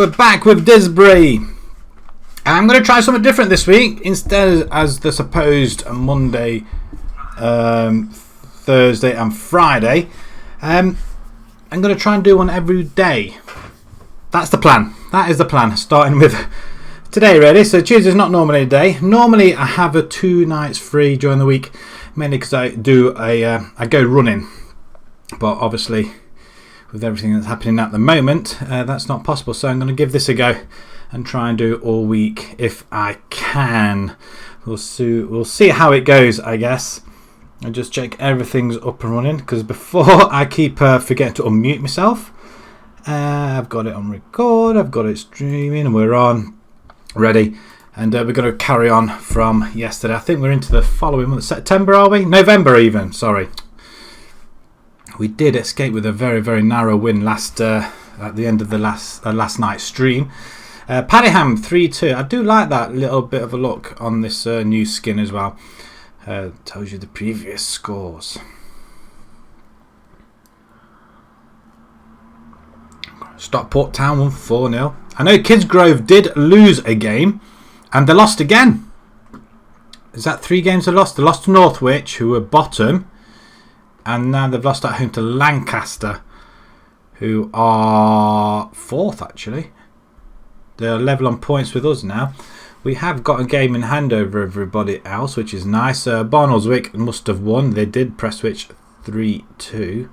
we're back with Didsbury. I'm going to try something different this week. Instead as the supposed Monday, Thursday and Friday, I'm going to try and do one every day. That's the plan. That is the plan. Starting with today, really. So Tuesday's not normally a day. Normally I have a 2 nights free during the week, mainly because I do I go running. But obviously, with everything that's happening at the moment, that's not possible. So I'm going to give this a go and try and do it all week if I can. We'll see how it goes, I guess. I'll just check everything's up and running, because before I keep forgetting to unmute myself. I've got it on record, I've got it streaming, and we're on. Ready. And we're going to carry on from yesterday. I think we're into the following month. September, are we? November even, sorry. We did escape with a very, very narrow win at the end of the last night's stream. Paddyham 3-2. I do like that little bit of a look on this new skin as well. Tells you the previous scores. Stockport Town won 4-0. I know Kidsgrove did lose a game, and they lost again. Is that 3 games they lost? They lost to Northwich, who were bottom. And now they've lost at home to Lancaster, who are 4th actually. They're level on points with us now. We have got a game in hand over everybody else, which is nice. Barnoldswick must have won. They did. Prestwich 3-2.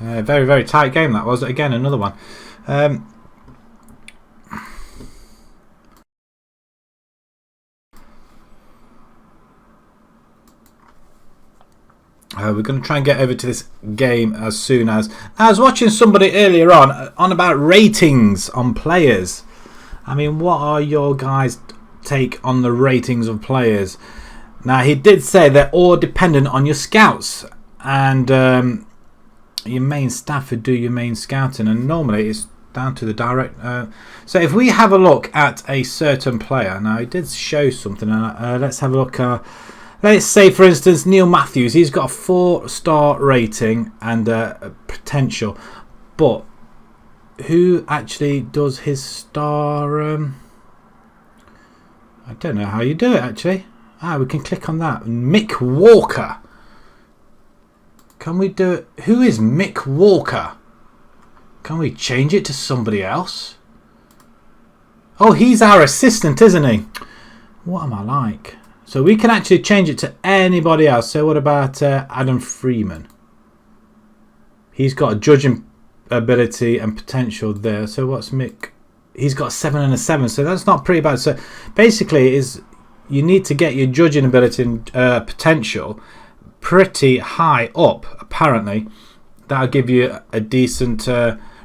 Very, very tight game that was. Again, another one. We're going to try and get over to this game as soon as... I was watching somebody earlier on about ratings on players. I mean, what are your guys' take on the ratings of players? Now, he did say they're all dependent on your scouts and your main staff who do your main scouting. And normally it's down to the direct... so if we have a look at a certain player... Now, he did show something. Let's have a look... let's say, for instance, Neil Matthews. He's got a 4-star rating and potential. But who actually does his star... I don't know how you do it, actually. We can click on that. Mick Walker. Can we do it? Who is Mick Walker? Can we change it to somebody else? Oh, he's our assistant, isn't he? What am I like? So we can actually change it to anybody else. So what about Adam Freeman? He's got a judging ability and potential there. So what's Mick? He's got 7 and a 7. So that's not pretty bad. So basically, you need to get your judging ability and potential pretty high up. Apparently, that'll give you a decent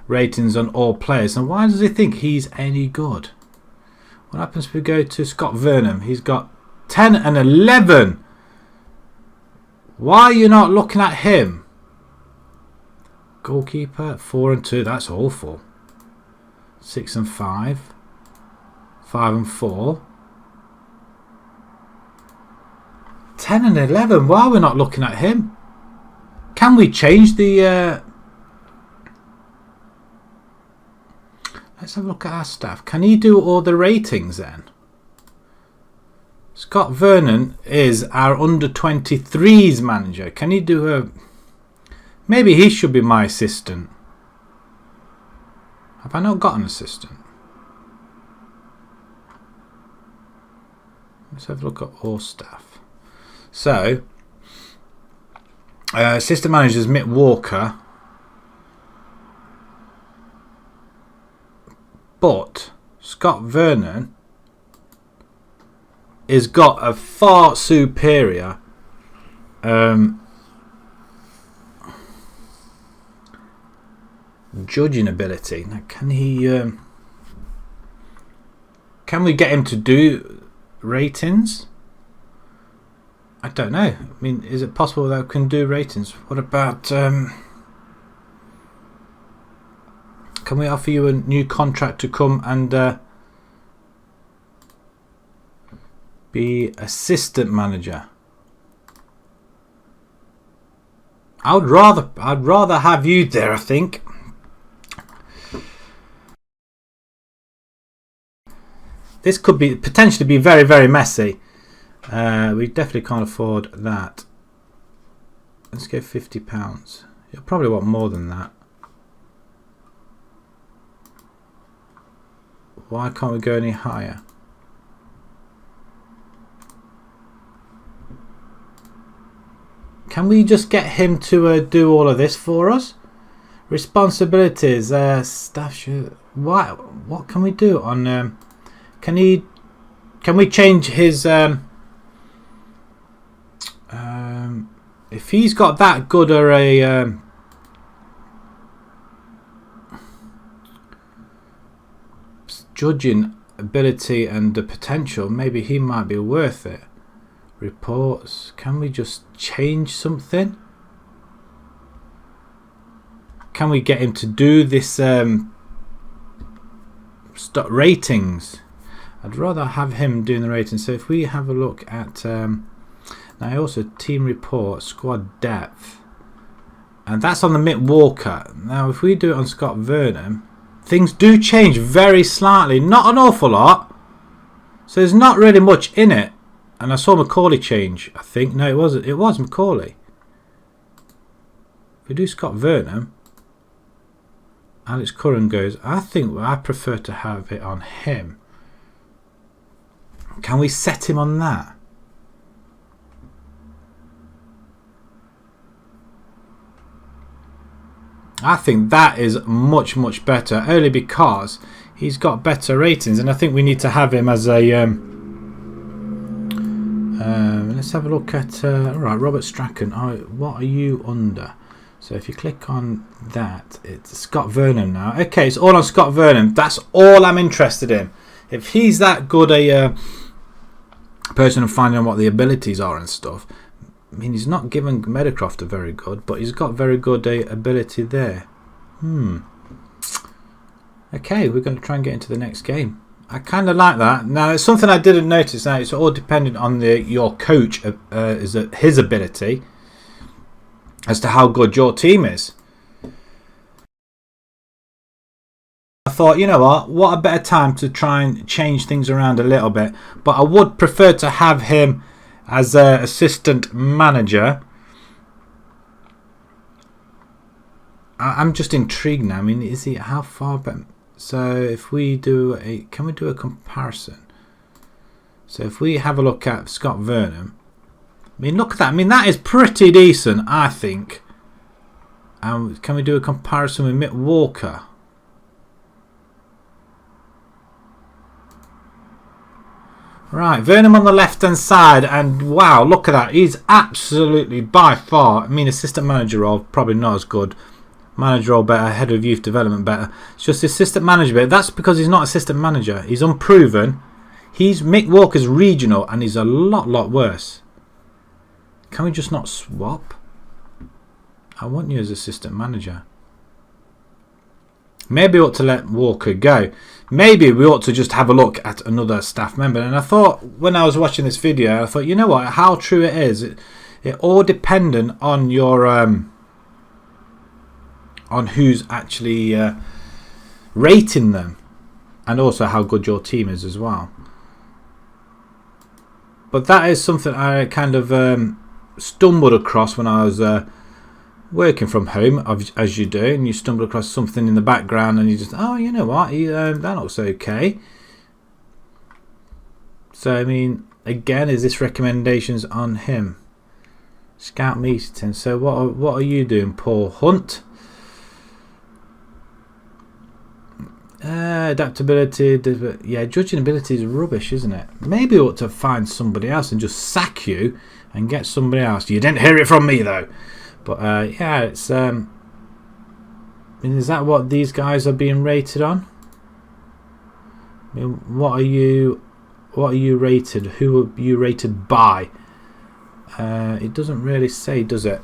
ratings on all players. And why does he think he's any good? What happens if we go to Scott Vernon? He's got 10 and 11. Why are you not looking at him? Goalkeeper 4 and 2. That's awful. 6 and 5. 5 and 4. 10 and 11. Why are we not looking at him? Can we change the... Let's have a look at our staff. Can he do all the ratings then? Scott Vernon is our under-23s manager. Can he do a... Maybe he should be my assistant. Have I not got an assistant? Let's have a look at all staff. So, assistant manager is Mick Walker. But Scott Vernon has got a far superior judging ability. Now, can he? Can we get him to do ratings? I don't know. I mean, is it possible that we can do ratings? What about? Can we offer you a new contract to come and be assistant manager? I'd rather have you there, I think. this could be potentially be very, very messy. We definitely can't afford that. Let's go £50. You'll probably want more than that. Why can't we go any higher? Can we just get him to do all of this for us? Responsibilities, staff should. What can we do on? Can we change his? If he's got that good or a judging ability and the potential, maybe he might be worth it. Reports. Can we just change something? Can we get him to do this stop ratings? I'd rather have him doing the ratings. So if we have a look at now also team report, squad depth, and that's on the Mick Walker. Now if we do it on Scott Vernon, things do change very slightly, not an awful lot, so there's not really much in it. And I saw Macaulay change, I think. No, it was Macaulay. If we do Scott Vernon, Alex Curran goes, I think I prefer to have it on him. Can we set him on that? I think that is much, much better, only because he's got better ratings, and I think we need to have him as a let's have a look at alright, Robert Strachan. What are you under? So if you click on that, it's Scott Vernon now. Okay, it's all on Scott Vernon. That's all I'm interested in. If he's that good a person of finding out what the abilities are and stuff, I mean, he's not given Meadowcroft a very good, but he's got very good ability there. Okay, we're going to try and get into the next game. I kind of like that. Now, it's something I didn't notice. Now, it's all dependent on your coach, his ability, as to how good your team is. I thought, you know what a better time to try and change things around a little bit. But I would prefer to have him as an assistant manager. I'm just intrigued now. I mean, is he how far back? So if we do can we do a comparison? So if we have a look at Scott Vernon, I mean, look at that. I mean, that is pretty decent, I think. Can we do a comparison with Mick Walker? Right, Vernon on the left hand side, and wow, look at that. He's absolutely by far. I mean, assistant manager role probably not as good. Manager role better, head of youth development better. It's just assistant manager bit. That's because he's not assistant manager. He's unproven. He's Mick Walker's regional, and he's a lot worse. Can we just not swap? I want you as assistant manager. Maybe we ought to let Walker go. Maybe we ought to just have a look at another staff member. And I thought, when I was watching this video, I thought, you know what? How true it is. It all dependent on your on who's actually rating them, and also how good your team is as well. But that is something I kind of stumbled across when I was working from home, as you do, and you stumble across something in the background and you just, oh, you know what, that looks okay. So I mean, again, is this recommendations on him? Scout meeting. So what are you doing, Paul Hunt? Adaptability, yeah, judging ability is rubbish, isn't it? Maybe we ought to find somebody else and just sack you and get somebody else. You didn't hear it from me though. But yeah, it's I mean, is that what these guys are being rated on? I mean, what are you rated? Who are you rated by? It doesn't really say, does it?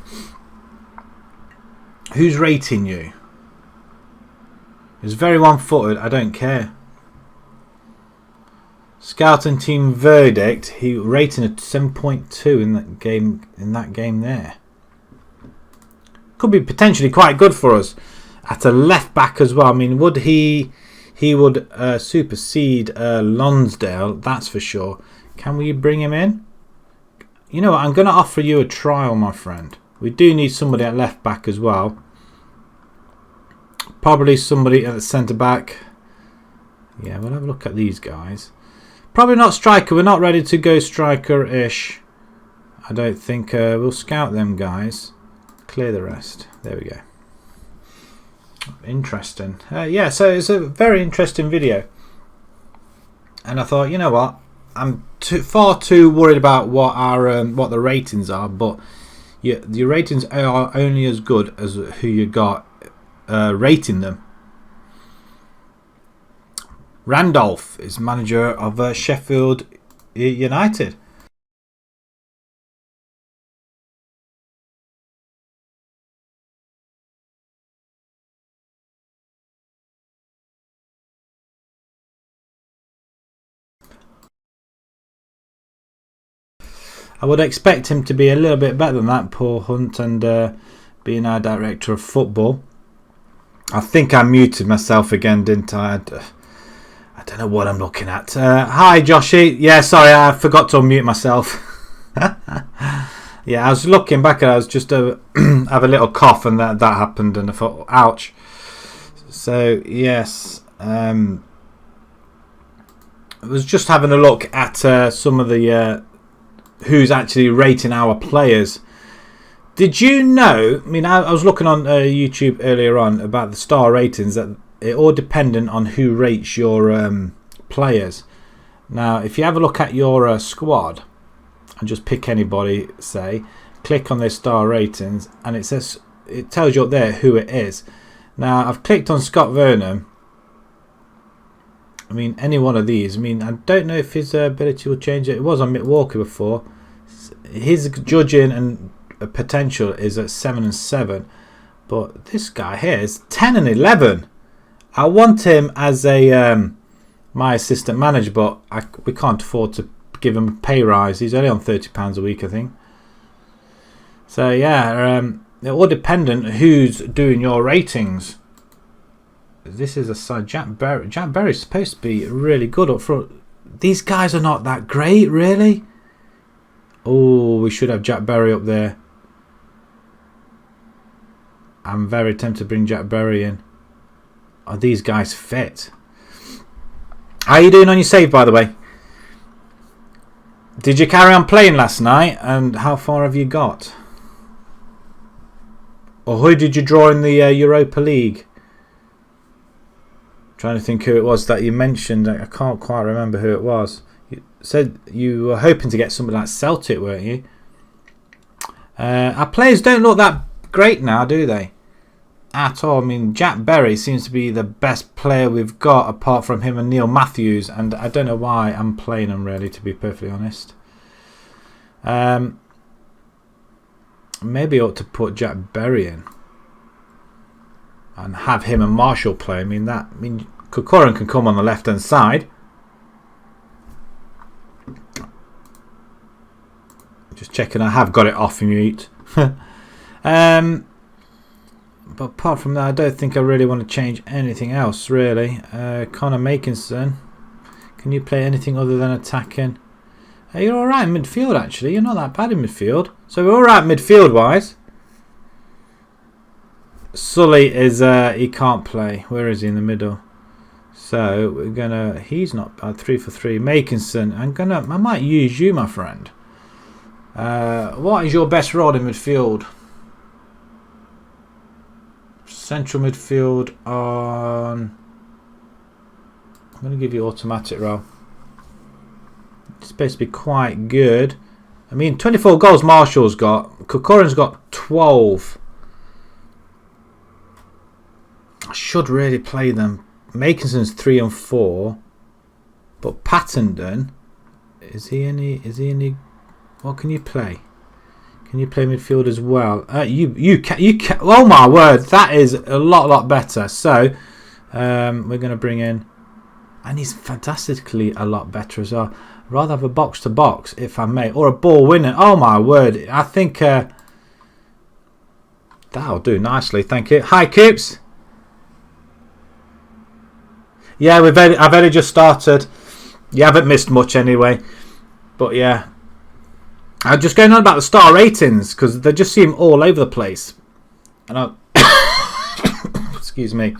Who's rating you? It's very one-footed. I don't care. Scout and team verdict. He rating a 7.2 in that game. In that game there, could be potentially quite good for us at a left back as well. I mean, would he? he would supersede Lonsdale, that's for sure. Can we bring him in? You know what, I'm going to offer you a trial, my friend. We do need somebody at left back as well. Probably somebody at the centre back. Yeah, we'll have a look at these guys. Probably not striker. We're not ready to go striker-ish. I don't think. We'll scout them guys. Clear the rest. There we go. Interesting. Yeah, so it's a very interesting video. And I thought, you know what? I'm far too worried about what the ratings are. But your ratings are only as good as who you got rating them. Randolph is manager of Sheffield United. I would expect him to be a little bit better than that, Paul Hunt, and being our director of football. I think I muted myself again, didn't I? I don't know what I'm looking at. Hi, Joshy. Yeah, sorry, I forgot to unmute myself. Yeah, I was looking back and I was just have a little cough, and that happened, and I thought, ouch. So yes, I was just having a look at some of the who's actually rating our players. Did you know? I mean, I was looking on YouTube earlier on about the star ratings, that it all dependent on who rates your players. Now, if you have a look at your squad and just pick anybody, say, click on their star ratings, and it says, it tells you up there who it is. Now, I've clicked on Scott Vernon. I mean, any one of these. I mean, I don't know if his ability will change it. It was on Mick Walker before. His judging and potential is at 7 and 7, but this guy here is 10 and 11. I want him as a my assistant manager, but we can't afford to give him a pay rise. He's only on £30 a week, I think. So yeah, they're all dependent who's doing your ratings. This is a side. Jack Berry. Jack Berry's supposed to be really good up front. These guys are not that great, really. Oh, we should have Jack Berry up there. I'm very tempted to bring Jack Berry in. Are these guys fit? How are you doing on your save, by the way? Did you carry on playing last night? And how far have you got? Or who did you draw in the Europa League? Trying to think who it was that you mentioned. I can't quite remember who it was. You said you were hoping to get somebody like Celtic, weren't you? Our players don't look that great now, do they? At all. I mean, Jack Berry seems to be the best player we've got, apart from him and Neil Matthews, and I don't know why I'm playing him, really, to be perfectly honest. Maybe I ought to put Jack Berry in and have him and Marshall play. I mean, Corcoran can come on the left hand side. Just checking, I have got it off mute. But apart from that, I don't think I really want to change anything else, really. Connor Makinson, can you play anything other than attacking? You're alright in midfield, actually. You're not that bad in midfield. So we're alright midfield-wise. Sully is, he can't play. Where is he in the middle? So we're gonna, he's not bad, 3 for 3. Makinson, I might use you, my friend. What is your best role in midfield? Central midfield on, I'm going to give you automatic role. It's supposed to be quite good. I mean, 24 goals Marshall's got. Corcoran's got 12. I should really play them. Makinson's 3 and 4. But Pattendon, is he any what can you play? Can you play midfield as well? You can. Oh my word, that is a lot better. So we're going to bring in, and he's fantastically a lot better as well. I'd rather have a box to box, if I may, or a ball winner. Oh my word, I think that'll do nicely. Thank you. Hi, Coops. Yeah, I've only just started. You haven't missed much anyway. But yeah. I'm just going on about the star ratings because they just seem all over the place. And excuse me.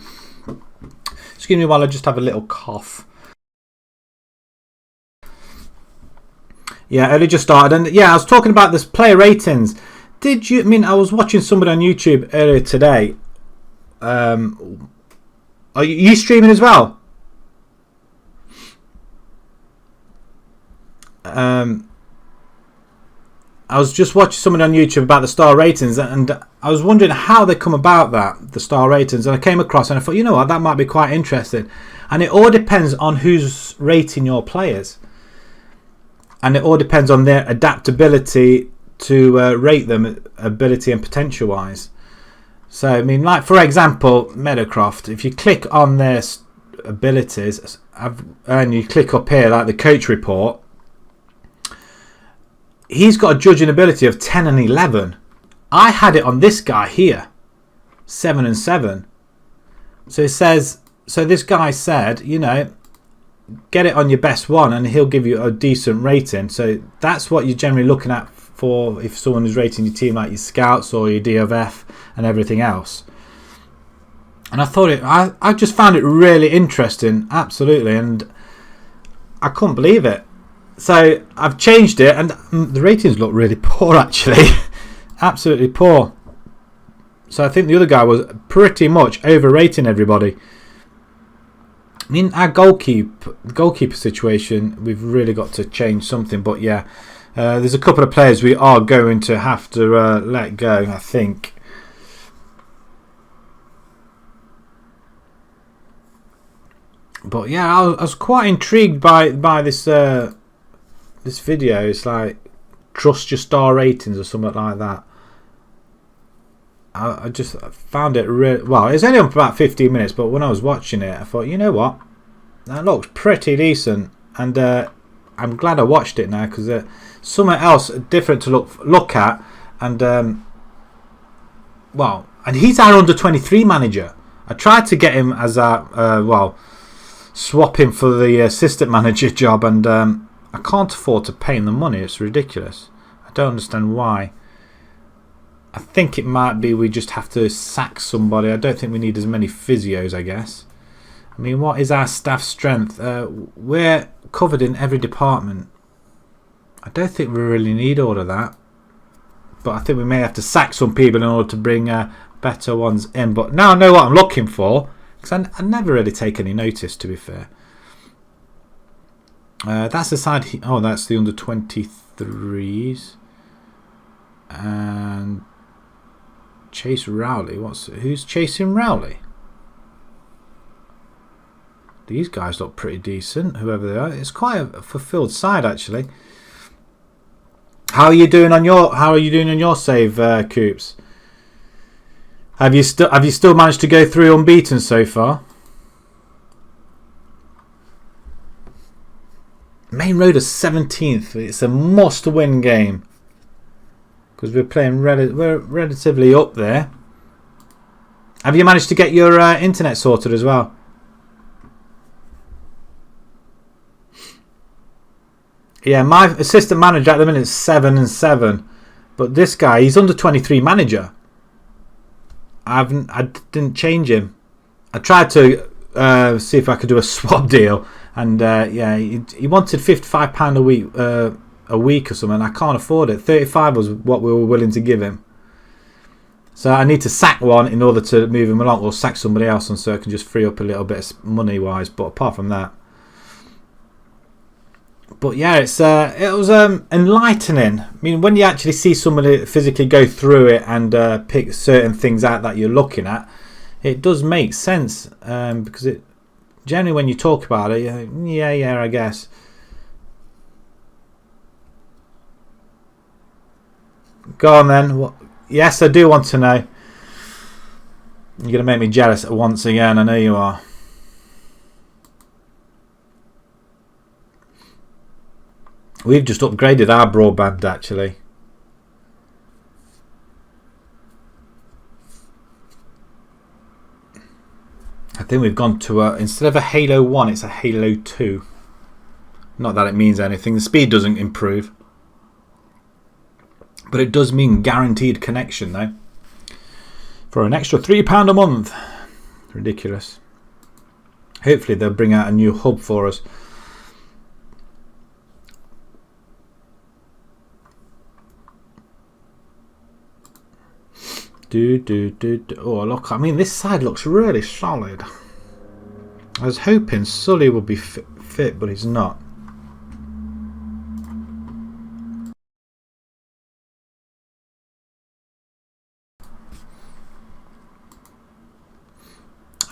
Excuse me while I just have a little cough. Yeah, only just started. And yeah, I was talking about this player ratings. I was watching somebody on YouTube earlier today. Are you streaming as well? I was just watching someone on YouTube about the star ratings, and I was wondering how they come about that, the star ratings, and I came across and I thought, you know what, that might be quite interesting. And it all depends on who's rating your players, and it all depends on their adaptability to rate them, ability and potential wise. So I mean, like for example, Meadowcroft, if you click on their abilities and you click up here like the coach report, he's got a judging ability of 10 and 11. I had it on this guy here, 7 and 7. So it says, so this guy said, you know, get it on your best one and he'll give you a decent rating. So that's what you're generally looking at for if someone is rating your team, like your scouts or your DFF and everything else. And I thought I just found it really interesting, absolutely, and I couldn't believe it. So I've changed it, and the ratings look really poor actually. Absolutely poor. So I think the other guy was pretty much overrating everybody. I mean, our goalkeeper situation, we've really got to change something. But yeah, there's a couple of players we are going to have to let go, I think. But yeah, I was quite intrigued by this this video. It's like trust your star ratings or something like that. I just found it really well. It's only up for about 15 minutes, but when I was watching it, I thought, you know what, that looks pretty decent, and I'm glad I watched it now because something else different to look at, and well, and he's our under-23 manager. I tried to get him as our swap him for the assistant manager job, and I can't afford to pay him the money. It's ridiculous. I don't understand why. I think it might be we just have to sack somebody. I don't think we need as many physios, I guess. I mean, what is our staff strength? We're covered in every department. I don't think we really need all of that. But I think we may have to sack some people in order to bring better ones in. But now I know what I'm looking for, because I never really take any notice, to be fair. That's the side. Oh, that's the under 23s. And Chase Rowley. Who's chasing Rowley? These guys look pretty decent, whoever they are. It's quite a fulfilled side, actually. How are you doing on your save, Coops? Have you still managed to go through unbeaten so far? Main Road is 17th. It's a must-win game because we're playing we're relatively up there. Have you managed to get your internet sorted as well? Yeah, my assistant manager at the minute is 7 and 7, but this guy, he's under 23 manager. I didn't change him. I tried to see if I could do a swap deal, and yeah, he wanted £55 a week or something. I can't afford it. 35 was what we were willing to give him. So I need to sack one in order to move him along, or sack somebody else, and so I can just free up a little bit money wise. But apart from that. But yeah, it was enlightening. I mean, when you actually see somebody physically go through it and pick certain things out that you're looking at, it does make sense. Because it generally, when you talk about it, yeah, I guess. Go on then. Yes, I do want to know. You're going to make me jealous once again. I know you are. We've just upgraded our broadband, actually. I think we've gone to instead of a Halo 1, it's a Halo 2. Not that it means anything. The speed doesn't improve. But it does mean guaranteed connection, though. For an extra £3 a month. Ridiculous. Hopefully they'll bring out a new hub for us. Oh, look, I mean, this side looks really solid. I was hoping Sully would be fit, but he's not.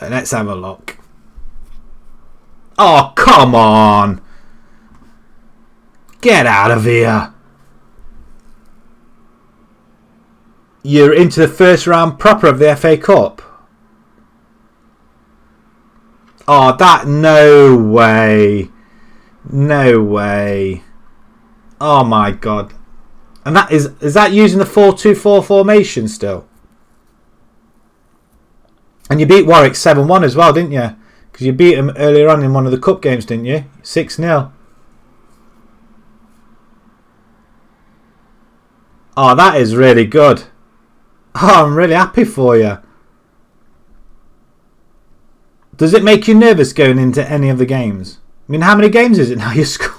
Let's have a look. Oh, come on! Get out of here! You're into the first round proper of the FA Cup. Oh, that, no way. No way. Oh my God. And that is that using the 4-2-4 formation still? And you beat Warwick 7-1 as well, didn't you? Because you beat them earlier on in one of the cup games, didn't you? 6-0. Oh, that is really good. Oh, I'm really happy for you. Does it make you nervous going into any of the games? I mean, how many games is it now you score?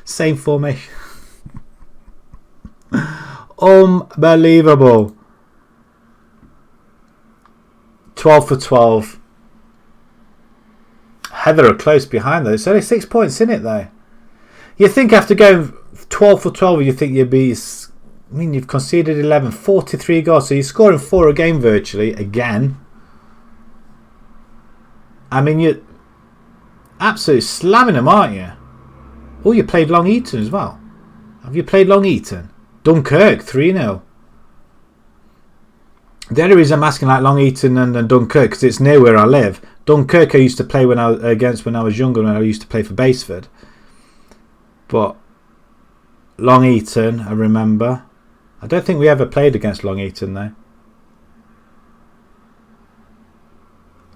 Same formation. Unbelievable. 12 for 12. Heather are close behind though. It's only 6 points in it though. You think after going 12 for 12, you think you'd be... I mean, you've conceded 11, 43 goals. So you're scoring 4 a game virtually, again. I mean, you're absolutely slamming them, aren't you? Oh, you played Long Eaton as well. Have you played Long Eaton? Dunkirk, 3-0. The only reason I'm asking like Long Eaton and Dunkirk, because it's near where I live. Dunkirk I used to play when I was younger, when I used to play for Baseford. But Long Eaton, I remember. I don't think we ever played against Long Eaton though.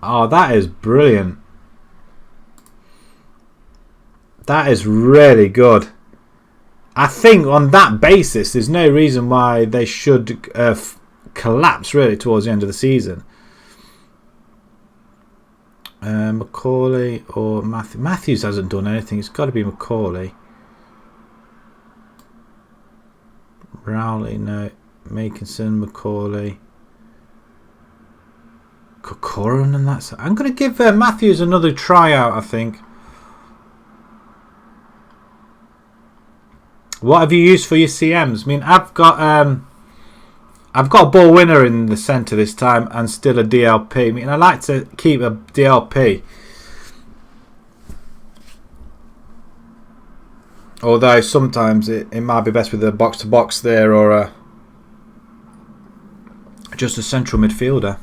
Oh, that is brilliant. That is really good. I think on that basis, there's no reason why they should collapse really towards the end of the season. Macaulay or Matthews hasn't done anything. It's got to be Macaulay. Rowley, no. Makinson, Macaulay. Corcoran and that's... I'm going to give Matthews another try out, I think. What have you used for your CMs? I mean, I've got a ball winner in the centre this time and still a DLP. I mean, I like to keep a DLP. Although sometimes it might be best with a box-to-box there or just a central midfielder.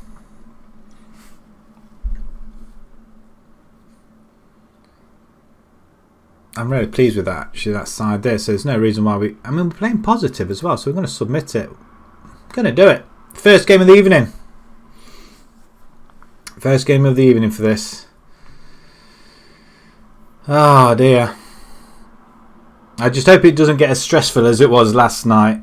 I'm really pleased with that, actually, that side there. So there's no reason why we... I mean, we're playing positive as well, so we're going to submit it. We're going to do it. First game of the evening. First game of the evening for this. Oh, dear. I just hope it doesn't get as stressful as it was last night.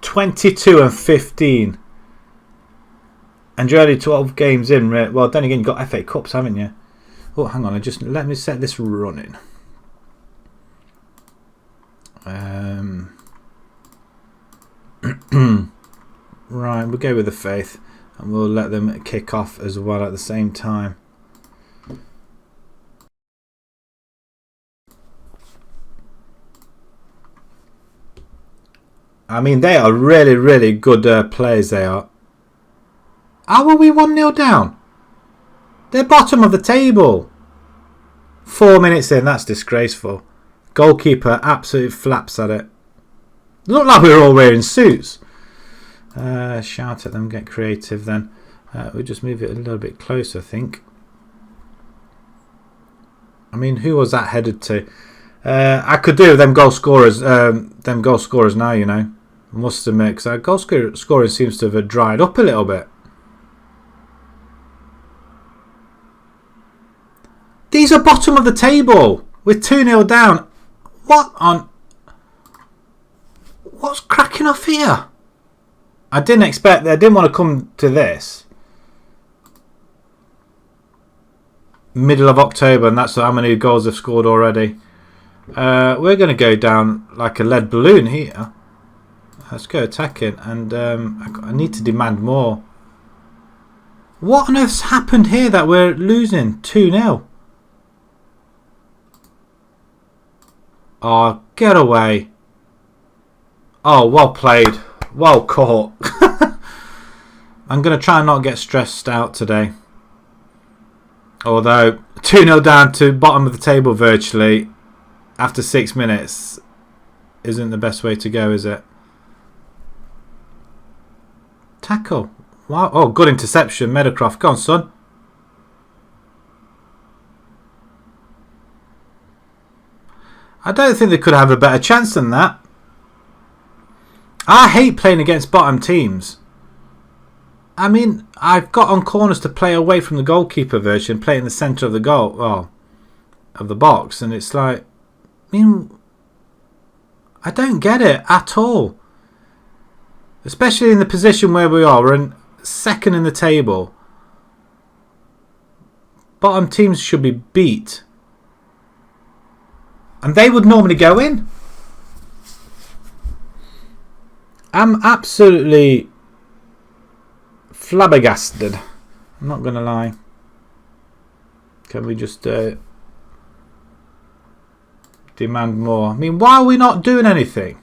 (22 and 15). And you're only 12 games in. Well, then again, you've got FA Cups, haven't you? Oh, hang on. Let me set this running. Right, we'll go with the faith. And we'll let them kick off as well at the same time. I mean, they are really, really good players, they are. How are we 1-0 down? They're bottom of the table. 4 minutes in, that's disgraceful. Goalkeeper absolutely flaps at it. Look like we're all wearing suits. Shout at them, get creative then. We'll just move it a little bit closer, I think. I mean, who was that headed to? I could do them goal scorers. Now, you know. Must admit, because our goal scoring seems to have dried up a little bit. These are bottom of the table with 2-0 down. What's cracking off here? I didn't expect that. I didn't want to come to this. Middle of October, and that's how many goals they've scored already. We're going to go down like a lead balloon here. Let's go attacking, and I need to demand more. What on earth's happened here that we're losing 2-0? Oh, get away. Oh, well played. Well caught. I'm going to try and not get stressed out today. Although, 2-0 down to bottom of the table virtually after 6 minutes isn't the best way to go, is it? Tackle. Wow. Oh, good interception. Meadowcroft. Go on, son. I don't think they could have a better chance than that. I hate playing against bottom teams. I mean, I've got on corners to play away from the goalkeeper version, play in the centre of the goal, of the box, and it's like, I mean, I don't get it at all. Especially in the position where we are, we're in second in the table. Bottom teams should be beat. And they would normally go in. I'm absolutely flabbergasted. I'm not going to lie. Can we just demand more? I mean, why are we not doing anything?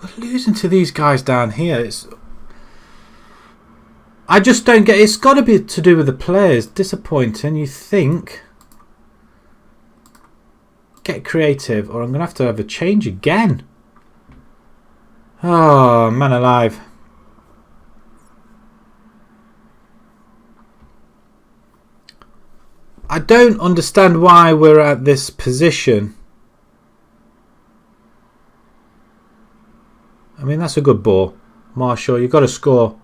We're losing to these guys down here. I just don't get it. It's got to be to do with the players. Disappointing. You think. Get creative, or I'm going to have a change again. Oh, man alive. I don't understand why we're at this position. I mean, that's a good ball. Marshall, you've got to score.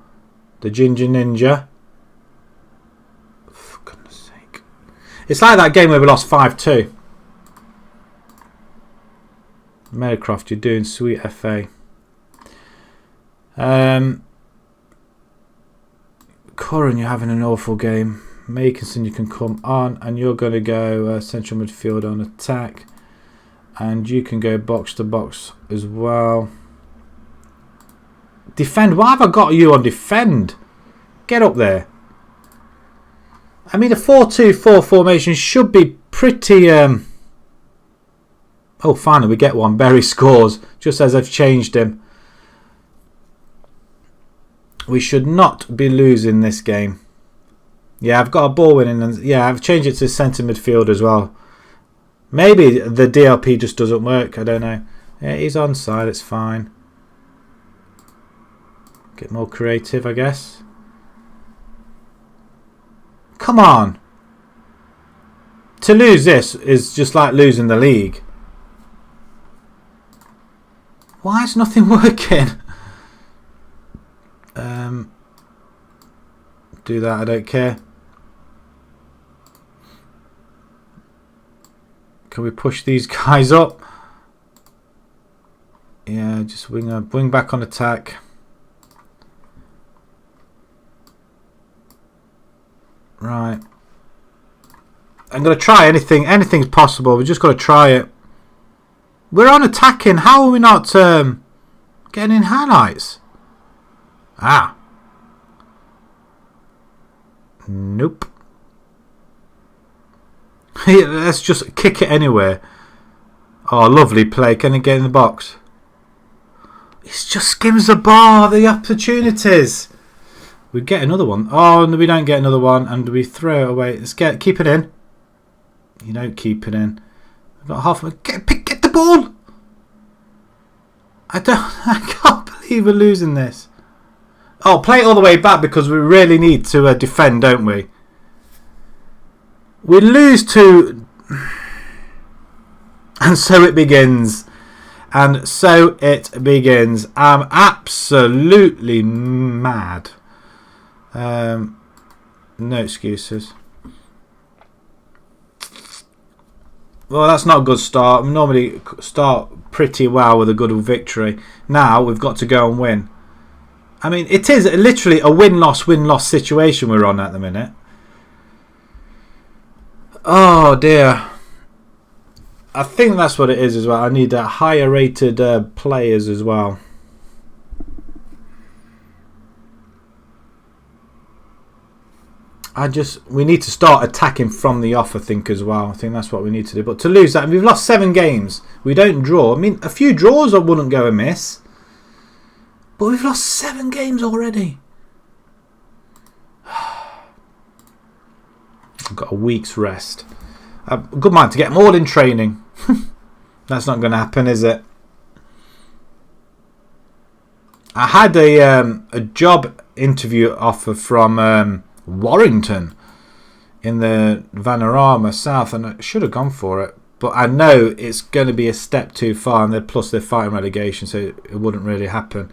The Ginger Ninja. For goodness sake. It's like that game where we lost 5-2. Meadowcroft, you're doing sweet FA. Curran, you're having an awful game. Makinson, you can come on, and you're going to go central midfield on attack, and you can go box to box as well. Defend. Why have I got you on defend? Get up there. I mean, a 4-2-4 formation should be pretty. Oh, finally we get one. Berry scores just as I've changed him. We should not be losing this game. Yeah, I've got a ball winning, and yeah, I've changed it to centre midfield as well. Maybe the DLP just doesn't work. I don't know. Yeah, he's onside. It's fine. Get more creative, I guess. Come on. To lose this is just like losing the league. Why is nothing working? Do that, I don't care. Can we push these guys up? Yeah, just wing back on attack. Right. I'm going to try anything. Anything's possible. We've just got to try it. We're on attacking. How are we not getting in highlights? Ah. Nope. Let's just kick it anywhere. Oh, lovely play. Can it get in the box? It just skims the bar. The opportunities. We get another one. Oh, no, we don't get another one. And we throw it away. Let's keep it in. You don't keep it in. I've got half of it. Get the ball. I can't believe we're losing this. Oh, play it all the way back because we really need to defend, don't we? We lose to... And so it begins. And so it begins. I'm absolutely mad. No excuses. Well, that's not a good start. We normally start pretty well with a good victory. Now we've got to go and win. I mean, it is literally a win-loss situation we're on at the minute. Oh dear. I think that's what it is as well. I need higher rated players as well. We need to start attacking from the off, I think, as well. I think that's what we need to do. But to lose that, we've lost 7 games. We don't draw. I mean, a few draws I wouldn't go amiss. But we've lost 7 games already. I've got a week's rest. A good mind to get them all in training. That's not going to happen, is it? I had a job interview offer from Warrington in the Vanarama South, and I should have gone for it, but I know it's going to be a step too far, and plus they're fighting relegation, so it wouldn't really happen.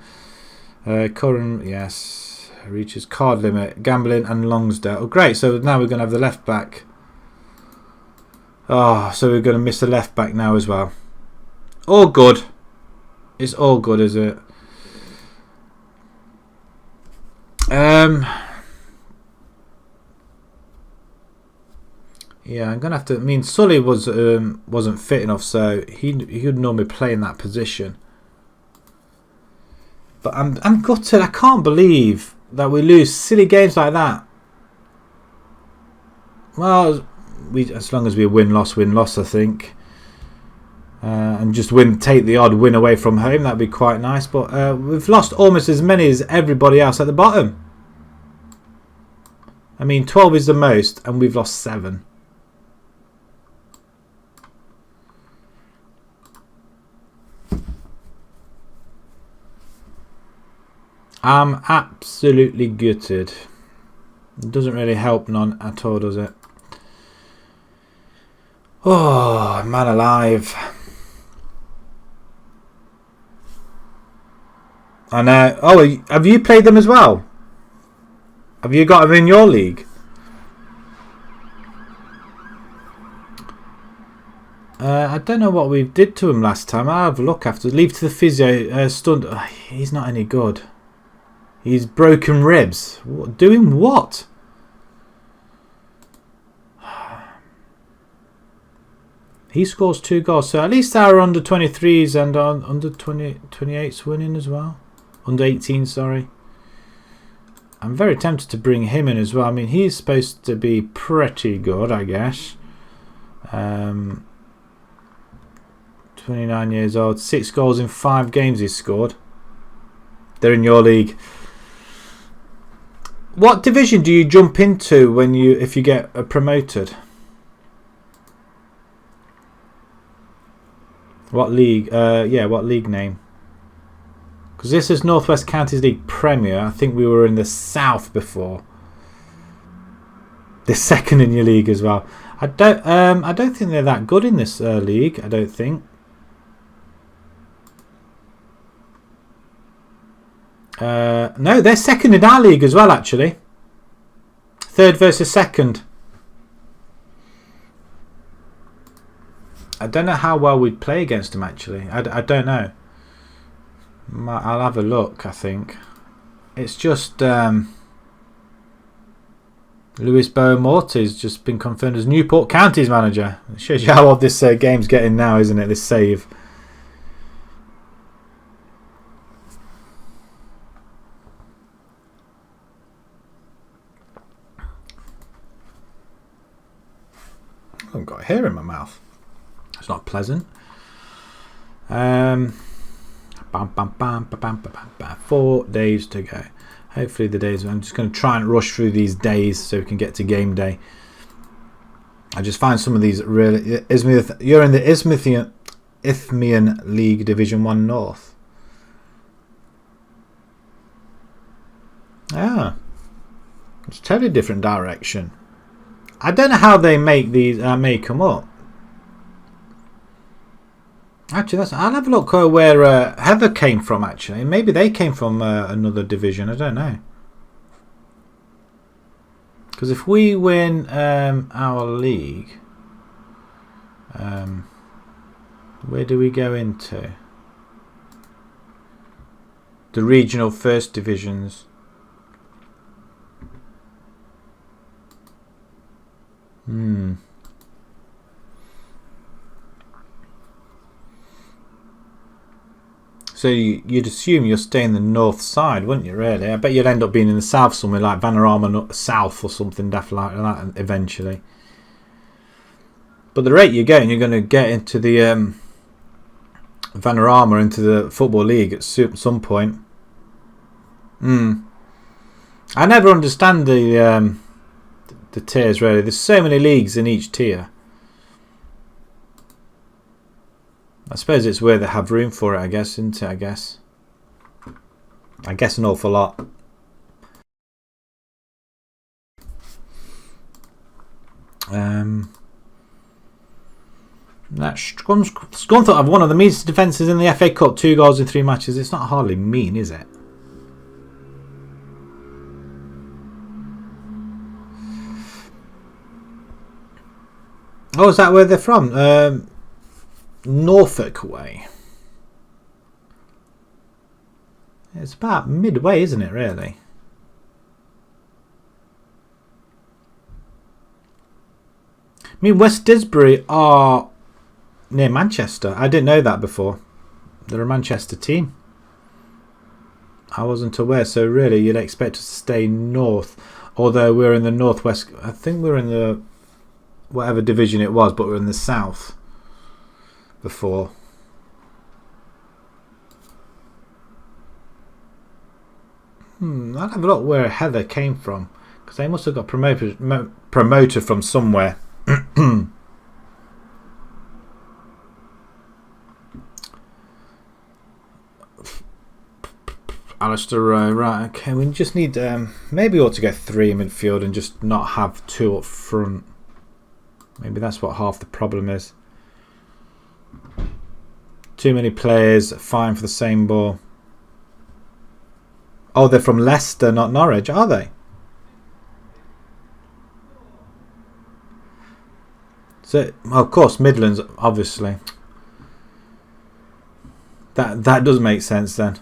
Current, yes, reaches card limit, gambling and Longsdale. Oh, great! So now we're going to have the left back. Oh, so we're going to miss the left back now as well. All good. It's all good, is it? Yeah, I'm gonna have to. I mean, Sully wasn't fit enough, so he would normally play in that position. But I'm gutted. I can't believe that we lose silly games like that. Well, as long as we win-loss, I think, and just take the odd win away from home, that'd be quite nice. But we've lost almost as many as everybody else at the bottom. I mean, 12 is the most, and we've lost 7. I'm absolutely gutted. It doesn't really help none at all, does it? Oh, man alive. I know. Oh, have you played them as well? Have you got them in your league? I don't know what we did to him last time. I'll have a look after. Leave to the physio. Stunned. Oh, he's not any good. He's broken ribs. Doing what? He scores 2 goals. So at least our under 23s and under 28s winning as well. Under 18, sorry. I'm very tempted to bring him in as well. I mean, he's supposed to be pretty good, I guess. 29 years old. 6 goals in 5 games he's scored. They're in your league. What division do you jump into if you get promoted? What league? Yeah, what league name? Because this is North West Counties League Premier. I think we were in the South before. They're second in your league as well. I don't think they're that good in this league. I don't think. No, they're second in our league as well, actually. 3rd versus 2nd. I don't know how well we'd play against them, actually. I don't know. I'll have a look, I think. It's just Lewis Bowen-Morty's just been confirmed as Newport County's manager. It shows you how odd this game's getting now, isn't it? This save. I've got hair in my mouth. It's not pleasant. 4 days to go. Hopefully the days. I'm just going to try and rush through these days so we can get to game day. I just find some of these really. You're in the Isthmian League Division 1 North. Ah, it's a totally different direction. I don't know how they make these make them up. Actually, I'll have a look where Heather came from. Actually, maybe they came from another division. I don't know. Because if we win our league, where do we go into? The regional first divisions. So you'd assume you're staying the north side, wouldn't you, really? I bet you'd end up being in the south somewhere, like Vanarama South or something daft like that eventually. But the rate you're going to get into the Vanarama, into the Football League at some point. I never understand the tiers, really. There's so many leagues in each tier. I suppose it's where they have room for it, I guess, isn't it? I guess an awful lot. That Scunthorpe have one of the meanest defences in the FA Cup, 2 goals in 3 matches. It's not hardly mean, is it? Oh, is that where they're from? Norfolk way. It's about midway, isn't it, really? I mean, West Didsbury are near Manchester. I didn't know that before. They're a Manchester team. I wasn't aware, so really you'd expect us to stay north. Although we're in the northwest. I think we're in the whatever division it was, but we're in the south before. I'll have a look where Heather came from, because they must have got promoted from somewhere. Alistair Rowe, right, okay, we just need maybe we ought to get 3 in midfield and just not have 2 up front. Maybe that's what half the problem is. Too many players fighting for the same ball. Oh, they're from Leicester, not Norwich, are they? So, well, of course, Midlands, obviously. That does make sense then.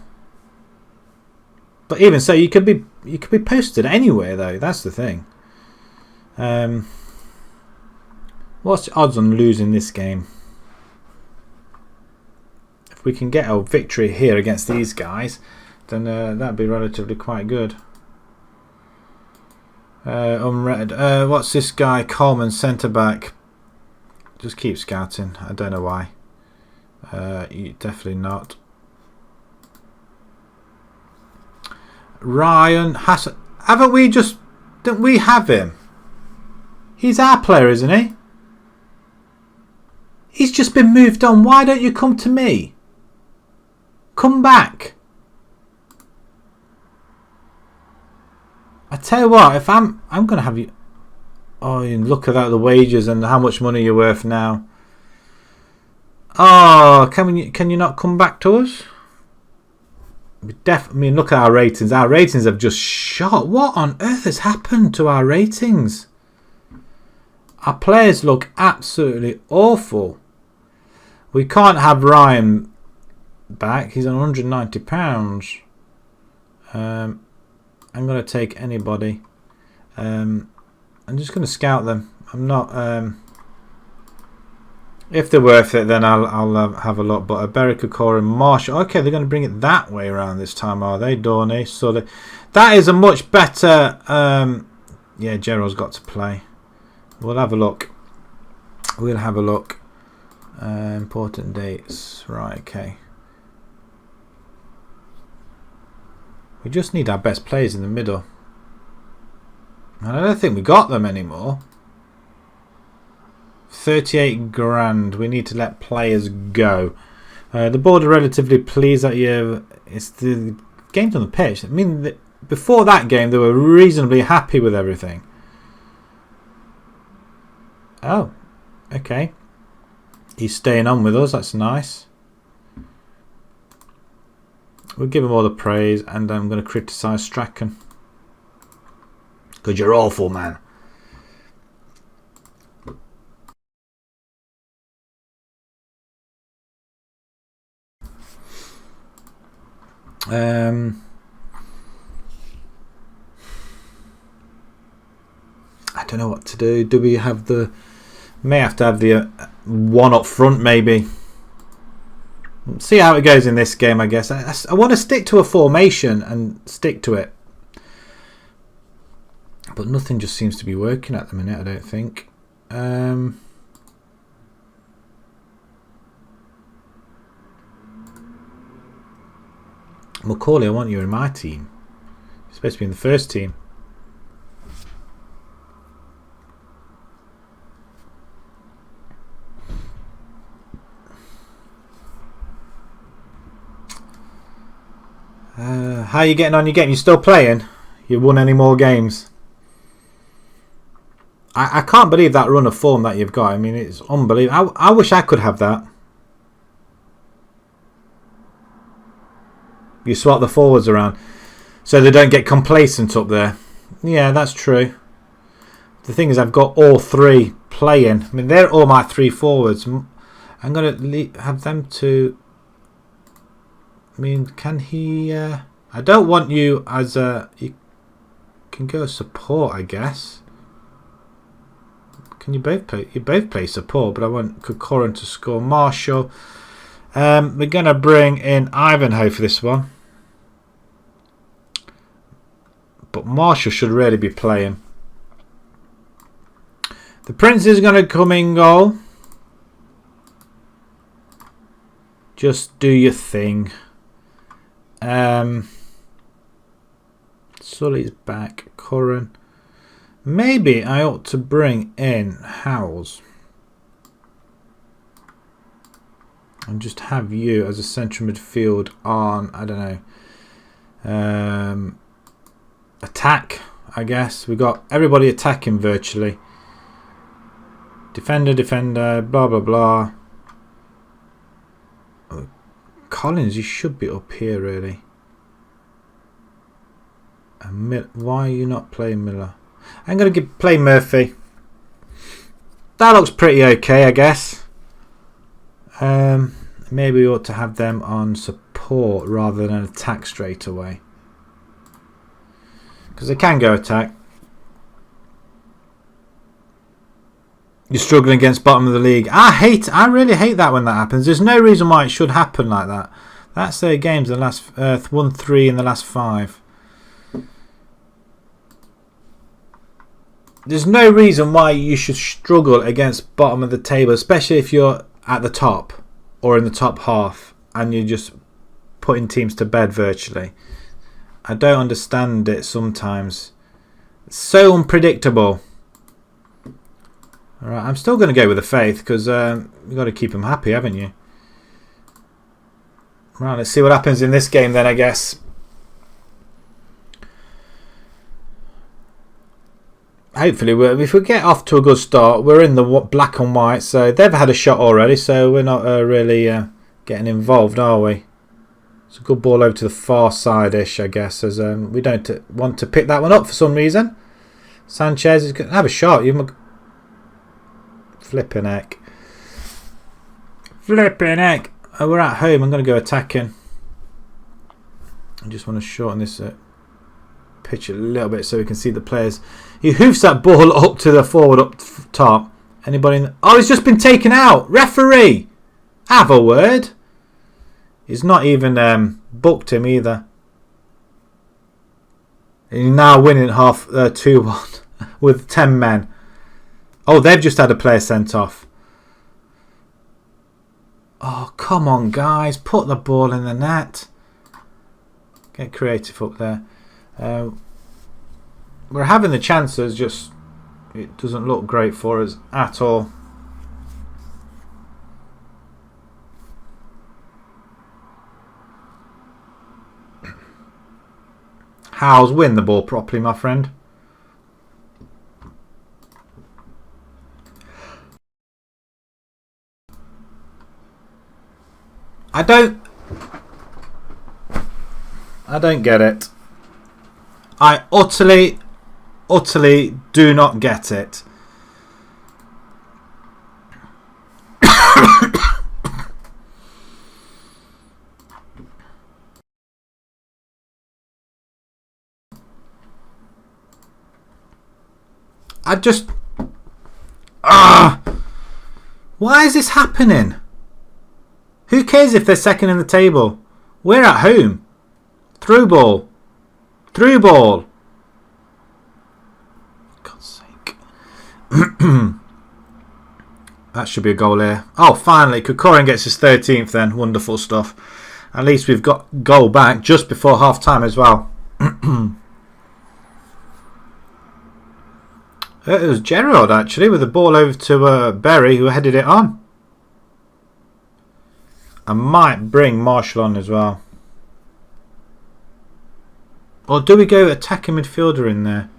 But even so, you could be posted anywhere though. That's the thing. What's the odds on losing this game? If we can get a victory here against these guys, then that'd be relatively quite good. Unread. What's this guy? Coleman, centre back. Just keep scouting. I don't know why. Definitely not. Ryan Hassan. Haven't we just... Don't we have him? He's our player, isn't he? He's just been moved on. Why don't you come to me? Come back. I tell you what, if I'm going to have you... Oh, look at that, the wages and how much money you're worth now. Oh, can you not come back to us? I mean, look at our ratings. Our ratings have just shot. What on earth has happened to our ratings? Our players look absolutely awful. We can't have Ryan back. He's on £190. I'm going to take anybody. I'm just going to scout them. I'm not... if they're worth it, then I'll have a look. But Berika, Core and Marshall. Okay, they're going to bring it that way around this time, are they? Dorney. So that is a much better... yeah, Gerald's got to play. We'll have a look. We'll have a look. Important dates. Right, okay. We just need our best players in the middle. And I don't think we got them anymore. 38 grand. We need to let players go. The board are relatively pleased that it's the games on the pitch. I mean, before that game, they were reasonably happy with everything. Oh, okay. He's staying on with us. That's nice. We'll give him all the praise, and I'm going to criticise Strachan. Because you're awful, man. I don't know what to do. Do we have the... May have to have the one up front, maybe. See how it goes in this game, I guess. I want to stick to a formation and stick to it. But nothing just seems to be working at the minute, I don't think. Macaulay, I want you in my team. You're supposed to be in the first team. How are you getting on your game? You still playing? You won any more games? I can't believe that run of form that you've got. I mean, it's unbelievable. I wish I could have that. You swap the forwards around so they don't get complacent up there. Yeah, that's true. The thing is, I've got all three playing. I mean, they're all my three forwards. I'm going to have them to... I mean, can he... I don't want you as a... You can go support, I guess. Can you both play? You both play support, but I want Corcoran to score. Marshall. We're going to bring in Ivanhoe for this one. But Marshall should really be playing. The Prince is going to come in goal. Just do your thing. Sully's back. Curran. Maybe I ought to bring in Howells. And just have you as a central midfield on, I don't know, attack, I guess. We've got everybody attacking virtually. Defender, blah, blah, blah. Collins, you should be up here, really. Why are you not playing Miller? I'm going to play Murphy. That looks pretty okay, I guess. Maybe we ought to have them on support rather than attack straight away. Because they can go attack. You're struggling against bottom of the league. I really hate that when that happens. There's no reason why it should happen like that. That's their games. The last 1-3 in the last 5. There's no reason why you should struggle against bottom of the table, especially if you're at the top or in the top half and you're just putting teams to bed virtually. I don't understand it sometimes. It's so unpredictable. Alright, I'm still going to go with the faith because you've got to keep them happy, haven't you? Right, let's see what happens in this game then, I guess. Hopefully, if we get off to a good start, we're in the black and white, so they've had a shot already, so we're not really getting involved, are we? It's a good ball over to the far side-ish, I guess, as we don't want to pick that one up for some reason. Sanchez is going to have a shot. Flipping heck. Flipping heck. Oh, we're at home. I'm going to go attacking. I just want to shorten this pitch a little bit so we can see the players. He hoofs that ball up to the forward up top. Anybody? Oh, he's just been taken out. Referee. Have a word. He's not even booked him either. He's now winning 2-1 with 10 men. Oh, they've just had a player sent off. Oh, come on, guys. Put the ball in the net. Get creative up there. We're having the chances, just it doesn't look great for us at all. Howes, win the ball properly, my friend. I don't get it. I utterly do not get it. I just... Why is this happening? Who cares if they're second in the table? We're at home. Through ball. Through ball. For God's sake. That should be a goal here. Oh, finally. Kokorin gets his 13th then. Wonderful stuff. At least we've got goal back just before half time as well. It was Gerrard actually with the ball over to Berry, who headed it on. I might bring Marshall on as well. Or do we go attacking midfielder in there?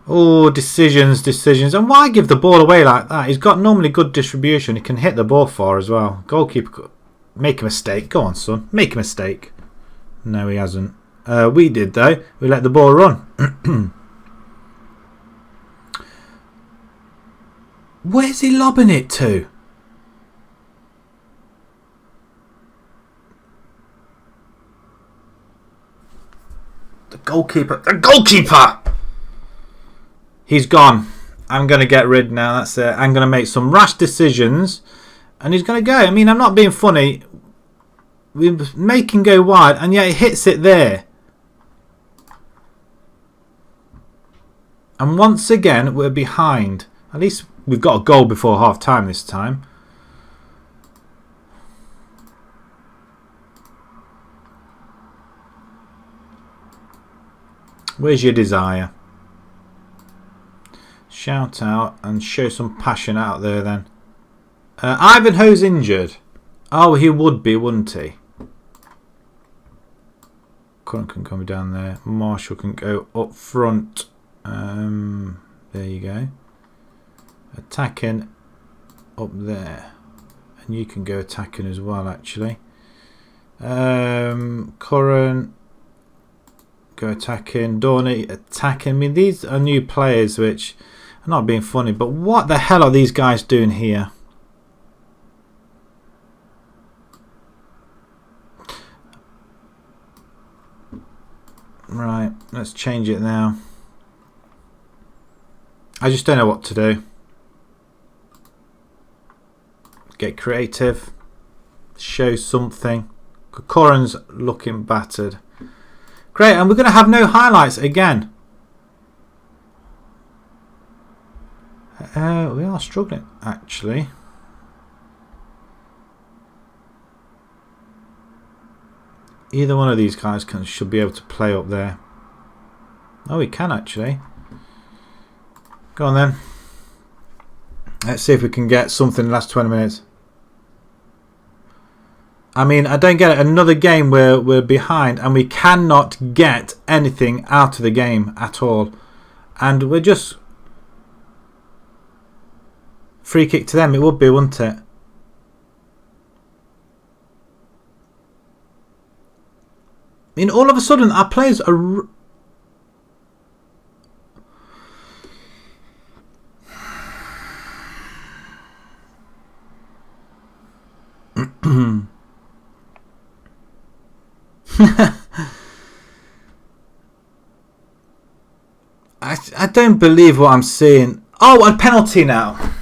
Oh, decisions. And why give the ball away like that? He's got normally good distribution. He can hit the ball far as well. Goalkeeper, make a mistake. Go on, son. Make a mistake. No, he hasn't. We did, though. We let the ball run. Where's he lobbing it to? The goalkeeper! He's gone. I'm going to get rid now. That's it. I'm going to make some rash decisions. And he's going to go. I mean, I'm not being funny. We make him go wide. And yet he hits it there. And once again, we're behind. At least we've got a goal before half time this time. Where's your desire? Shout out and show some passion out there then. Ivanhoe's injured. Oh, he would be, wouldn't he? Curran can come down there. Marshall can go up front. There you go. Attacking up there. And you can go attacking as well, actually. Curran, go attacking. Dorney, attacking. I mean, these are new players which... I'm not being funny, but what the hell are these guys doing here? Right, let's change it now. I just don't know what to do. Get creative. Show something. Kokorin's looking battered. Great, and we're going to have no highlights again. We are struggling, actually. Either one of these guys should be able to play up there. Oh, he can actually. Go on then. Let's see if we can get something in the last 20 minutes. I mean, I don't get it. Another game where we're behind and we cannot get anything out of the game at all. And we're just... Free kick to them, it would be, wouldn't it? I mean, all of a sudden, our players are... I don't believe what I'm seeing. Oh, a penalty now.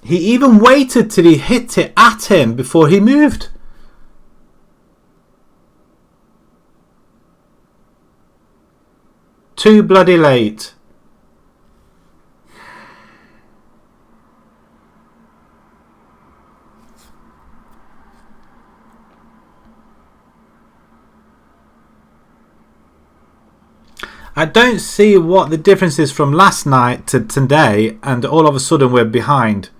He even waited till he hit it at him before he moved. Too bloody late. I don't see what the difference is from last night to today, and all of a sudden we're behind.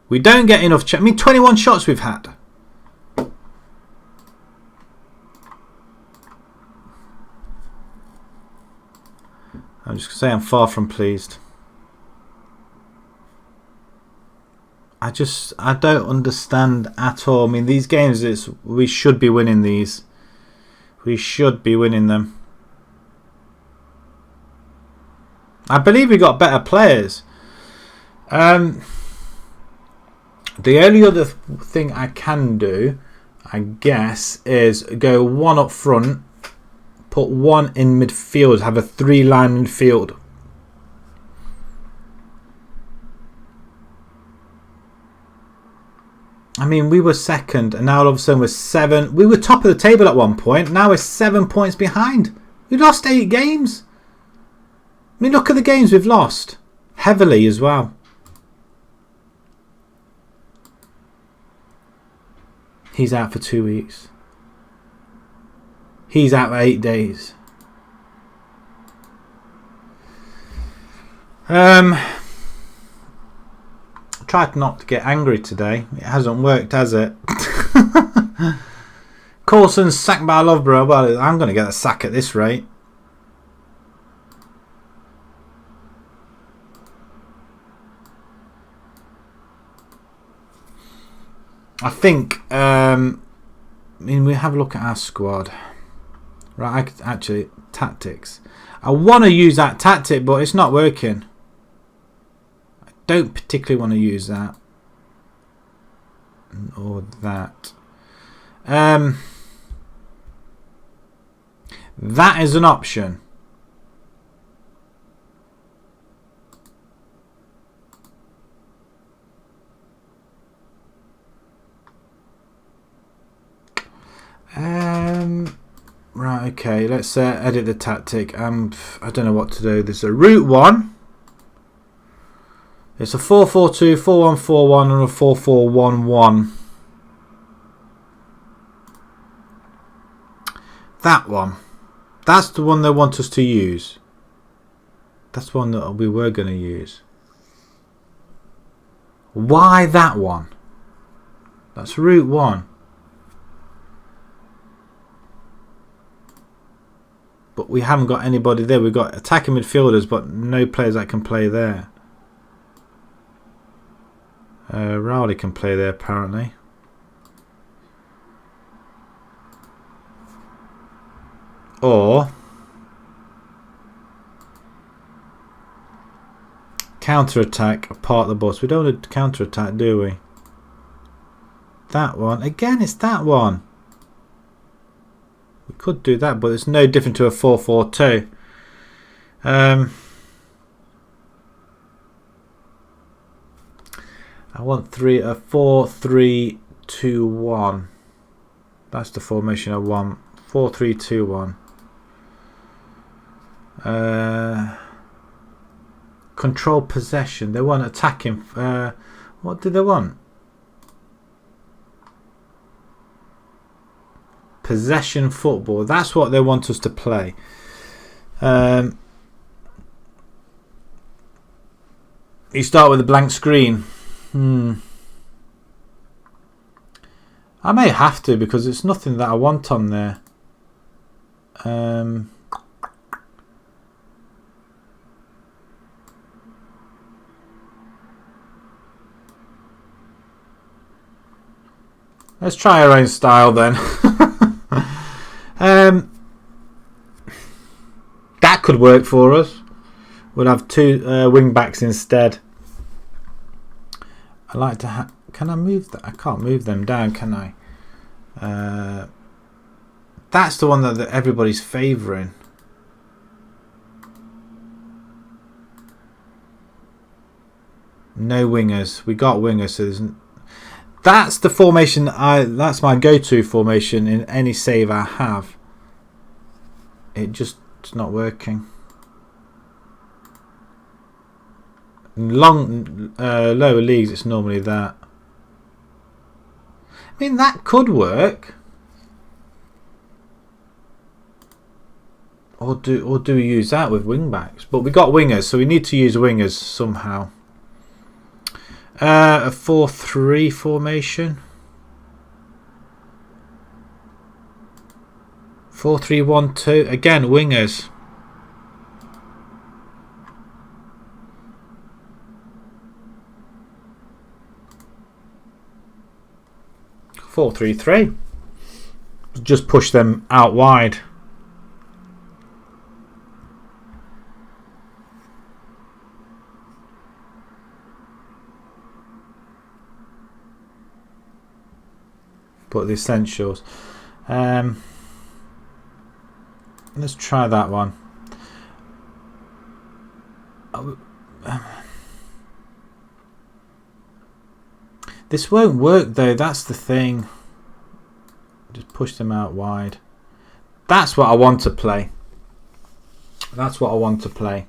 We don't get enough. I mean, 21 shots we've had. I'm just going to say I'm far from pleased. I don't understand at all. I mean, these games, we should be winning these. We should be winning them. I believe we got better players. The only other thing I can do, I guess, is go one up front, put one in midfield, have a 3-line midfield. I mean, we were second, and now all of a sudden we're 7. We were top of the table at one point. Now we're 7 points behind. We lost 8 games. I mean, look at the games we've lost. Heavily as well. He's out for 2 weeks. He's out for 8 days. Tried not to get angry today. It hasn't worked, has it? Coulson's sacked by Loughborough. Well, I'm going to get a sack at this rate. I think. I mean, we have a look at our squad. Right, actually, tactics. I want to use that tactic, but it's not working. Don't particularly want to use that or that. That is an option. Right, okay, let's edit the tactic. I don't know what to do. There's a route 1. It's a 4-4-2, 4-1-4-1 and a 4-4-1-1. That one. That's the one they want us to use. That's the one that we were going to use. Why that one? That's route 1. But we haven't got anybody there. We've got attacking midfielders, but no players that can play there. Rowley can play there apparently. Or counter-attack apart the bus. We don't want to counter-attack, do we? That one. Again, it's that one. We could do that, but it's no different to a 4-4-2. I want a 4-3-2-1. That's the formation I want. 4-3-2-1. Control possession. They want attacking. What do they want? Possession football. That's what they want us to play. You start with a blank screen. I may have to because it's nothing that I want on there. Let's try our own style then. That could work for us. We'll have 2 wing backs instead. I like to can I move that? I can't move them down, can I? That's the one that everybody's favouring. No wingers. We got wingers, so there's. That's the formation. That's my go-to formation in any save I have. It's not working. Lower leagues, it's normally that. I mean, that could work. Or do we use that with wing backs? But we got wingers, so we need to use wingers somehow. A 4-3 formation. 4-3-1-2. Again, wingers. 4-3-3. Just push them out wide. But the essentials. Let's try that one. This won't work though, that's the thing. Just push them out wide. That's what I want to play. That's what I want to play.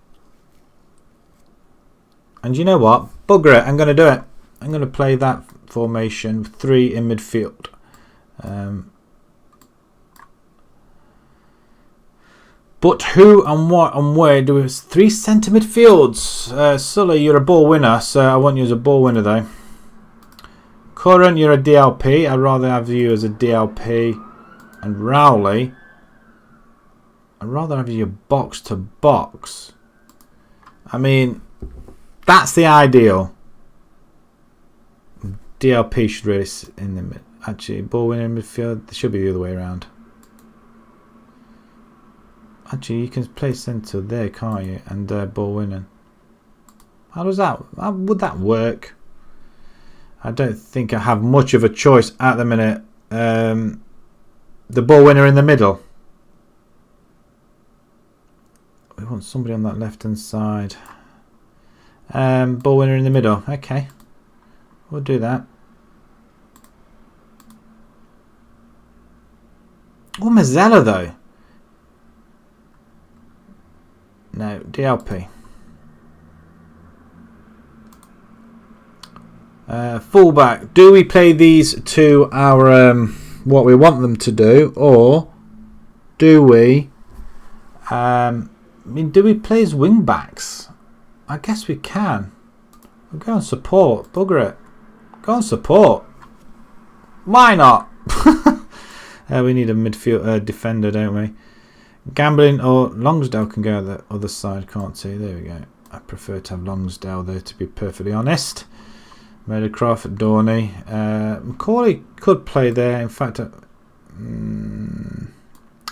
And you know what? Bugger it, I'm going to do it. I'm going to play that formation with 3 in midfield. But who and what and where do we... 3 centre midfields. Sully, you're a ball winner, so I want you as a ball winner though. Curran, you're a DLP. I'd rather have you as a DLP. And Rowley, I'd rather have you box to box. I mean, that's the ideal. DLP should really sit in the mid. Actually, ball winner in midfield. It should be the other way around. Actually, you can play centre there, can't you? And ball winning. How does that? How would that work? I don't think I have much of a choice at the minute. The ball winner in the middle. We want somebody on that left hand side. Ball winner in the middle. Okay, we'll do that. Oh, Mazzella though. No, DLP. Fullback. Do we play these to our what we want them to do, or do we? I mean, do we play as wing backs? I guess we can. We'll go on support. Bugger it. Go on support. Why not? We need a midfield defender, don't we? Gambling or Longsdale can go the other side, can't he? There we go. I prefer to have Longsdale there, to be perfectly honest. Meadowcroft, Dorney. Macaulay could play there. In fact,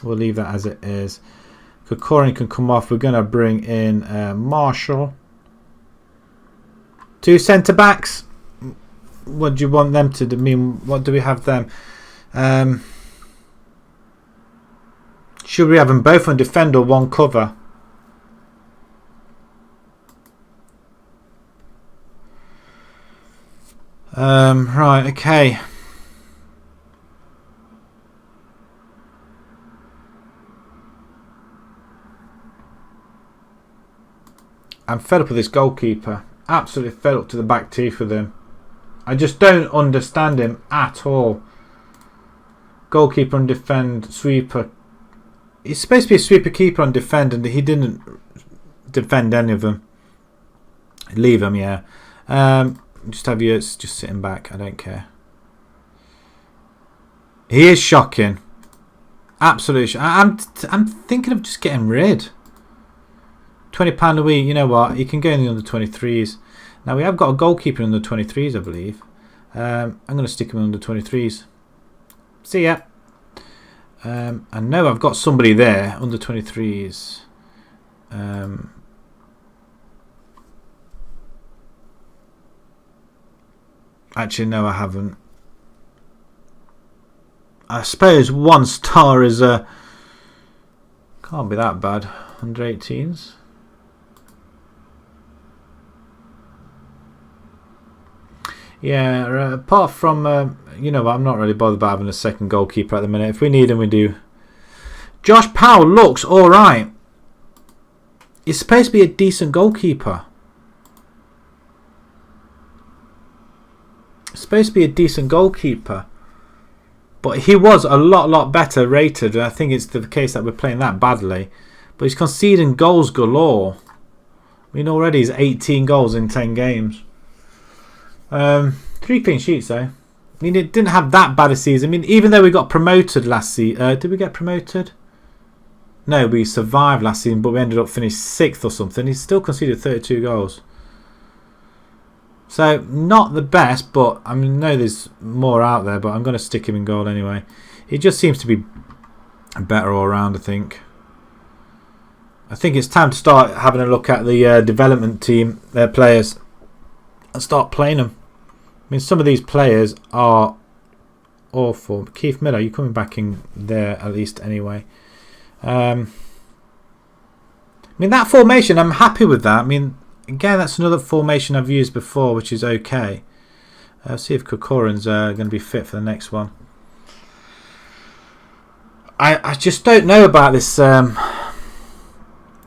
we'll leave that as it is. Kokorin can come off. We're going to bring in Marshall. 2 centre backs. What do you want them to do? I mean, what do we have them? Should we have them both on defend or one cover? Right, okay. I'm fed up with this goalkeeper. Absolutely fed up to the back teeth with him. I just don't understand him at all. Goalkeeper on defend, sweeper. He's supposed to be a sweeper keeper on defend, and he didn't defend any of them. Leave him, yeah. Just have you just sitting back. I don't care. He is shocking. Absolutely. I'm thinking of just getting rid. £20 a week. You know what? He can go in the under 23s. Now we have got a goalkeeper in the 23s, I believe. I'm going to stick him in the 23s. See ya. I know I've got somebody there under 23s. Actually, no, I haven't. I suppose 1 star is can't be that bad. Under 18s. Yeah, apart from, you know what, I'm not really bothered about having a second goalkeeper at the minute. If we need him, we do. Josh Powell looks alright. He's supposed to be a decent goalkeeper. Supposed to be a decent goalkeeper. But he was a lot better rated. I think it's the case that we're playing that badly. but he's conceding goals galore. I mean, already he's 18 goals in 10 games. 3 clean sheets though. I mean, it didn't have that bad a season. I mean, even though we got promoted last season, did we get promoted? No, we survived last season, but we ended up finished 6th or something. He still conceded 32 goals. So, not the best, but I mean, I know there's more out there, but I'm going to stick him in goal anyway. He just seems to be better all around, I think. I think it's time to start having a look at the development team, their players, and start playing them. I mean, some of these players are awful. Keith Miller, you're coming back in there at least anyway. I mean, that formation, I'm happy with that. I mean, again, that's another formation I've used before, which is okay. See if Kokorin's going to be fit for the next one. I just don't know about this.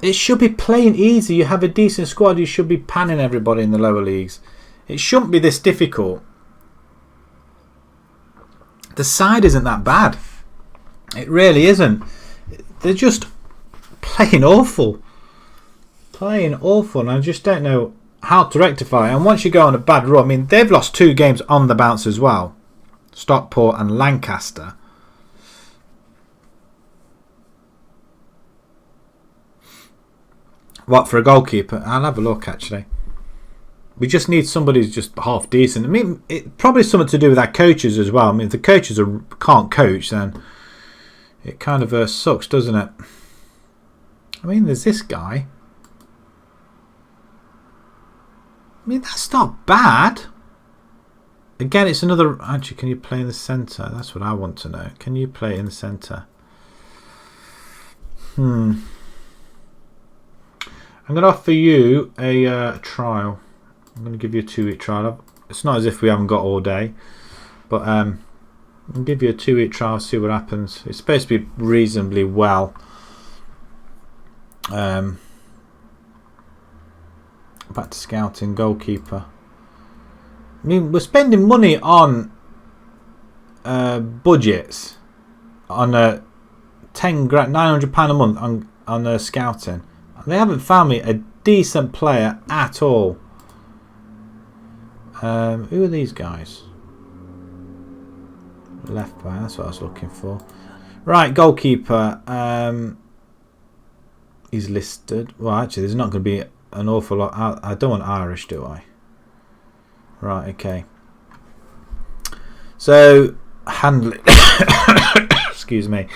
It should be plain easy. You have a decent squad. You should be panning everybody in the lower leagues. It shouldn't be this difficult. The side isn't that bad. It really isn't. They're just playing awful. Playing awful. And I just don't know how to rectify it. And once you go on a bad run, I mean, they've lost 2 games on the bounce as well. Stockport and Lancaster. What, for a goalkeeper? I'll have a look, actually. We just need somebody who's just half decent. I mean, it probably something to do with our coaches as well. I mean, if the coaches can't coach, then it kind of sucks, doesn't it? I mean, there's this guy. I mean, that's not bad. Again, it's another... Actually, can you play in the centre? That's what I want to know. Can you play in the centre? I'm going to offer you a trial. I'm going to give you a 2-week trial. It's not as if we haven't got all day, but I'll give you a 2-week trial, see what happens. It's supposed to be reasonably well. Back to scouting, goalkeeper. I mean, we're spending money on budgets on £900 a month on scouting. They haven't found me a decent player at all. Who are these guys? Left back, that's what I was looking for. Right, goalkeeper. He's listed. Well, actually, there's not going to be an awful lot. I don't want Irish, do I? Right, okay. So, handling. Excuse me.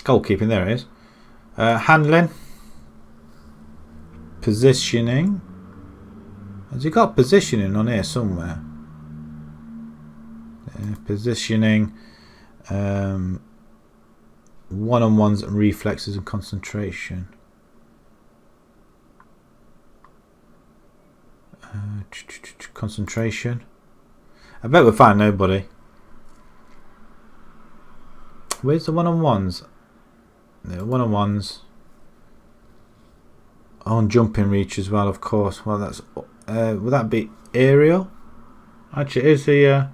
Goalkeeping, there it is. Handling. Positioning. Has he got positioning on here somewhere? Positioning. One-on-ones and reflexes and concentration. Concentration. I bet we'll find nobody. Where's the one-on-ones? The one-on-ones. On jumping reach as well, of course. Well, that's would that be aerial? Actually, is the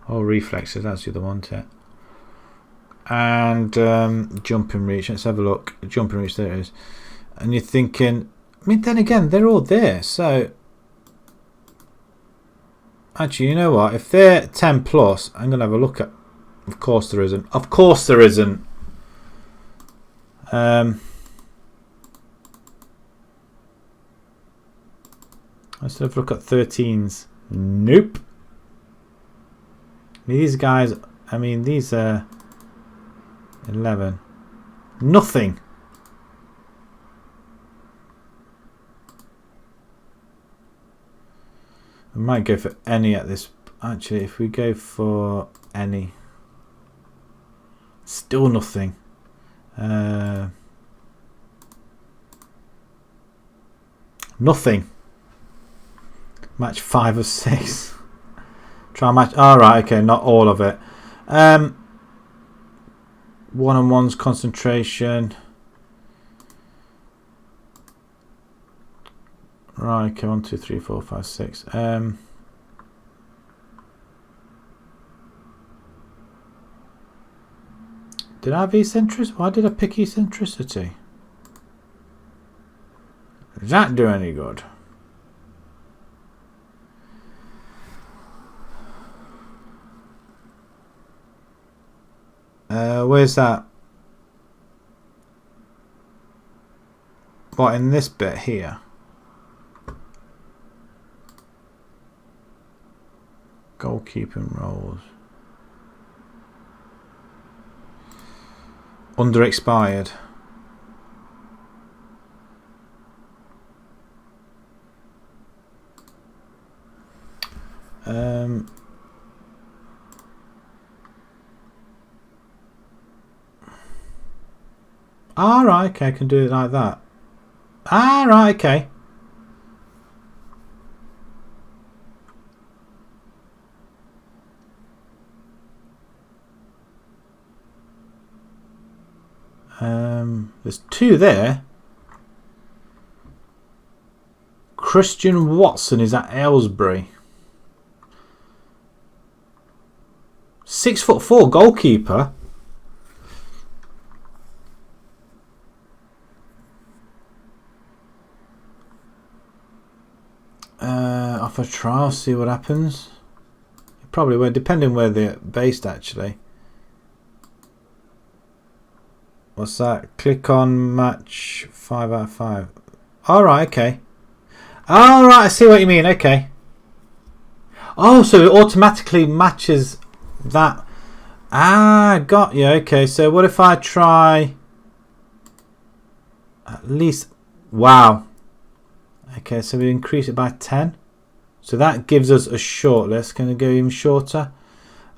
reflexes. That's the other one, too. And jumping reach. Let's have a look. Jumping reach, there it is. And you're thinking, I mean, then again, they're all there. So, actually, you know what? If they're 10 plus, I'm going to have a look at. Of course, there isn't. Of course, there isn't. Let's have a look at 13s. Nope. These guys, I mean, these are 11. Nothing. We might go for any at this. Actually, if we go for any, still nothing. Nothing. Match 5 of 6. Try match. Alright, okay, not all of it. One-on-ones, concentration. Right, okay, 1, 2, 3, 4, 5, 6. I Did I have eccentricity? Why did I pick eccentricity? Does that do any good? Where's that? What, in this bit here? Goalkeeping roles. Under expired. Right, okay, I can do it like that. Right, okay. There's 2 there. Christian Watson is at Aylesbury. 6'4" goalkeeper. Off a trial, see what happens. Probably won't, depending where they're based actually. What's that? Click on match 5 out of 5. Alright, okay. Alright, I see what you mean, okay. Oh, so it automatically matches that. Got you, okay. So what if I try at least, wow. Okay, so we increase it by 10. So that gives us a short list. Can we go even shorter?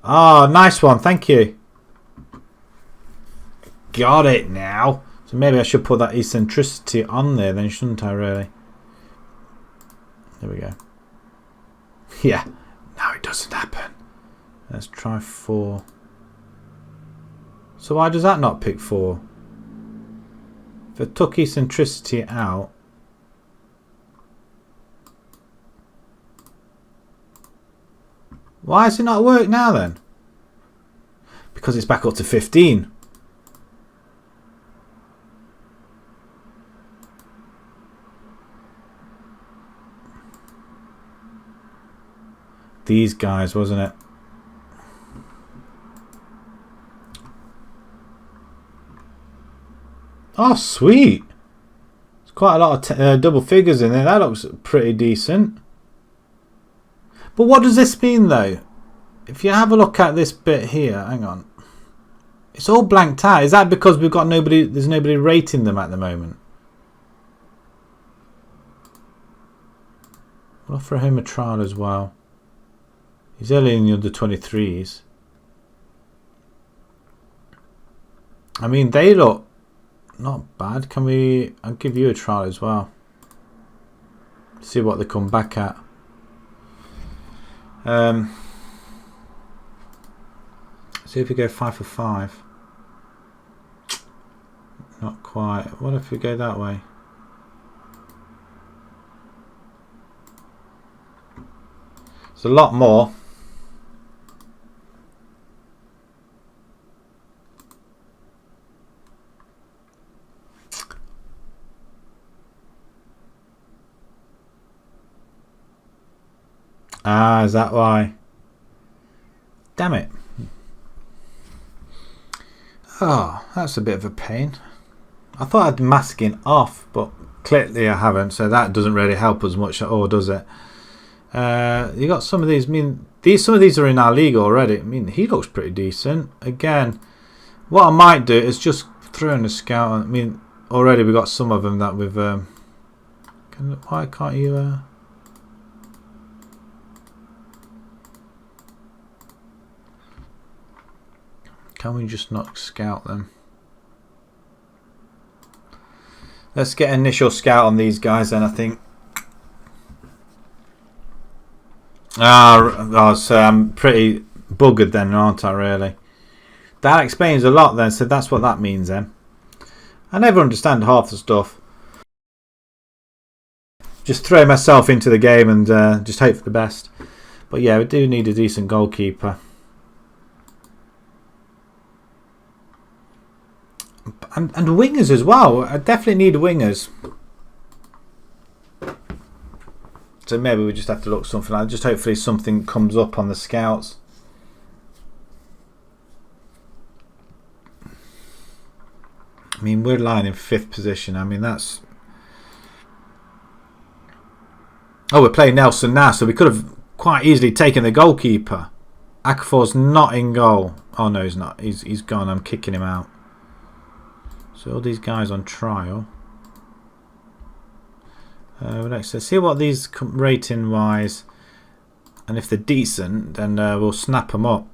Oh, nice one, thank you. Got it now. So maybe I should put that eccentricity on there then, shouldn't I, really? There we go. Yeah, now it doesn't happen. Let's try 4. So why does that not pick 4? If I took eccentricity out, why does it not work now then? Because it's back up to 15. These guys, wasn't it? Oh, sweet. There's quite a lot of double figures in there. That looks pretty decent. But what does this mean though? If you have a look at this bit here, hang on. It's all blanked out. Is that because we've got nobody, there's nobody rating them at the moment? We'll offer him a trial as well. He's early in the under 23s. I mean, they look not bad. Can we, I'll give you a trial as well. See what they come back at. See if we go 5 for 5. Not quite. What if we go that way? It's a lot more. Is that why? Damn it. Oh, that's a bit of a pain. I thought I had masking off, but clearly I haven't, so that doesn't really help us much at all, does it? You got some of these. I mean, some of these are in our league already. I mean, he looks pretty decent. Again, what I might do is just throw in a scout. I mean, already we got some of them that we've. Why can't you? Can we just not scout them? Let's get initial scout on these guys then, I think. So I'm pretty buggered then, aren't I, really? That explains a lot then, so that's what that means then. I never understand half the stuff. Just throw myself into the game and just hope for the best. But yeah, we do need a decent goalkeeper. And wingers as well. I definitely need wingers. So maybe we just have to look something like that. Just hopefully something comes up on the scouts. I mean, we're lying in 5th position. I mean, that's... Oh, we're playing Nelson now, so we could have quite easily taken the goalkeeper. Akafor's not in goal. Oh, no, he's not. He's gone. I'm kicking him out. So all these guys on trial. Let's see what these rating wise, and if they're decent, then we'll snap them up.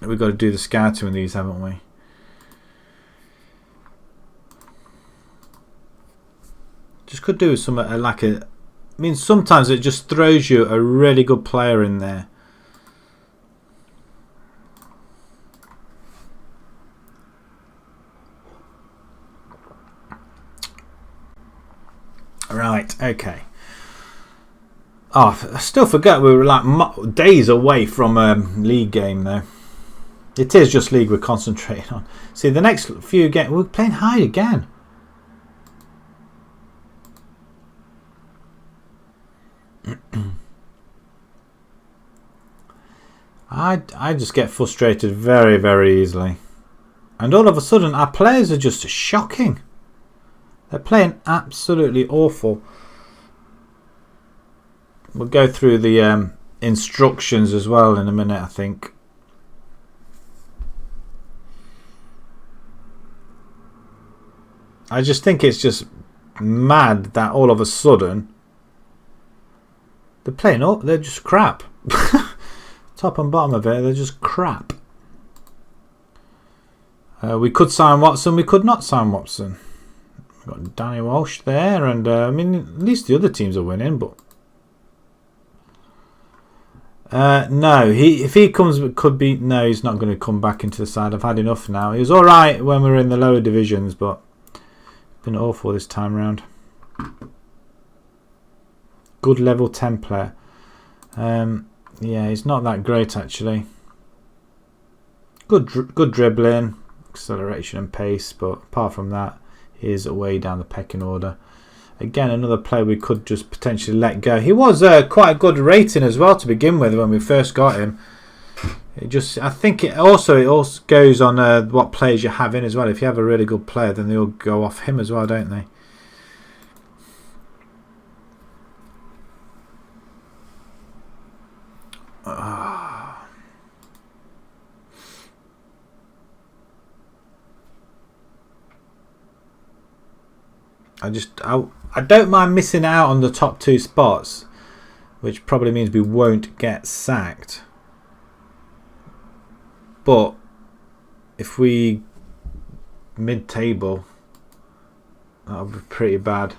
We've got to do the scouting with these, haven't we? Just could do with some like a. I mean, sometimes it just throws you a really good player in there. Right, okay. Oh, I still forget we were like days away from league game though. It is just league we're concentrating on. See, the next few games we're playing high again. I just get frustrated very, very easily, and all of a sudden our players are just shocking. They're playing absolutely awful. We'll go through the instructions as well in a minute, I think. I just think it's just mad that all of a sudden they're playing up. They're just crap. Top and bottom of it, they're just crap. We could sign Watson. We could not sign Watson. We've got Danny Walsh there, and I mean, at least the other teams are winning, but no, if he comes, could be no. He's not going to come back into the side. I've had enough now. He was all right when we were in the lower divisions, but been awful this time round. Good level 10 player. Yeah, he's not that great actually. Good dribbling, acceleration and pace, but apart from that, is way down the pecking order. Again, another player we could just potentially let go. He was quite a good rating as well to begin with when we first got him. I think it also goes on what players you have in as well. If you have a really good player, then they'll go off him as well, don't they? I don't mind missing out on the top 2 spots, which probably means we won't get sacked. But if we mid-table, that'll be pretty bad.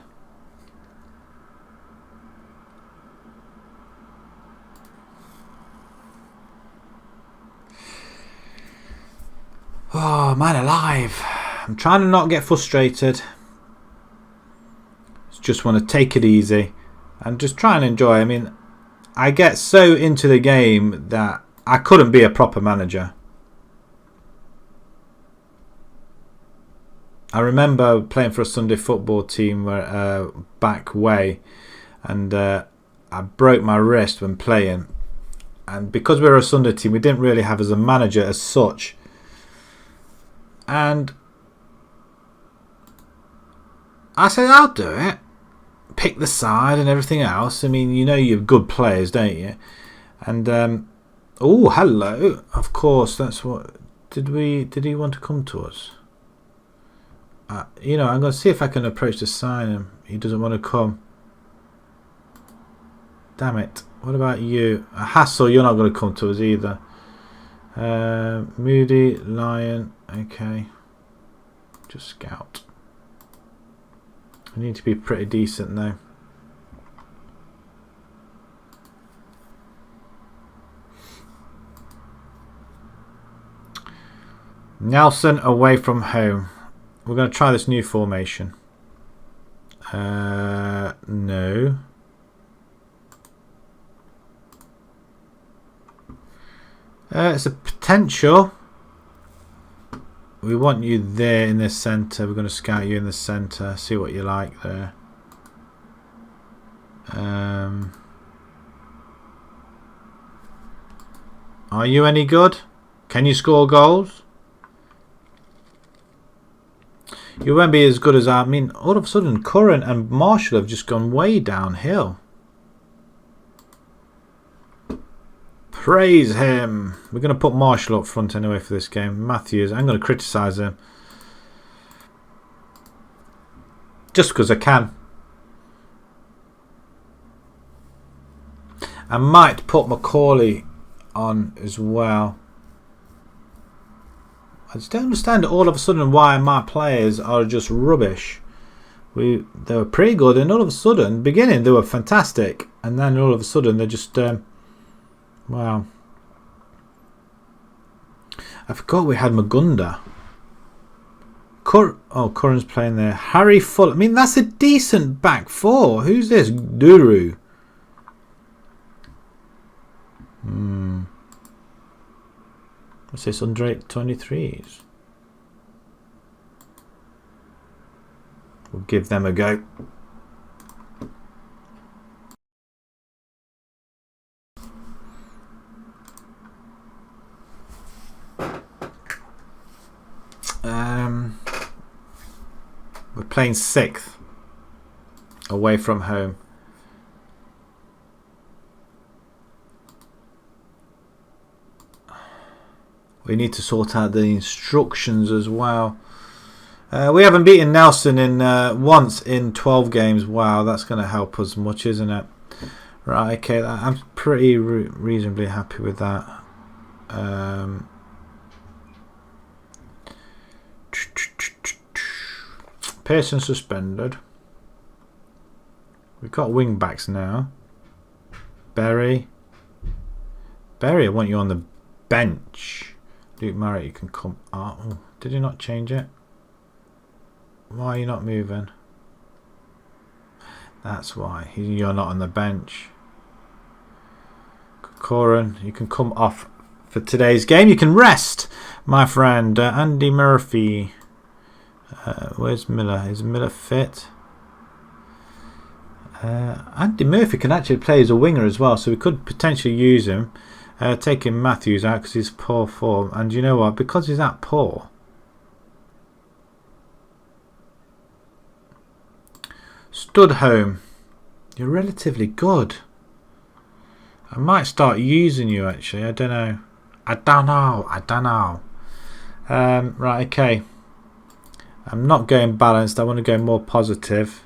Oh, man alive. I'm trying to not get frustrated. Just want to take it easy and just try and enjoy. I mean, I get so into the game that I couldn't be a proper manager. I remember playing for a Sunday football team back way, and I broke my wrist when playing. And because we were a Sunday team, we didn't really have as a manager as such. And I said, I'll do it. Pick the side and everything else. I mean, you know you're good players, don't you? And oh, hello. Of course, that's what. Did he want to come to us? You know, I'm going to see if I can approach to sign him. He doesn't want to come. Damn it. What about you? A hassle, you're not going to come to us either. Moody, Lion. Okay. Just scout. I need to be pretty decent though. Nelson away from home. We're going to try this new formation. No. It's a potential. We want you there in the centre. We're going to scout you in the centre. See what you like there. Are you any good? Can you score goals? You won't be as good as I mean. All of a sudden, Curran and Marshall have just gone way downhill. Praise him. We're going to put Marshall up front anyway for this game. Matthews, I'm going to criticise him. Just because I can. I might put Macaulay on as well. I just don't understand all of a sudden why my players are just rubbish. They were pretty good, and all of a sudden, beginning they were fantastic, and then all of a sudden they're just wow. I forgot we had Magunda. Curran's playing there. Harry Full. I mean, that's a decent back four. Who's this? Duru. What's this? Under 23s. We'll give them a go. We're playing 6th away from home. We need to sort out the instructions as well. We haven't beaten Nelson in once in 12 games. Wow, that's going to help us much, isn't it? Right, okay, I'm pretty reasonably happy with that. Pearson suspended. We've got wing backs now. Berry, I want you on the bench. Luke Marriott, you can come. Oh, did he not change it? Why are you not moving? That's why you're not on the bench. Corin, you can come off for today's game. You can rest, my friend. Andy Murphy. Where's Miller? Is Miller fit? Andy Murphy can actually play as a winger as well, so we could potentially use him. Taking Matthews out because he's poor form, and you know what? Because he's that poor, Studholme, you're relatively good. I might start using you actually. I don't know. Right, okay. I'm not going balanced. I want to go more positive.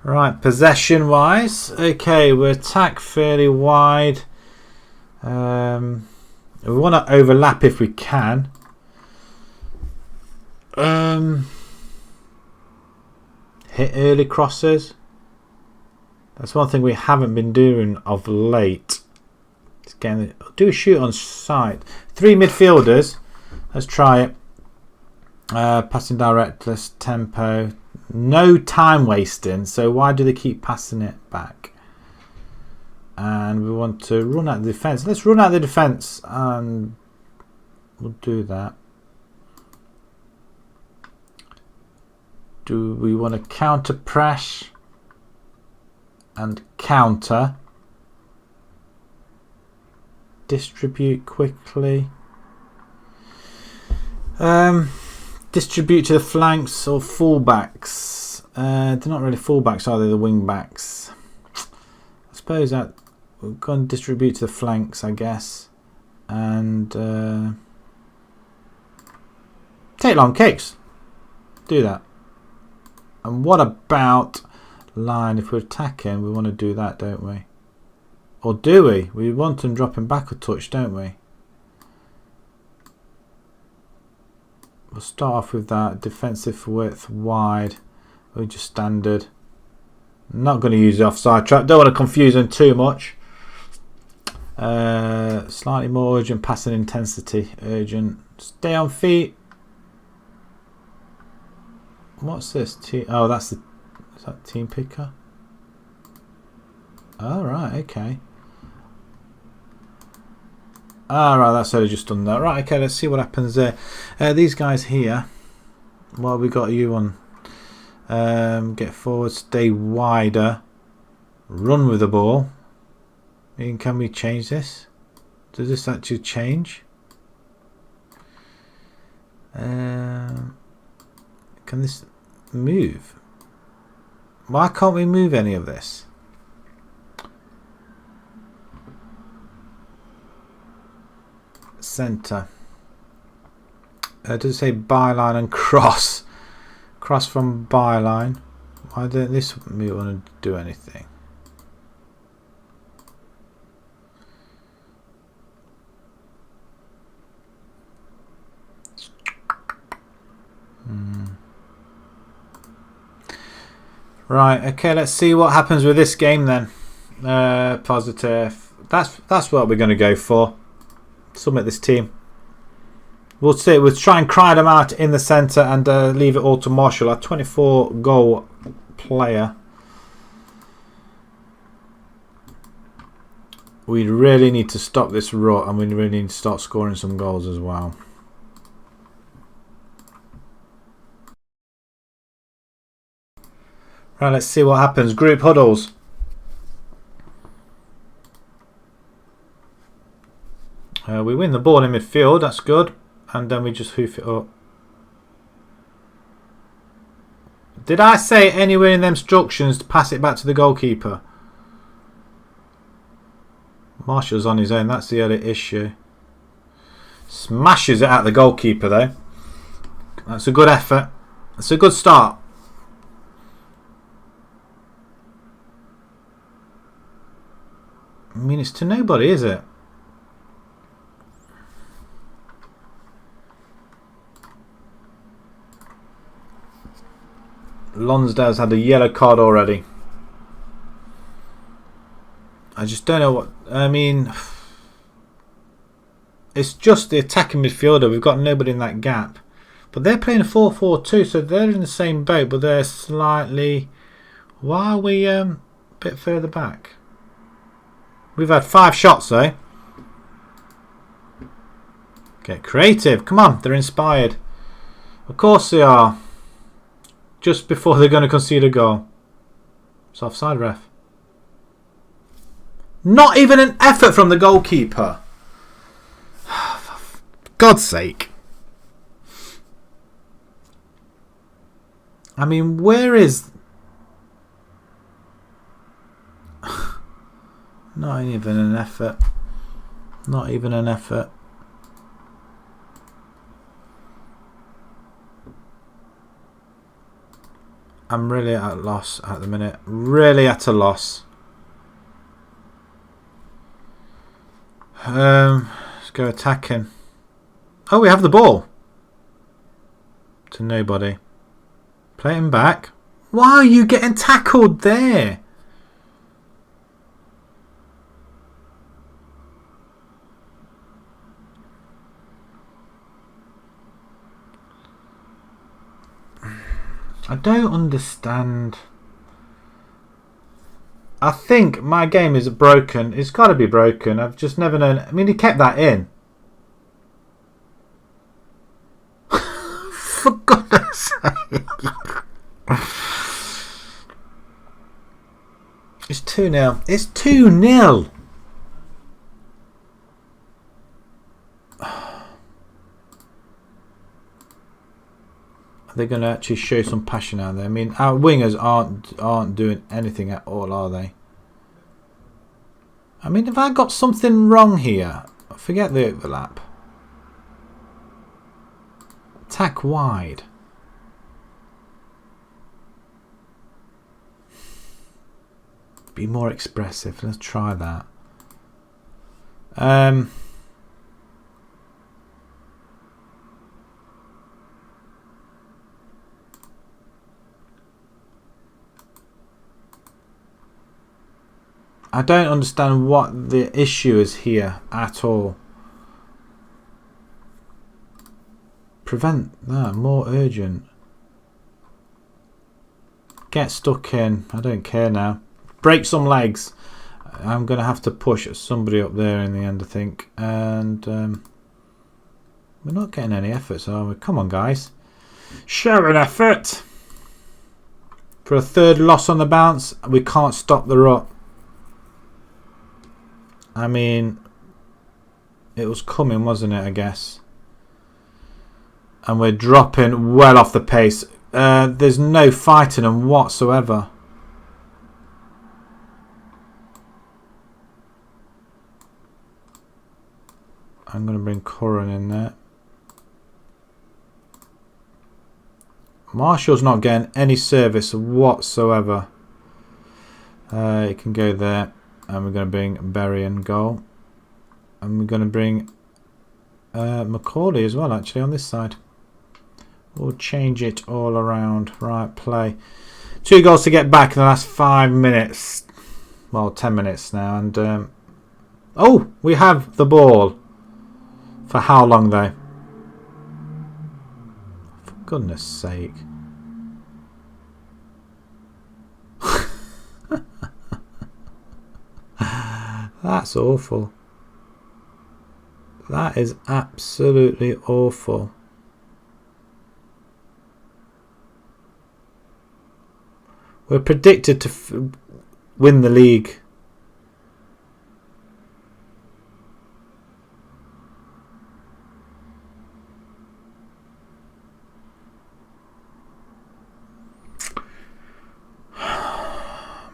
Right, possession wise, okay, we attack fairly wide. We want to overlap if we can. Hit early crosses. That's one thing we haven't been doing of late. Do a shoot on sight. 3 midfielders. Let's try it. Passing direct, less tempo. No time wasting, so why do they keep passing it back? And we want to run out the defence. Let's run out the defence and we'll do that. Do we want to counter press and counter? Distribute quickly. Distribute to the flanks or fullbacks. They're not really fullbacks, are they? The wing backs. I suppose that we're going to distribute to the flanks, I guess, and take long kicks. Do that. And what about line? If we're attacking, we want to do that, don't we? Or do we? We want them dropping back a touch, don't we? We'll start off with that. Defensive width wide. We're just standard. Not going to use the offside trap. Don't want to confuse them too much. Slightly more urgent passing intensity. Urgent. Stay on feet. What's this? Oh, that's the. Is that team picker? Oh, right. Okay. Ah, right, that's already just done that. Right, okay, let's see what happens there. These guys here, what have we got you on? Get forward, stay wider, run with the ball. Can we change this? Does this actually change? Can this move? Why can't we move any of this? Centre. Does it say byline and cross? Cross from byline. Why don't this move want to do anything? Right, okay, let's see what happens with this game then. Positive. That's what we're going to go for. Submit this team. We'll see. We'll try and cry them out in the centre and leave it all to Marshall, our 24 goal player. We really need to stop this rut, and we really need to start scoring some goals as well. Right, let's see what happens. Group huddles. We win the ball in midfield, that's good. And then we just hoof it up. Did I say anywhere in the instructions to pass it back to the goalkeeper? Marshall's on his own, that's the other issue. Smashes it at the goalkeeper though. That's a good effort. That's a good start. I mean, it's to nobody, is it? Lonsdale's had a yellow card already. I just don't know what... I mean... It's just the attacking midfielder. We've got nobody in that gap. But they're playing a 4-4-2, so they're in the same boat, but they're slightly... Why are we a bit further back? We've had 5 shots though. Get creative. Come on, they're inspired. Of course they are. Just before they're going to concede a goal. It's offside, ref. Not even an effort from the goalkeeper. For God's sake. I mean, where is... Not even an effort. Not even an effort. I'm really at a loss at the minute. Really at a loss. Let's go attacking. Oh, we have the ball. To nobody. Play him back. Why are you getting tackled there? I don't understand. I think my game is broken. It's got to be broken. I've just never known. I mean, he kept that in. For goodness sake. It's 2-0. It's 2-0. They're going to actually show some passion out there. I mean, our wingers aren't doing anything at all, are they? I mean, have I got something wrong here? Forget the overlap. Attack wide. Be more expressive. Let's try that. I don't understand what the issue is here at all. Prevent that. More urgent. Get stuck in. I don't care now. Break some legs. I'm going to have to push somebody up there in the end, I think. And we're not getting any efforts, are we? Come on, guys. Show an effort. For a third loss on the bounce, we can't stop the rut. I mean, it was coming, wasn't it, I guess. And we're dropping well off the pace. There's no fighting them whatsoever. I'm going to bring Curran in there. Marshall's not getting any service whatsoever. He can go there. And we're going to bring Berry in goal. And we're going to bring Macaulay as well, actually, on this side. We'll change it all around. Right, play. 2 goals to get back in the last 5 minutes. Well, 10 minutes now. And oh, we have the ball. For how long, though? For goodness sake. That's awful. That is absolutely awful. We're predicted to win the league.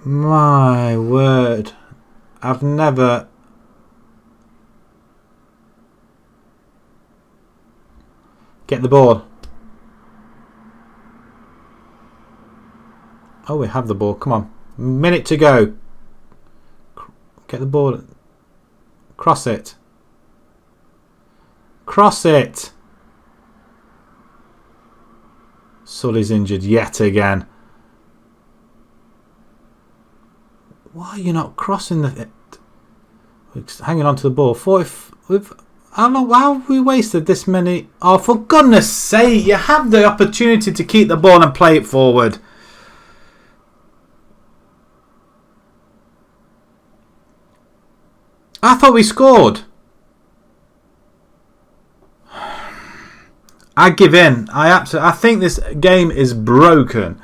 My word. I've never... Get the ball. Oh, we have the ball. Come on. Minute to go. Get the ball. Cross it. Cross it. Sully's injured yet again. Why are you not crossing the... Hanging on to the ball. How have we wasted this many... Oh, for goodness sake. You have the opportunity to keep the ball and play it forward. I thought we scored. I give in. I think this game is broken.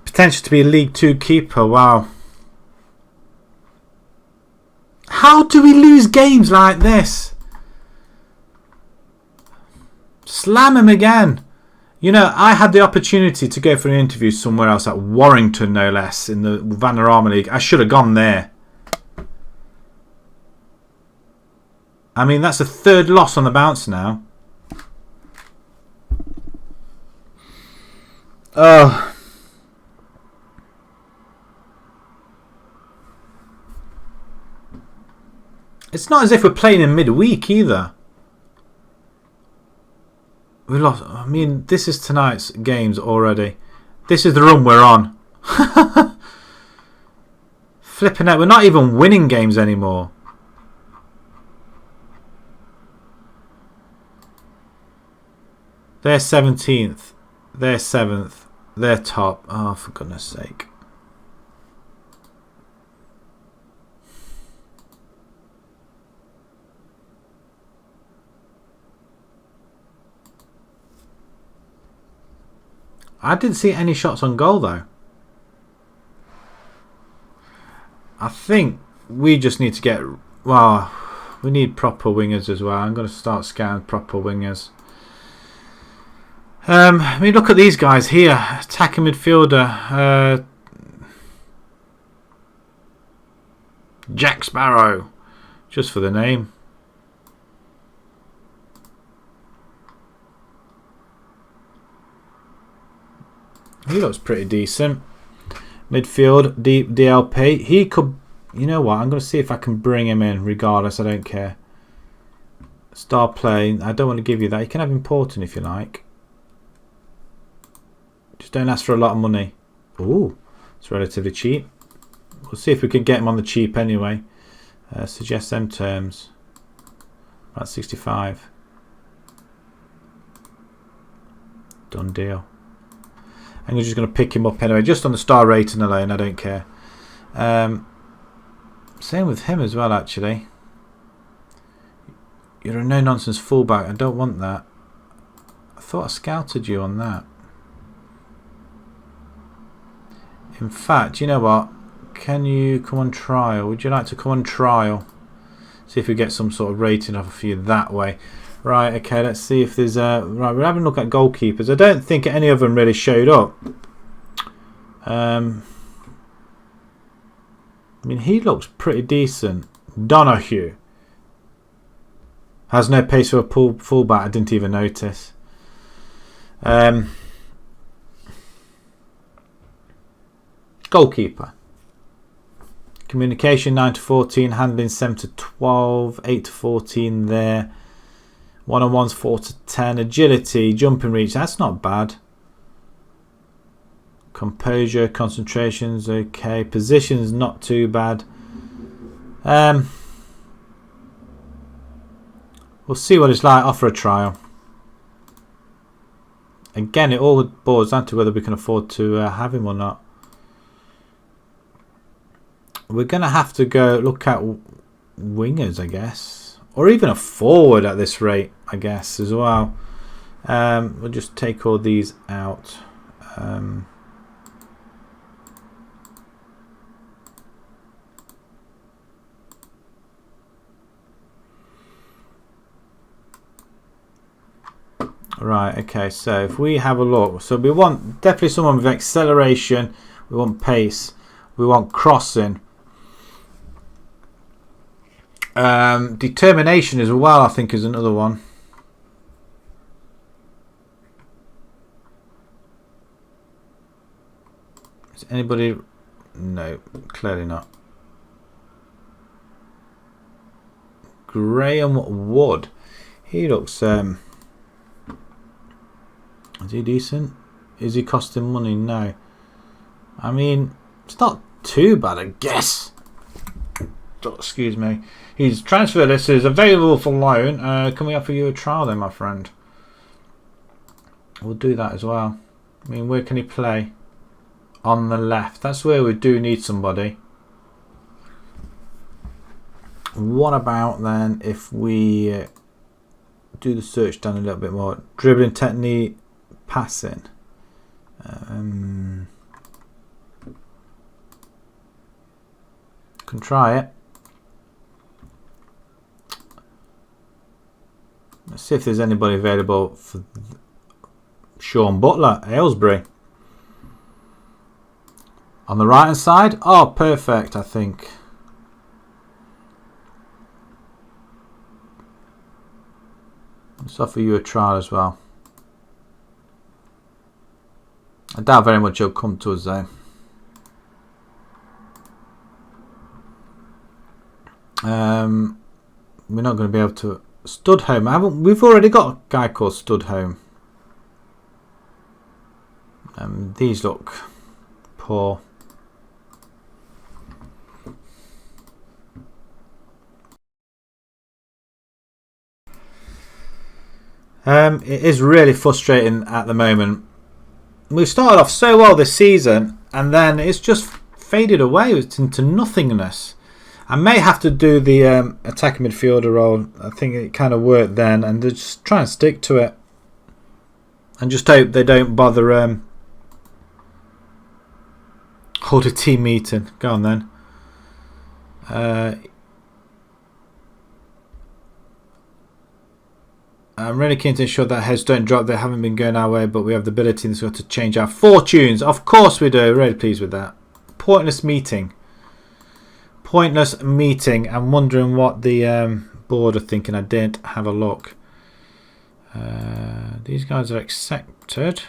Potential to be a League 2 keeper. Wow. How do we lose games like this? Slam him again. You know, I had the opportunity to go for an interview somewhere else, at Warrington no less, in the Vanarama League. I should have gone there. I mean, that's a third loss on the bounce now. Oh. It's not as if we're playing in midweek either. We lost. I mean, this is tonight's games already. This is the run we're on. Flipping out. We're not even winning games anymore. They're 17th. They're 7th. They're top. Oh, for goodness sake. I didn't see any shots on goal though. I think we just need to get... Well, we need proper wingers as well. I'm going to start scouting proper wingers. I mean, look at these guys here. Attacking midfielder. Jack Sparrow. Just for the name. He looks pretty decent. Midfield, deep DLP. He could... You know what? I'm going to see if I can bring him in regardless. I don't care. Star play. I don't want to give you that. You can have important if you like. Just don't ask for a lot of money. Ooh, it's relatively cheap. We'll see if we can get him on the cheap anyway. Suggest them terms. About 65. Done deal. I'm just going to pick him up anyway. Just on the star rating alone. I don't care. Same with him as well, actually. You're a no-nonsense fullback. I don't want that. I thought I scouted you on that. In fact, you know what? Can you come on trial? Would you like to come on trial? See if we get some sort of rating off of you that way. Right, okay, let's see if there's a... Right, we're having a look at goalkeepers. I don't think any of them really showed up. I mean, he looks pretty decent. Donahue. Has no pace for a fullback. I didn't even notice. Goalkeeper. Communication 9 to 14. Handling 7 to 12. 8 to 14 there. One-on-ones 4 to 10. Agility. Jumping reach. That's not bad. Composure. Concentration's okay. Position's not too bad. We'll see what it's like. Offer a trial. Again, it all boils down to whether we can afford to have him or not. We're going to have to go look at wingers, I guess. Or even a forward at this rate, I guess, as well. We'll just take all these out. Right, okay, so if we have a look, so we want definitely someone with acceleration, we want pace, we want crossing, determination as well, I think is another one. Is anybody? No, clearly not. Graham Wood, he looks is he decent? Is he costing money? No. I mean, it's not too bad, I guess. Oh, excuse me. His transfer list is available for loan. Can we offer you a trial then, my friend? We'll do that as well. I mean, where can he play? On the left. That's where we do need somebody. What about then if we do the search down a little bit more? Dribbling technique. Passing. Can try it. Let's see if there's anybody available for Sean Butler, Aylesbury. On the right hand side. Oh, perfect, I think. Let's offer you a trial as well. I doubt very much he'll come to us though. We're not going to be able to. Studholme. We've already got a guy called Studholme. These look poor. It is really frustrating at the moment. We started off so well this season and then it's just faded away into nothingness. I may have to do the attacking midfielder role. I think it kind of worked then and just try and stick to it. And just hope they don't bother hold a team meeting. Go on then. I'm really keen to ensure that heads don't drop. They haven't been going our way, but we have the ability to change our fortunes. Of course we do. Really pleased with that. Pointless meeting. Pointless meeting. I'm wondering what the board are thinking. I didn't have a look. These guys are accepted.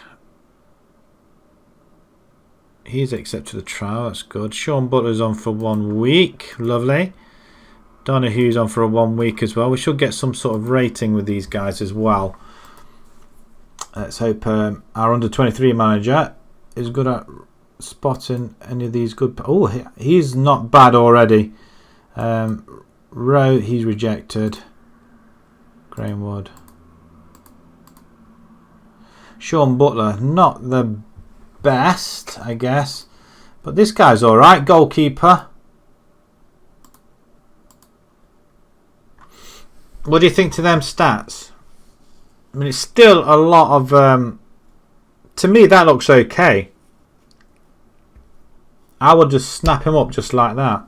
He's accepted the trial. That's good. Sean Butler's on for 1 week. Lovely. Donahue's on for a 1 week as well. We should get some sort of rating with these guys as well. Let's hope our under-23 manager is good at spotting any of these good... Oh, he's not bad already. Rowe, he's rejected. Graham Wood. Sean Butler, not the best, I guess. But this guy's alright. Goalkeeper. What do you think to them stats? I mean, it's still a lot of... to me, that looks okay. I would just snap him up just like that.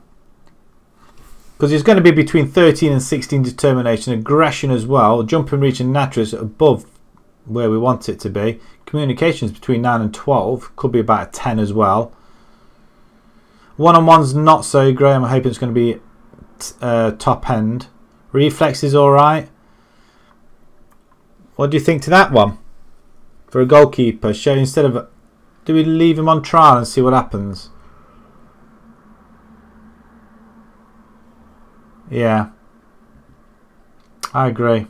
Because he's going to be between 13 and 16 determination. Aggression as well. Jumping, reach and naturalness above where we want it to be. Communications between 9 and 12. Could be about a 10 as well. One-on-one's not so great. I'm hoping it's going to be top end. Reflex is alright. What do you think to that one? For a goalkeeper, show instead of... Do we leave him on trial and see what happens? Yeah. I agree.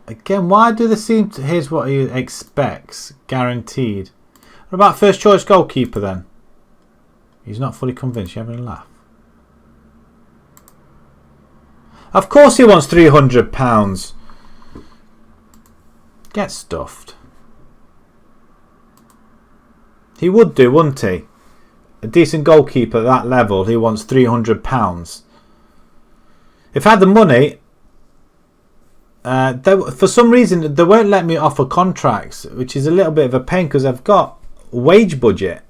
Again, why do they seem to... Here's what he expects. Guaranteed. What about first choice goalkeeper then? He's not fully convinced. You're having a laugh. Of course he wants £300. Get stuffed. He would do, wouldn't he? A decent goalkeeper at that level, he wants £300. If I had the money, for some reason they won't let me offer contracts, which is a little bit of a pain because I've got a wage budget.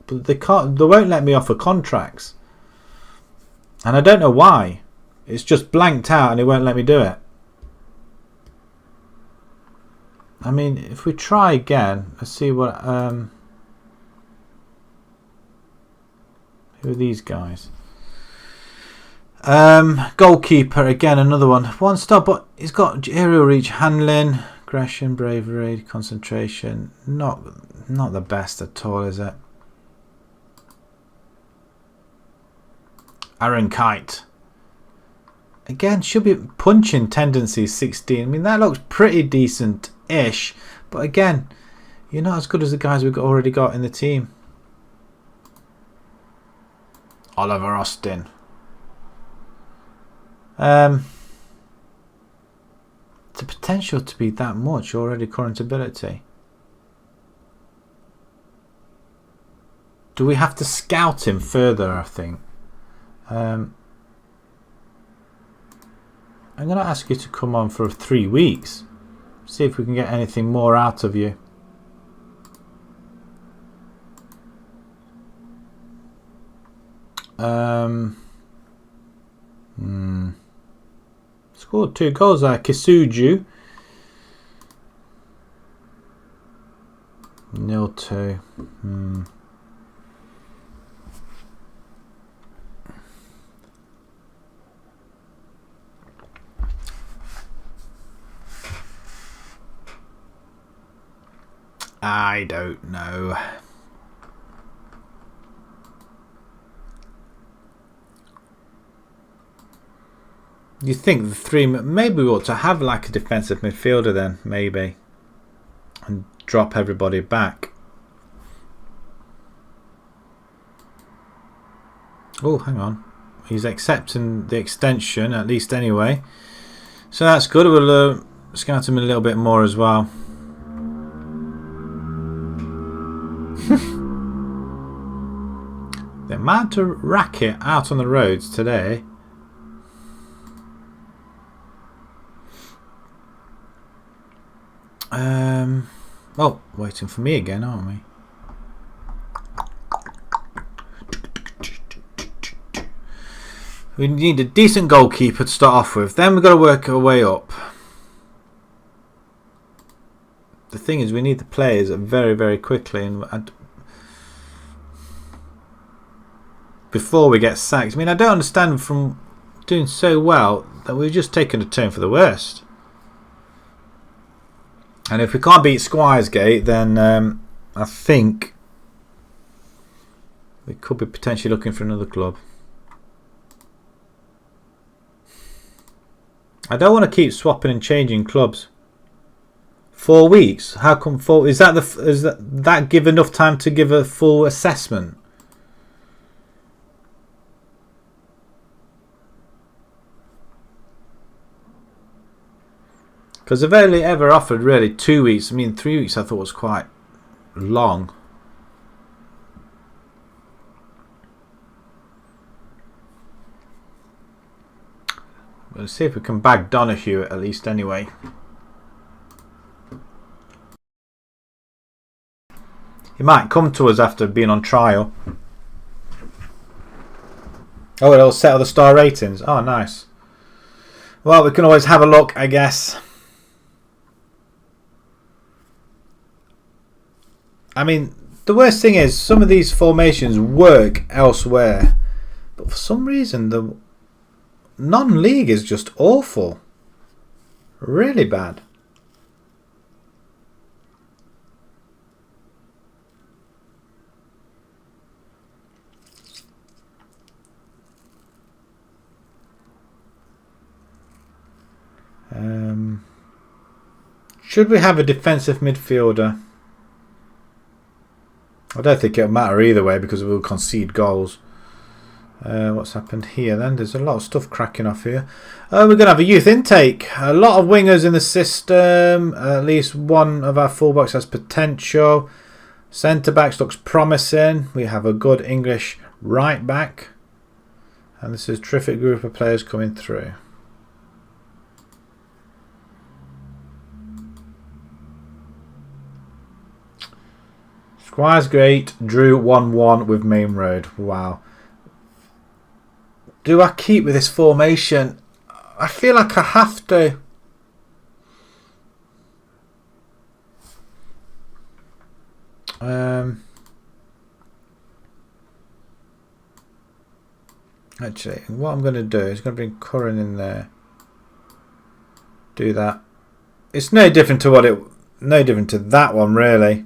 But they won't let me offer contracts. And I don't know why. It's just blanked out and it won't let me do it. I mean, if we try again, let's see what... who are these guys? Goalkeeper, again, another one. One star, but he's got aerial reach, handling, aggression, bravery, concentration. Not the best at all, is it? Aaron Kite. Again, should be punching tendency 16. I mean, that looks pretty decent-ish. But again, you're not as good as the guys we've already got in the team. Oliver Austin. The potential to be that much already current ability. Do we have to scout him further, I think? I'm going to ask you to come on for 3 weeks. See if we can get anything more out of you. Scored 2 goals there. Kisuju. 0-2. I don't know. You think the 3... Maybe we ought to have like a defensive midfielder then, maybe. And drop everybody back. Oh, hang on. He's accepting the extension, at least anyway. So that's good. We'll scout him a little bit more as well. The amount of racket out on the roads today. Oh, waiting for me again, aren't we? We need a decent goalkeeper to start off with. Then we've got to work our way up. The thing is, we need the players very, very quickly, and before we get sacked. I mean, I don't understand from doing so well that we've just taken a turn for the worst. And if we can't beat Squiresgate, then I think we could be potentially looking for another club. I don't want to keep swapping and changing clubs. 4 weeks? How come 4? Is that give enough time to give a full assessment? Because they've only ever offered really 2 weeks. I mean, 3 weeks I thought was quite long. Let's see if we can bag Donahue at least anyway. He might come to us after being on trial. Oh, it'll settle the star ratings. Oh, nice. Well, we can always have a look, I guess. I mean, the worst thing is some of these formations work elsewhere, but for some reason the non-league is just awful. Really bad. Should we have a defensive midfielder? I don't think it'll matter either way because we'll concede goals. What's happened here then? There's a lot of stuff cracking off here. We're going to have a youth intake. A lot of wingers in the system. At least one of our fullbacks has potential. Centre backs looks promising. We have a good English right back. And this is a terrific group of players coming through. Squire's great. Drew 1-1 with Main Road. Wow. Do I keep with this formation? I feel like I have to. Actually, what I'm going to do is going to bring Curran in there. Do that. It's no different to no different to that one really.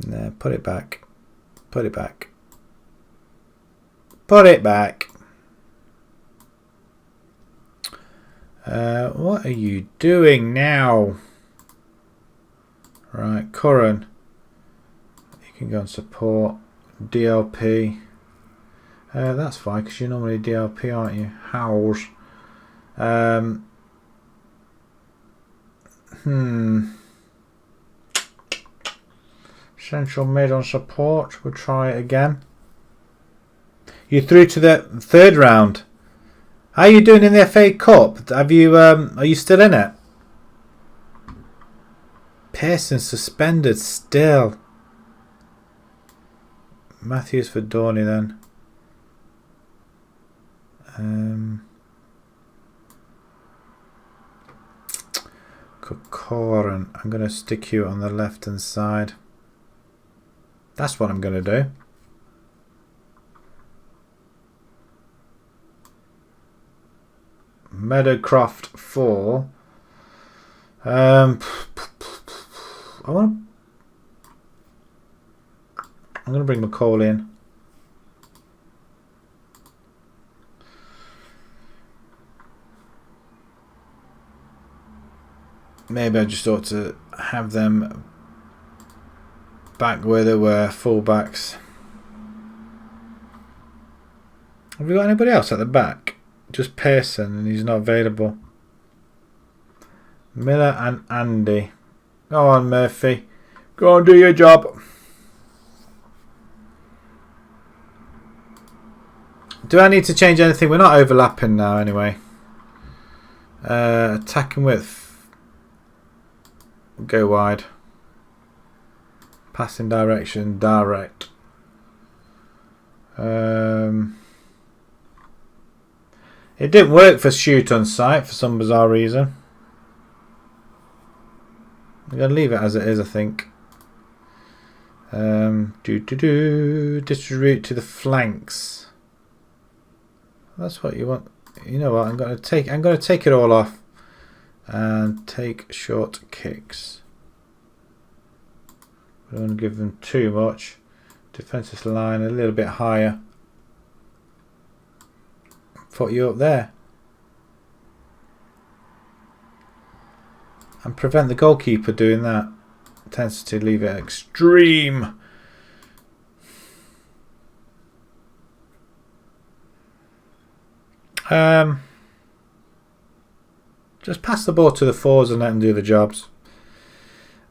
No, put it back. Put it back. Put it back. What are you doing now? Right, Curran. You can go and support. DLP. That's fine because you're normally DLP, aren't you? Howls. Central mid on support. We'll try it again. You're through to the third round. How are you doing in the FA Cup? Have you? Are you still in it? Pearson suspended still. Matthews for Dorney then. Corcoran. I'm going to stick you on the left hand side. That's what I'm going to do. Meadowcroft 4. I'm going to bring McCall in. Maybe I just ought to have them back where they were, full-backs. Have we got anybody else at the back? Just Pearson, and he's not available. Miller and Andy. Go on, Murphy. Go on, do your job. Do I need to change anything? We're not overlapping now anyway. Attacking width. Go wide. Passing direction, direct. It didn't work for shoot on sight for some bizarre reason. I'm going to leave it as it is, I think. Distribute to the flanks. That's what you want. You know what? I'm going to take it all off and take short kicks. I don't want to give them too much. Defensive line a little bit higher. Put you up there. And prevent the goalkeeper doing that. Tends to leave it extreme. Just pass the ball to the forwards and let them do the jobs.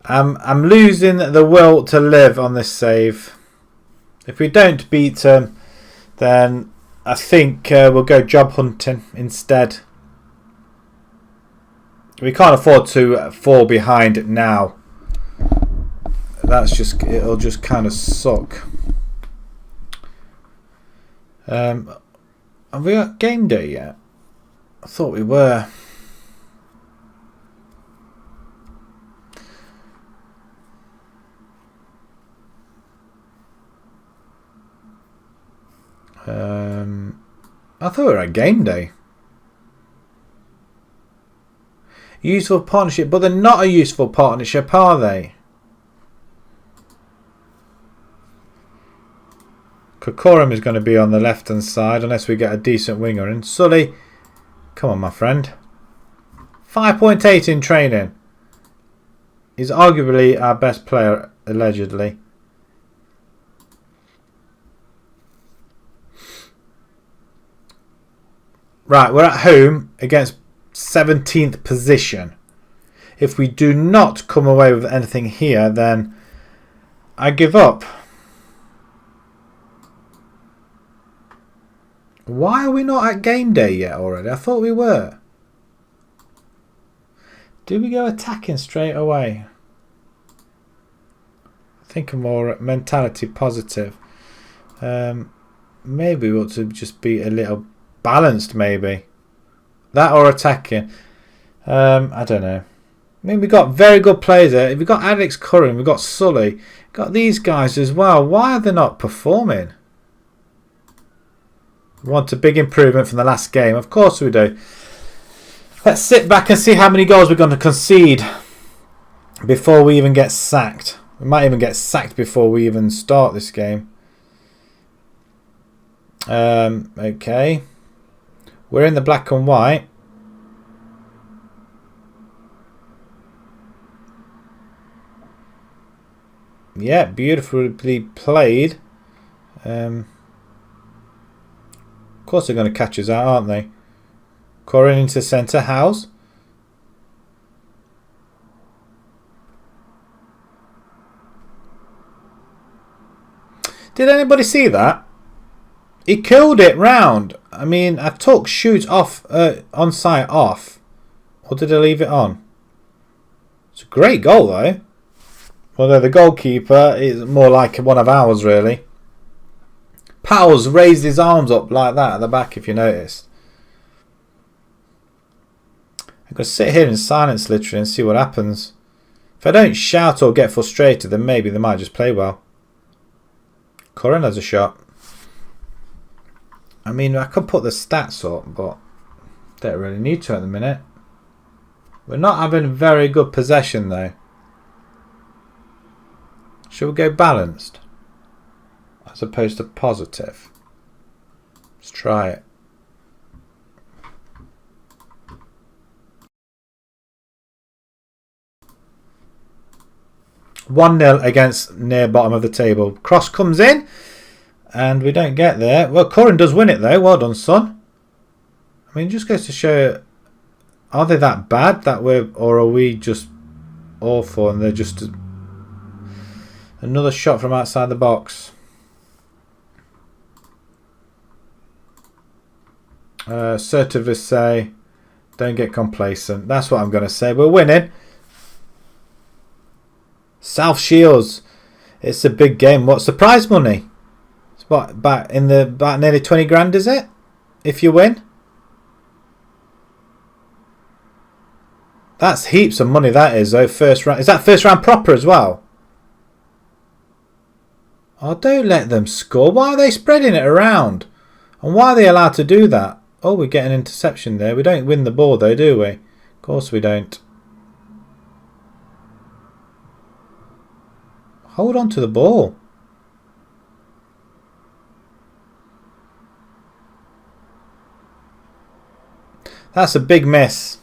I'm losing the will to live on this save. If we don't beat them, then I think we'll go job hunting instead. We can't afford to fall behind now. It'll just kind of suck. Have we got game day yet? I thought we were. I thought we were at game day. Useful partnership, but they're not a useful partnership, are they? Kokorum is going to be on the left hand side unless we get a decent winger in. Sully, come on my friend. 5.8 in training. He's arguably our best player, allegedly. Right, we're at home against 17th position. If we do not come away with anything here, then I give up. Why are we not at game day yet already? I thought we were. Do we go attacking straight away? I think I'm more mentality positive. Maybe we ought to just be a little balanced, maybe. That or attacking. I don't know. I mean, we've got very good players there. We've got Alex Curran, we've got Sully, we've got these guys as well. Why are they not performing? We want a big improvement from the last game. Of course we do. Let's sit back and see how many goals we're going to concede before we even get sacked. We might even get sacked before we even start this game. Okay. We're in the black and white. Yeah, beautifully played. Of course they're going to catch us out, aren't they? Curran into centre. House. Did anybody see that? He killed it round. I mean, I took shoot off, onside off. Or did I leave it on? It's a great goal though. Although the goalkeeper is more like one of ours really. Powell's raised his arms up like that at the back if you noticed. I'm going to sit here in silence literally and see what happens. If I don't shout or get frustrated, then maybe they might just play well. Curran has a shot. I mean, I could put the stats up, but don't really need to at the minute. We're not having very good possession though. Should we go balanced as opposed to positive? Let's try it. (1-0) against near bottom of the table. Cross comes in and we don't get there. Well, Curran does win it though. Well done, son. I mean, it just goes to show, are they that bad that we're, or are we just awful and they're just another shot from outside the box. Assertively say, don't get complacent. That's what I'm going to say. We're winning. South Shields. It's a big game. What's the prize money? It's about nearly 20 grand, is it? If you win. That's heaps of money. That is though. First round. Is that first round proper as well? Oh, don't let them score. Why are they spreading it around? And why are they allowed to do that? Oh, we get an interception there. We don't win the ball though, do we? Of course we don't. Hold on to the ball. That's a big miss.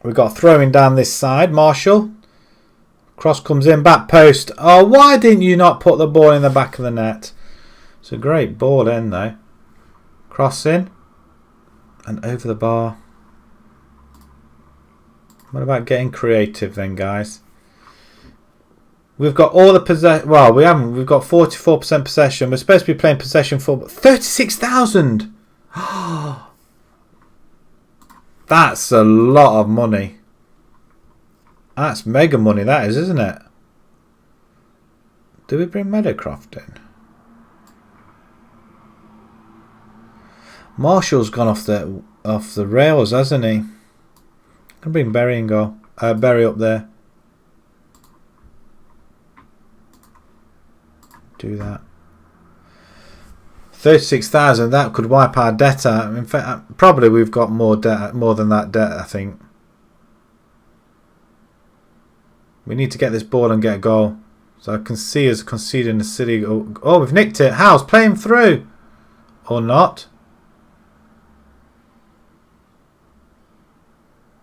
We've got throwing down this side. Marshall. Cross comes in. Back post. Oh, why didn't you not put the ball in the back of the net? It's a great ball in though. Cross in. And over the bar. What about getting creative then, guys? We've got all the possession. Well, we haven't. We've got 44% possession. We're supposed to be playing possession football. 36,000. That's a lot of money. That's mega money, that is, isn't it? Do we bring Meadowcroft in? Marshall's gone off the rails, hasn't he? Can bring Berry and go. Berry up there. Do that. 36,000. That could wipe our debt out. In fact, probably we've got more debt, more than that debt, I think. We need to get this ball and get a goal. So I can see us conceding the city. Oh, we've nicked it. Howe's playing through. Or not.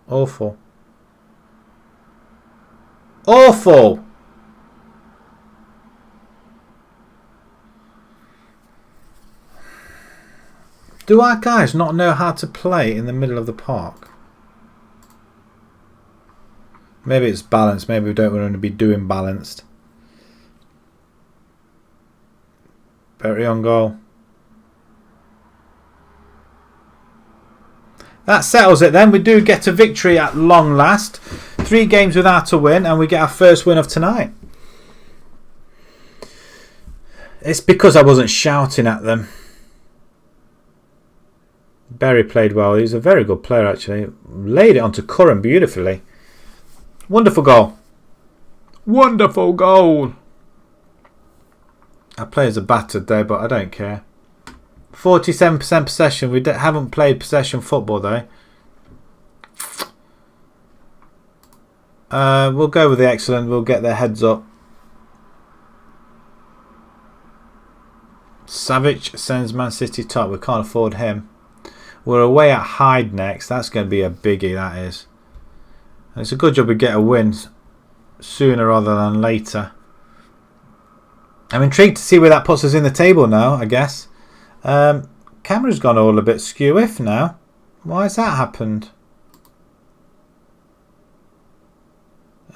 Awful. Awful. Do our guys not know how to play in the middle of the park? Maybe it's balanced. Maybe we don't want to be doing balanced. Berry on goal. That settles it then. We do get a victory at long last. 3 games without a win, and we get our first win of tonight. It's because I wasn't shouting at them. Berry played well. He's a very good player, actually. Laid it onto Curran beautifully. Wonderful goal. Wonderful goal. Our players are battered there, but I don't care. 47% possession. We haven't played possession football, though. We'll go with the excellent. We'll get their heads up. Savage sends Man City top. We can't afford him. We're away at Hyde next. That's going to be a biggie, that is. And it's a good job we get a win sooner rather than later. I'm intrigued to see where that puts us in the table now, I guess. Camera's gone all a bit skew-if now. Why has that happened?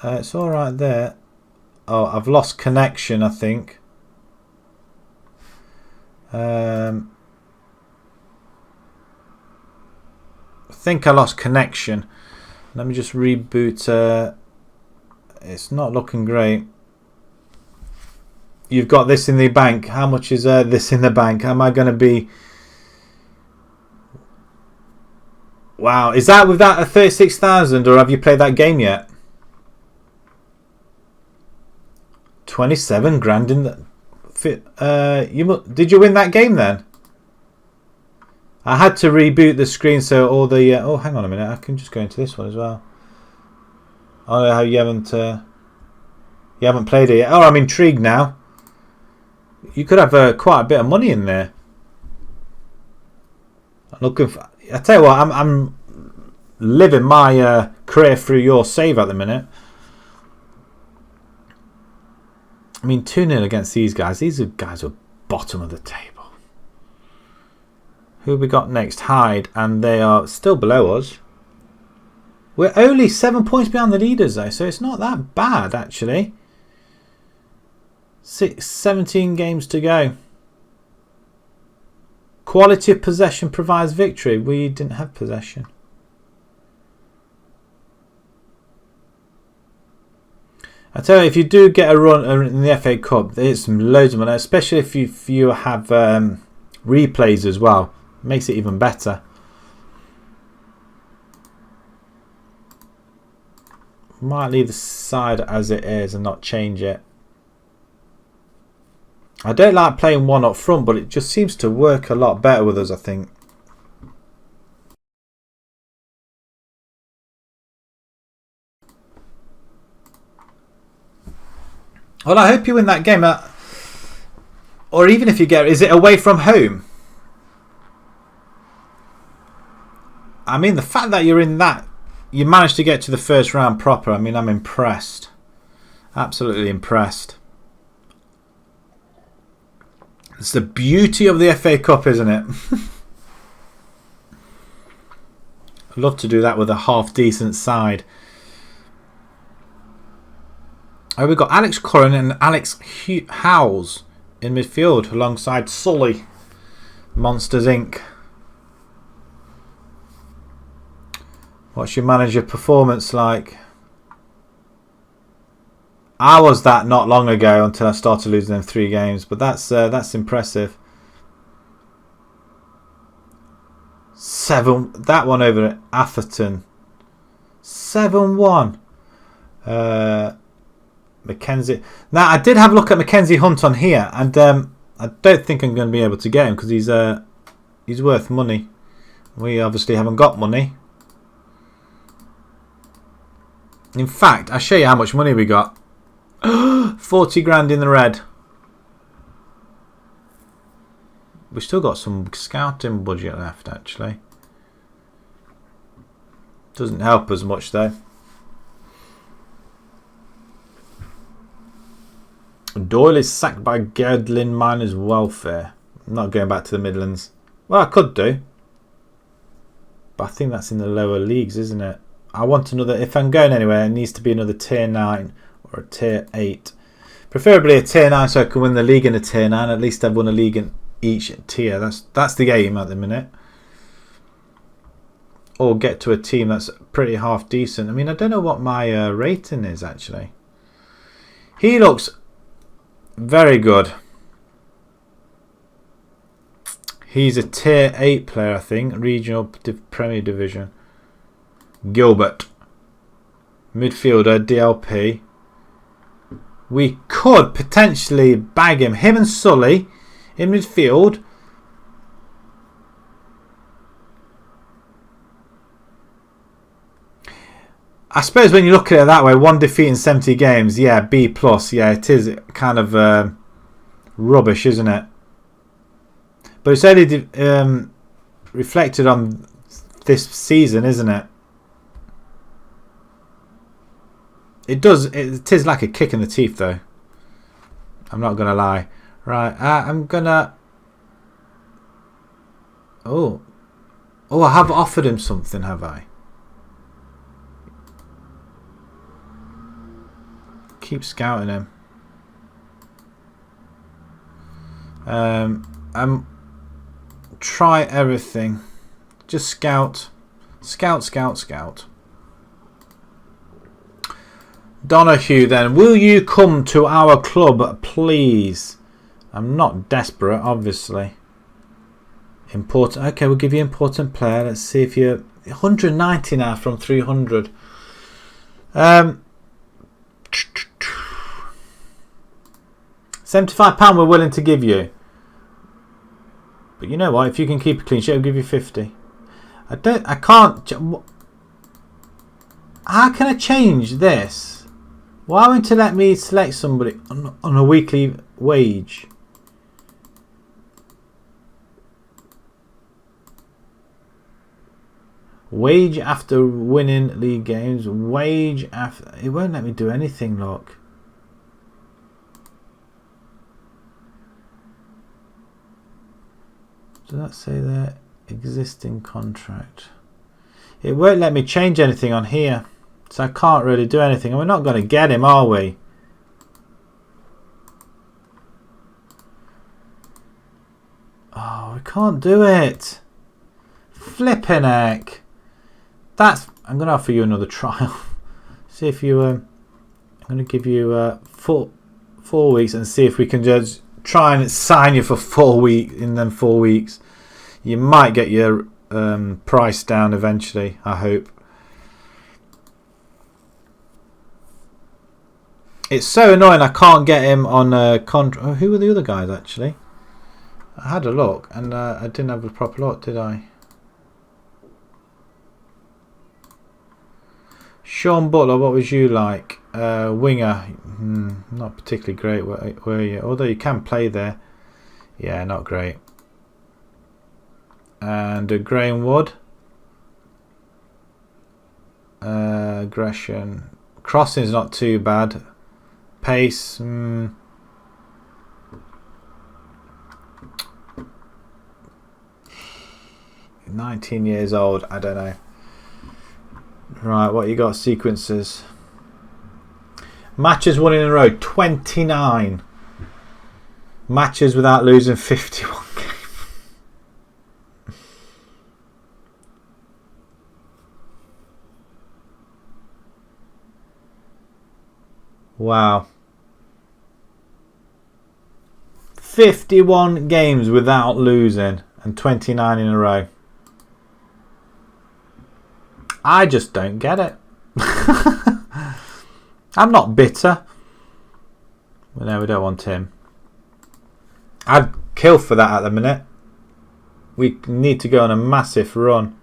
It's all right there. Oh, I've lost connection, I think. I think I lost connection. Let me just reboot. It's not looking great. You've got this in the bank. How much is this in the bank? Am I going to be... Wow. Is that with that 36,000 or have you played that game yet? 27 grand in the... did you win that game then? I had to reboot the screen so all the... oh, hang on a minute. I can just go into this one as well. I don't know how you haven't played it yet. Oh, I'm intrigued now. You could have quite a bit of money in there. I'm looking for... I tell you what, I'm living my career through your save at the minute. I mean, 2-0 against these guys. These are guys who are bottom of the table. Who have we got next? Hyde, and they are still below us. We're only 7 points behind the leaders, though, so it's not that bad, actually. 17 games to go. Quality of possession provides victory. We didn't have possession. I tell you, if you do get a run in the FA Cup, there's loads of money, especially if you have replays as well. Makes it even better. Might leave the side as it is and not change it. I don't like playing one up front, but it just seems to work a lot better with us, I think. Well, I hope you win that game. Or even if you get... Is it away from home? I mean, the fact that you're in that... You managed to get to the first round proper. I mean, I'm impressed. Absolutely impressed. It's the beauty of the FA Cup, isn't it? I'd love to do that with a half-decent side. We've got Alex Curran and Alex Howes in midfield alongside Sully. Monsters Inc. What's your manager performance like? I was that not long ago until I started losing them 3 games, but that's impressive. 7. That one over at Atherton. 7-1. Mackenzie. Now I did have a look at Mackenzie Hunt on here, and I don't think I'm going to be able to get him because he's worth money. We obviously haven't got money. In fact, I'll show you how much money we got. 40 grand in the red. We've still got some scouting budget left, actually. Doesn't help us much though. Doyle is sacked by Girdlin Miners Welfare. I'm not going back to the Midlands. Well, I could do, but I think that's in the lower leagues, isn't it? I want another. If I'm going anywhere, it needs to be another tier 9 or a tier 8. Preferably a tier 9 so I can win the league in a tier 9. At least I've won a league in each tier. That's the aim at the minute. Or get to a team that's pretty half decent. I mean, I don't know what my rating is actually. He looks very good. He's a tier 8 player, I think. Regional Premier Division. Gilbert. Midfielder, DLP. We could potentially bag him. Him and Sully in midfield. I suppose when you look at it that way, 1 defeat in 70 games, yeah, B+. Yeah, it is kind of rubbish, isn't it? But it's only reflected on this season, isn't it? It is like a kick in the teeth, though. I'm not going to lie. Right, I'm going to... Oh, I have offered him something, have I? Keep scouting him. Try everything. Just scout. Scout. Donahue then. Will you come to our club, please? I'm not desperate, obviously. Important. Okay, we'll give you important player. Let's see if you're 190 now from 300. £75 we're willing to give you. But you know what? If you can keep a clean sheet, I'll give you 50. I can't. How can I change this? Why won't you let me select somebody on a weekly wage? Wage after winning league games. Wage after... It won't let me do anything, look. Does that say there? Existing contract. It won't let me change anything on here. So I can't really do anything. And we're not going to get him, are we? Oh, we can't do it. Flipping heck. I'm going to offer you another trial. See if you... I'm going to give you 4 weeks and see if we can just try and sign you for 4 weeks. In them 4 weeks, you might get your price down eventually, I hope. It's so annoying I can't get him on a contract. Oh, who were the other guys actually? I had a look and I didn't have a proper look, did I? Sean Butler, what was you like? Winger, not particularly great, were you? Although you can play there. Yeah, not great. And Graham Wood. Aggression. Crossing's not too bad. Pace. 19 years old. I don't know. Right, what you got? Sequences. Matches won in a row, 29. Matches without losing, 51 games. Wow. 51 games without losing and 29 in a row. I just don't get it. I'm not bitter. Well, no, we don't want him. I'd kill for that at the minute. We need to go on a massive run.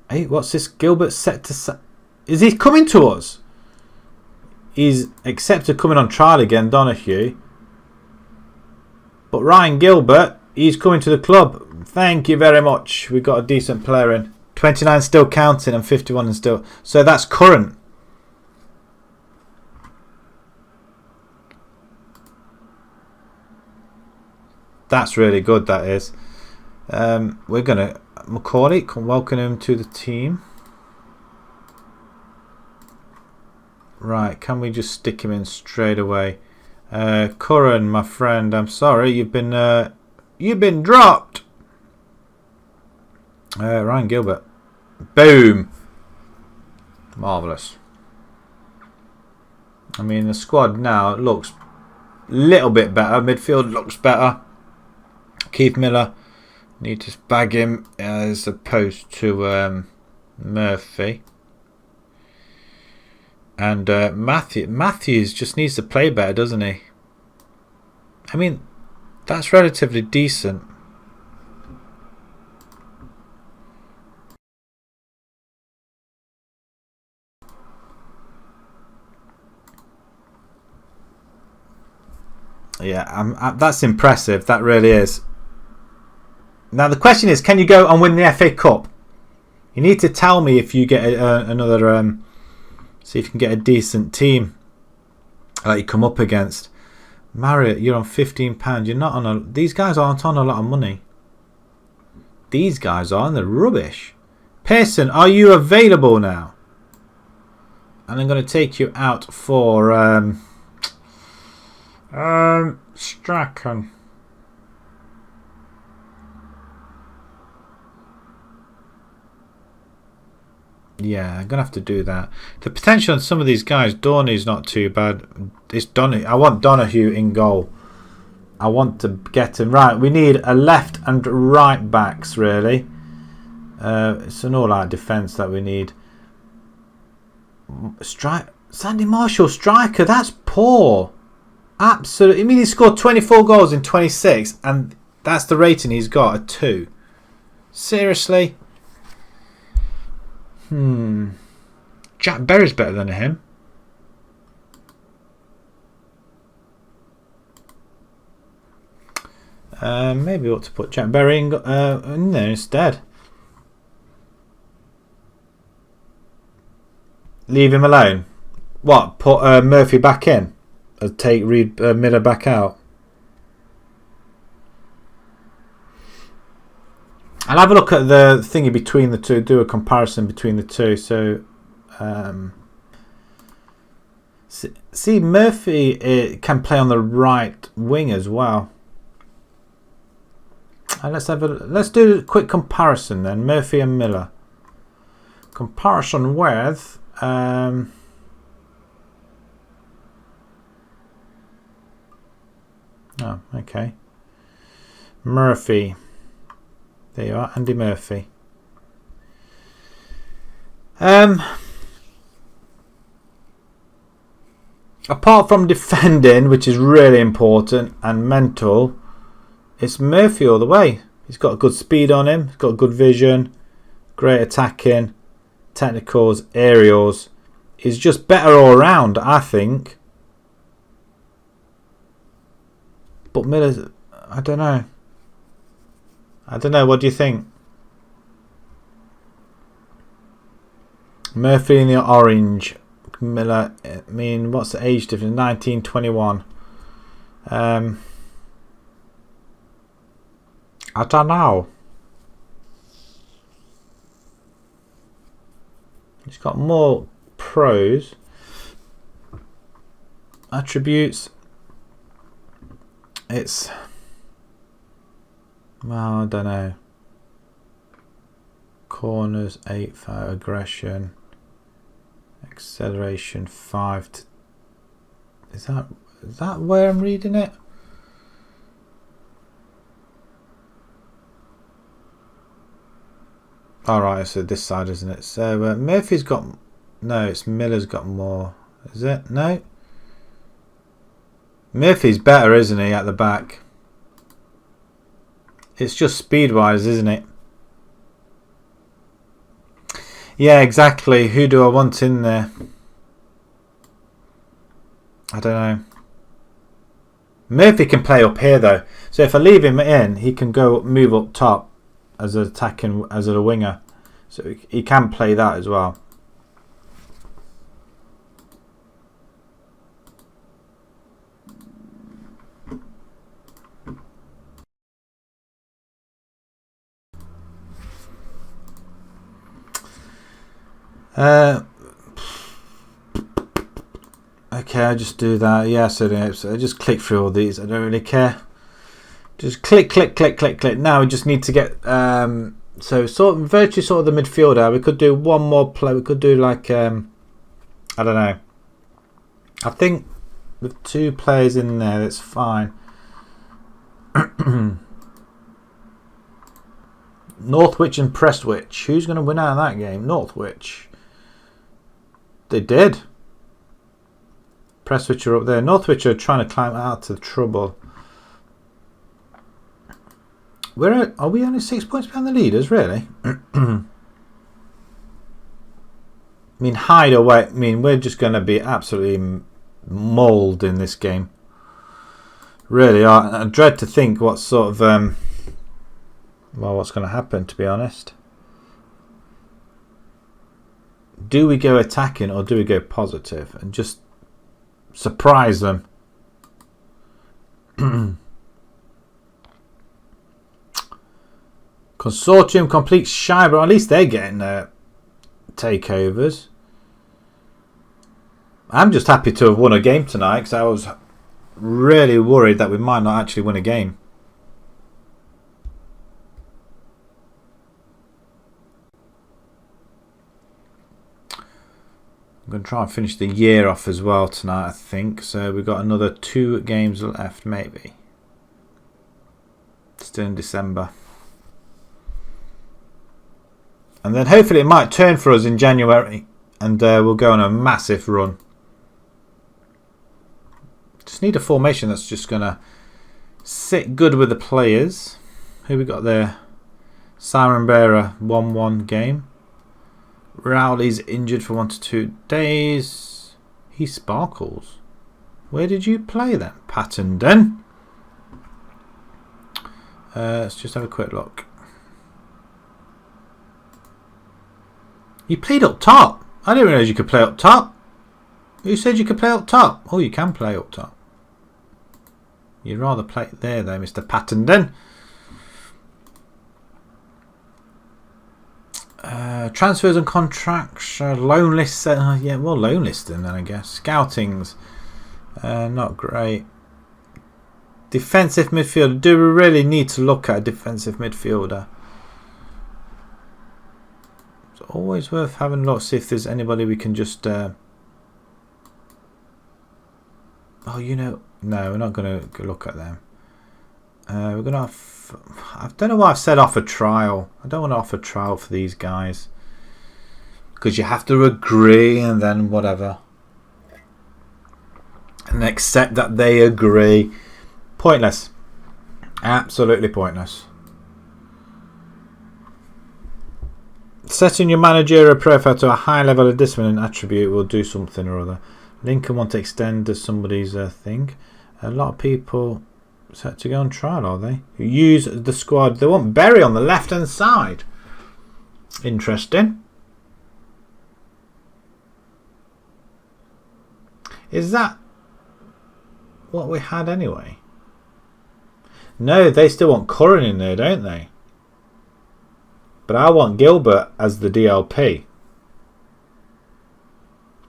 Hey, what's this? Gilbert set to... Is he coming to us? He's accepted coming on trial again, Donahue. But Ryan Gilbert, he's coming to the club. Thank you very much. We've got a decent player in. 29 still counting and 51 and still... So that's current. That's really good, that is. We're going to... Macaulay, can welcome him to the team. Right, can we just stick him in straight away? Curran, my friend, I'm sorry, you've been dropped. Ryan Gilbert. Boom. Marvellous. I mean, the squad now looks a little bit better. Midfield looks better. Keith Miller. Need to bag him as opposed to Murphy. And Matthews just needs to play better, doesn't he? I mean, that's relatively decent. Yeah, that's impressive. That really is. Now the question is, can you go and win the FA Cup? You need to tell me if you get another... see if you can get a decent team that you come up against. Marriott, you're on £15. You're not on a... These guys aren't on a lot of money. These guys are, and they're rubbish. Pearson, are you available now? And I'm going to take you out for... Strachan. Yeah, I'm going to have to do that. The potential on some of these guys, Dorney's not too bad. It's Donny. I want Donahue in goal. I want to get him right. We need a left and right backs, really. It's an all-out defence that we need. Sandy Marshall, striker. That's poor. Absolutely. I mean, he scored 24 goals in 26, and that's the rating he's got, a 2. Seriously? Jack Berry's better than him. Maybe we ought to put Jack Berry in there instead. Leave him alone. What? Put Murphy back in? Or take Reed Miller back out? I'll have a look at the thingy between the two, do a comparison between the two. So, see, Murphy can play on the right wing as well. Let's do a quick comparison then. Murphy and Miller. Comparison with oh, okay. Murphy. There you are, Andy Murphy. Apart from defending, which is really important, and mental, it's Murphy all the way. He's got good speed on him. He's got good vision. Great attacking. Technicals, aerials. He's just better all around, I think. But Miller's... I don't know. What do you think? Murphy in the orange. Miller, I mean, what's the age difference? 19, 21. I don't know. He's got more pros. Attributes. It's, well, I don't know. Corners 8 for aggression. Acceleration 5 to, is that where I'm reading it? Alright, so this side, isn't it? So Murphy's got, no, it's Miller's got more. Is it? No? Murphy's better, isn't he, at the back? It's just speed-wise, isn't it? Yeah, exactly. Who do I want in there? I don't know. Murphy can play up here, though. So if I leave him in, he can go move up top as an attacking, as a winger. So he can play that as well. Okay, I just do that. Yeah, so I just click through all these. I don't really care. Just click, click, click, click, click. Now we just need to get so virtually sort of the midfielder. We could do one more play. We could do like I don't know. I think with 2 players in there, that's fine. Northwich and Prestwich. Who's going to win out of that game? Northwich. They did. Prestwich are up there. Northwich are trying to climb out of trouble. Are we only 6 points behind the leaders, really? I mean, hide away. I mean, we're just going to be absolutely mauled in this game. Really, I dread to think what sort of well, what's going to happen, to be honest. Do we go attacking or do we go positive and just surprise them? Consortium completes shy, but at least they're getting takeovers. I'm just happy to have won a game tonight because I was really worried that we might not actually win a game. I'm going to try and finish the year off as well tonight, I think. So we've got another 2 games left, maybe. Still in December. And then hopefully it might turn for us in January. And we'll go on a massive run. Just need a formation that's just going to sit good with the players. Who we got there? Simon Bearer, 1-1 game. Rowley's injured for 1 to 2 days. He sparkles. Where did you play then? Pattenden. Let's just have a quick look. You played up top. I didn't realise you could play up top. Who said you could play up top? Oh, you can play up top. You'd rather play there though, Mr. Pattenden. Transfers and contracts, loan lists. Yeah, well, loan listing then I guess. Scoutings, not great. Defensive midfielder. Do we really need to look at a defensive midfielder? It's always worth having a look, see if there's anybody we can just. Oh, you know, no, we're not going to look at them. We're going to. I don't know why I've said offer trial. I don't want to offer trial for these guys. Because you have to agree and then whatever. And accept that they agree. Pointless. Absolutely pointless. Setting your managerial profile to a high level of discipline attribute will do something or other. Lincoln want to extend somebody's thing. A lot of people set to go on trial, are they? Use the squad. They want Berry on the left hand side. Interesting. Is that what we had anyway? No, they still want Curran in there, don't they? But I want Gilbert as the DLP.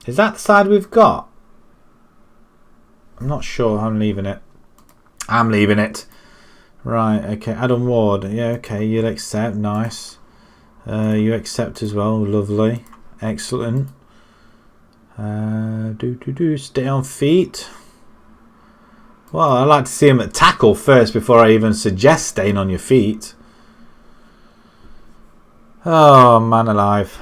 Is that the side we've got? I'm not sure. I'm leaving it. I'm leaving it. Right, okay. Adam Ward. Yeah, okay. You'll accept. Nice. You accept as well. Lovely. Excellent. Stay on feet. Well, I like to see him at tackle first before I even suggest staying on your feet. Oh, man alive.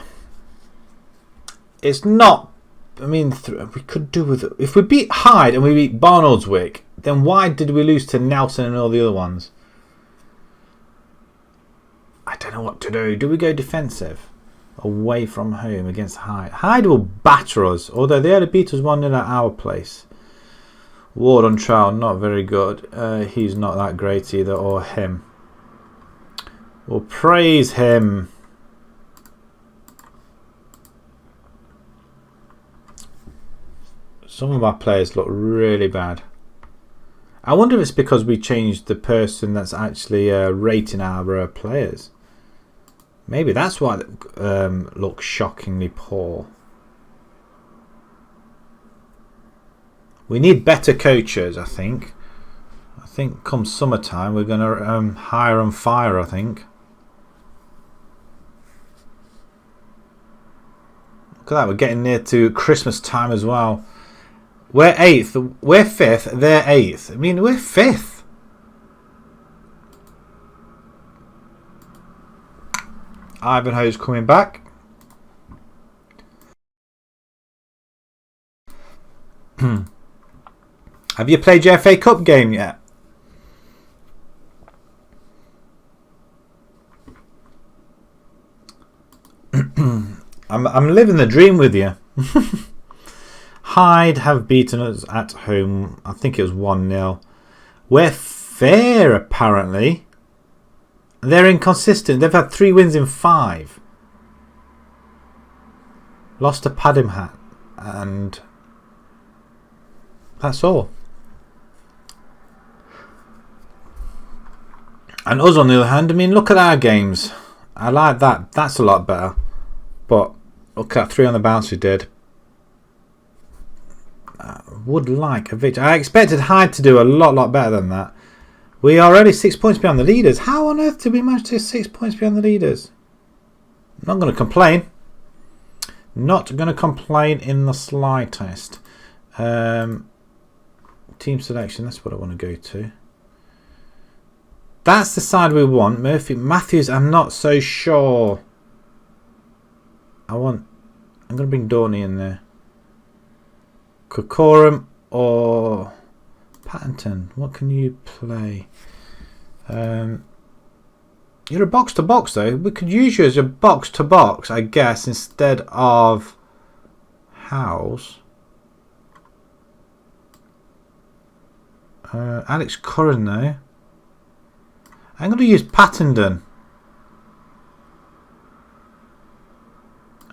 It's not... I mean, we could do with... If we beat Hyde and we beat Barnoldswick, then why did we lose to Nelson and all the other ones? I don't know what to do. Do we go defensive? Away from home against Hyde. Hyde will batter us, although they only beat us 1-0 at our place. Ward on trial, not very good. He's not that great either, or him. We'll praise him. Some of our players look really bad. I wonder if it's because we changed the person that's actually rating our players. Maybe that's why it looks shockingly poor. We need better coaches, I think. I think come summertime we're going to hire and fire, I think. Look at that, we're getting near to Christmas time as well. We're 8th, we're 5th, they're 8th. I mean, we're 5th. Ivanhoe's coming back. Have you played your FA Cup game yet? I'm living the dream with you. Hyde have beaten us at home. I think it was 1-0. We're fair, apparently. They're inconsistent. They've had 3 wins in 5. Lost to Padimhat. And that's all. And us, on the other hand, I mean, look at our games. I like that. That's a lot better. But look at 3 on the bounce we did. Would like a victory. I expected Hyde to do a lot better than that. We are only 6 points behind the leaders. How on earth did we manage to get 6 points behind the leaders? Not going to complain. Not going to complain in the slightest. Team selection. That's what I want to go to. That's the side we want. Matthews, I'm not so sure. I'm going to bring Dorney in there. Kokorum or Patterton. What can you play? You're a box to box though. We could use you as a box to box, I guess, instead of Howes. Alex Curran though. I'm going to use Pattenden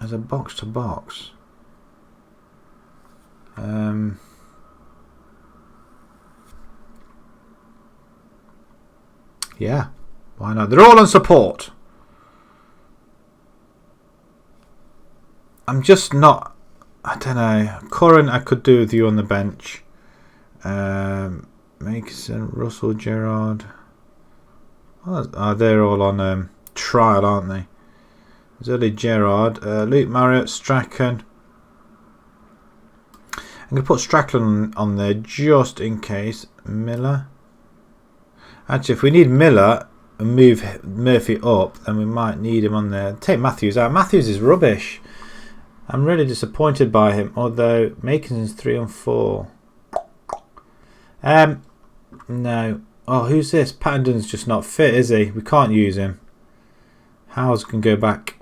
as a box to box. Yeah, why not? They're all on support. I'm just not. I don't know. Curran, I could do with you on the bench. Mason, Russell, Gerrard. Oh, they're all on trial, aren't they? There's only Gerrard, Luke Marriott, Strachan. I'm going to put Strachan on there just in case. Miller. Actually, if we need Miller and move Murphy up, then we might need him on there. Take Matthews out. Matthews is rubbish. I'm really disappointed by him. Although Makinson's 3 and 4. No. Oh, who's this? Pattenden's just not fit, is he? We can't use him. Howes can go back.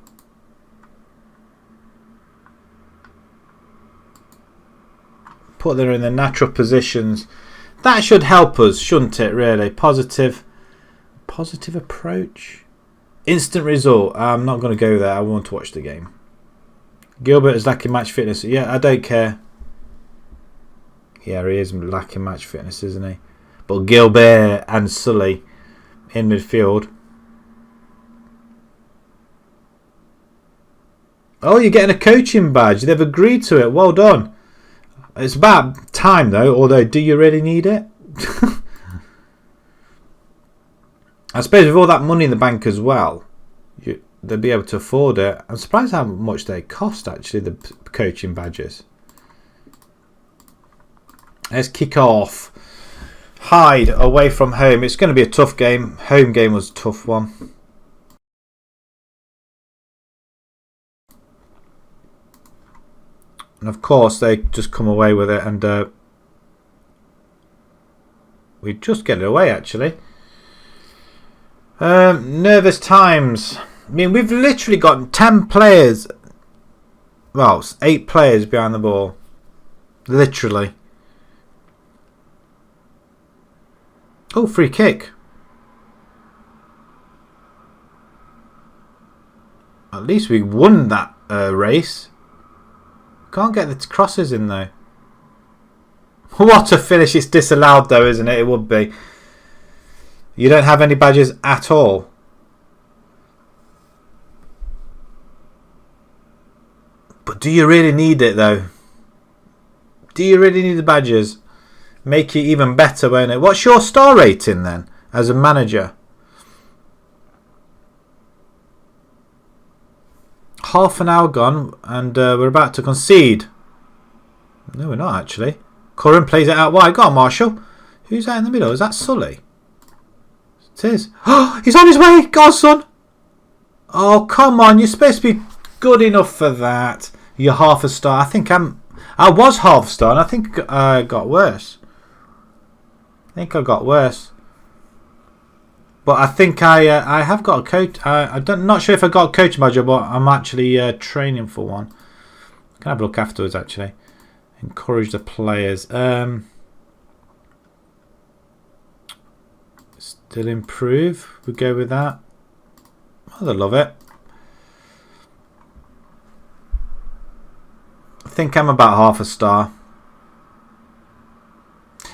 Put them in their natural positions. That should help us, shouldn't it, really? Positive approach. Instant result. I'm not going to go there. I want to watch the game. Gilbert is lacking match fitness. Yeah, I don't care. Yeah, he is lacking match fitness, isn't he? But Gilbert and Sully in midfield. Oh, you're getting a coaching badge. They've agreed to it. Well done. It's about time, though. Although, do you really need it? I suppose with all that money in the bank as well, they'll be able to afford it. I'm surprised how much they cost, actually, the coaching badges. Let's kick off. Hyde away from home. It's going to be a tough game. Home game was a tough one. And of course, they just come away with it, and we just get it away, actually. Nervous times. I mean, we've literally got 10 players. Well, 8 players behind the ball. Literally. Oh, free kick. At least we won that race. Can't get the crosses in though. What a finish. It's disallowed though, isn't it? It would be. You don't have any badges at all. But do you really need it though? Do you really need the badges? Make it even better, won't it? What's your star rating then as a manager? Half an hour gone and we're about to concede. No, we're not actually. Curran plays it out wide. Go on, Marshall. Who's out in the middle? Is that Sully? It is. Oh, he's on his way. Go on, son. Oh, come on. You're supposed to be good enough for that. You're half a star. I was half a star and I think I got worse. I got worse. But I think I have got a coach. I'm not sure if I got a coach badge, but I'm actually training for one. Can have a look afterwards, actually. Encourage the players. Still improve. We go with that. Oh, they love it. I think I'm about half a star.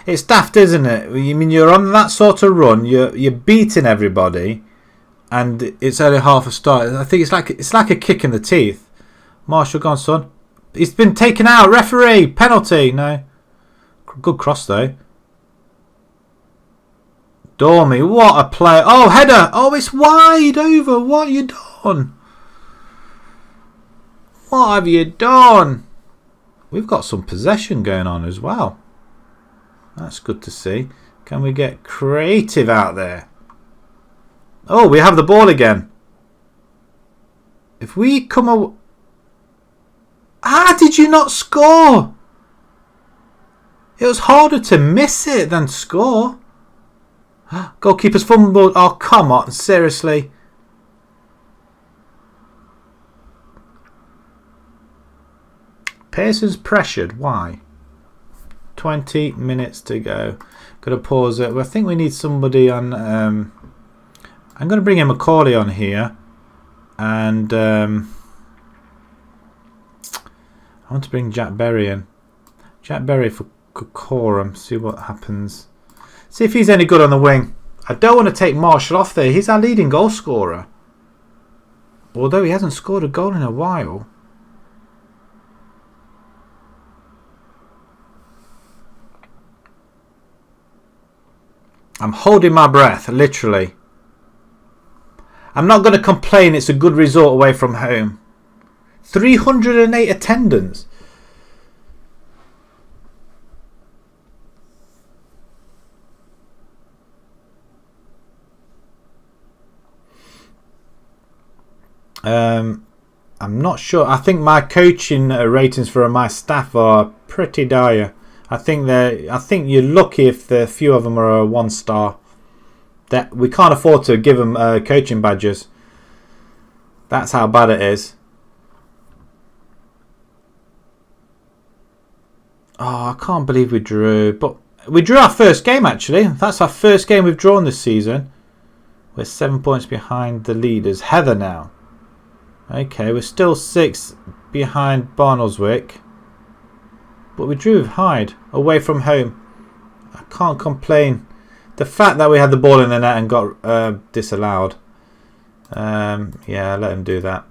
It's daft, isn't it? I mean, you're on that sort of run. You're beating everybody, and it's only half a star. I think it's like a kick in the teeth. Marshall, gone, son. He's been taken out. Referee, penalty. No, good cross though. Dormy, what a play! Oh, header! Oh, it's wide over. What have you done? What have you done? We've got some possession going on as well. That's good to see. Can we get creative out there? Oh, we have the ball again. If we come away... Did you not score? It was harder to miss it than score. Goalkeeper's fumbled. Oh, come on. Seriously. Pearson's pressured. Why? 20 minutes to go. Got to pause it. I think we need somebody on. I'm going to bring in Macaulay on here, and I want to bring Jack Berry in. Jack Berry for Coram. See what happens. See if he's any good on the wing. I don't want to take Marshall off there. He's our leading goal scorer, although he hasn't scored a goal in a while. I'm holding my breath, literally. I'm not going to complain. It's a good result away from home. 308 attendance. I'm not sure. I think my coaching ratings for my staff are pretty dire. I think you're lucky if the few of them are a 1 star. That we can't afford to give them coaching badges. That's how bad it is. Oh, I can't believe we drew. But we drew our first game actually. That's our first game we've drawn this season. We're 7 points behind the leaders. Heather now. Okay, we're still 6 behind Barnoldswick. But we drew with Hyde away from home. I can't complain. The fact that we had the ball in the net and got disallowed. Yeah, let him do that.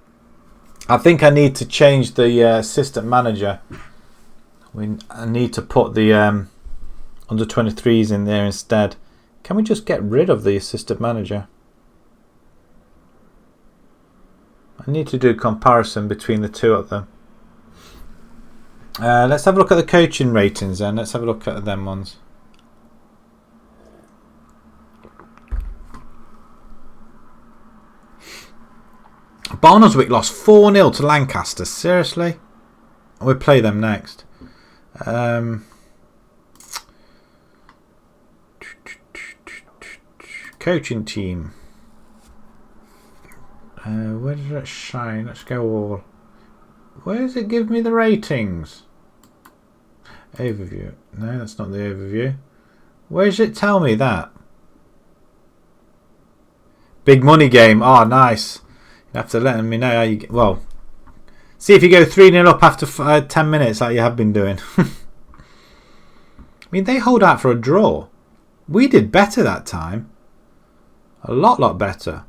I think I need to change the assistant manager. I need to put the under 23s in there instead. Can we just get rid of the assistant manager? I need to do a comparison between the two of them. Let's have a look at the coaching ratings then. Let's have a look at them ones. Barnsley lost 4-0 to Lancaster. Seriously? We'll play them next. Coaching team. Where does it shine? Let's go all. Where does it give me the ratings? Overview. No, that's not the overview. Where does it tell me that? Big money game. Oh, nice. You have to let me know how you get. Well, see if you go 3-0 up after 10 minutes like you have been doing. I mean, they hold out for a draw. We did better that time. A lot better.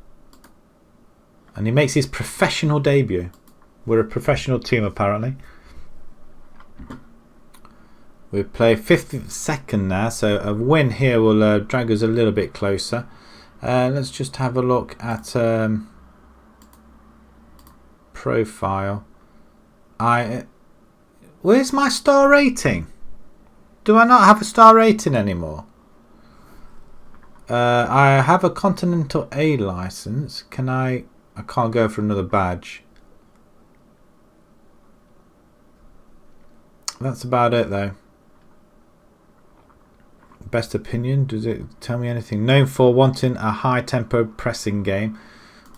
And he makes his professional debut. We're a professional team apparently. We play 52nd now, so a win here will drag us a little bit closer. Let's just have a look at profile. Where's my star rating? Do I not have a star rating anymore? I have a Continental A license. Can I can't go for another badge. That's about it though. Best opinion, does it tell me anything? Known for wanting a high tempo pressing game.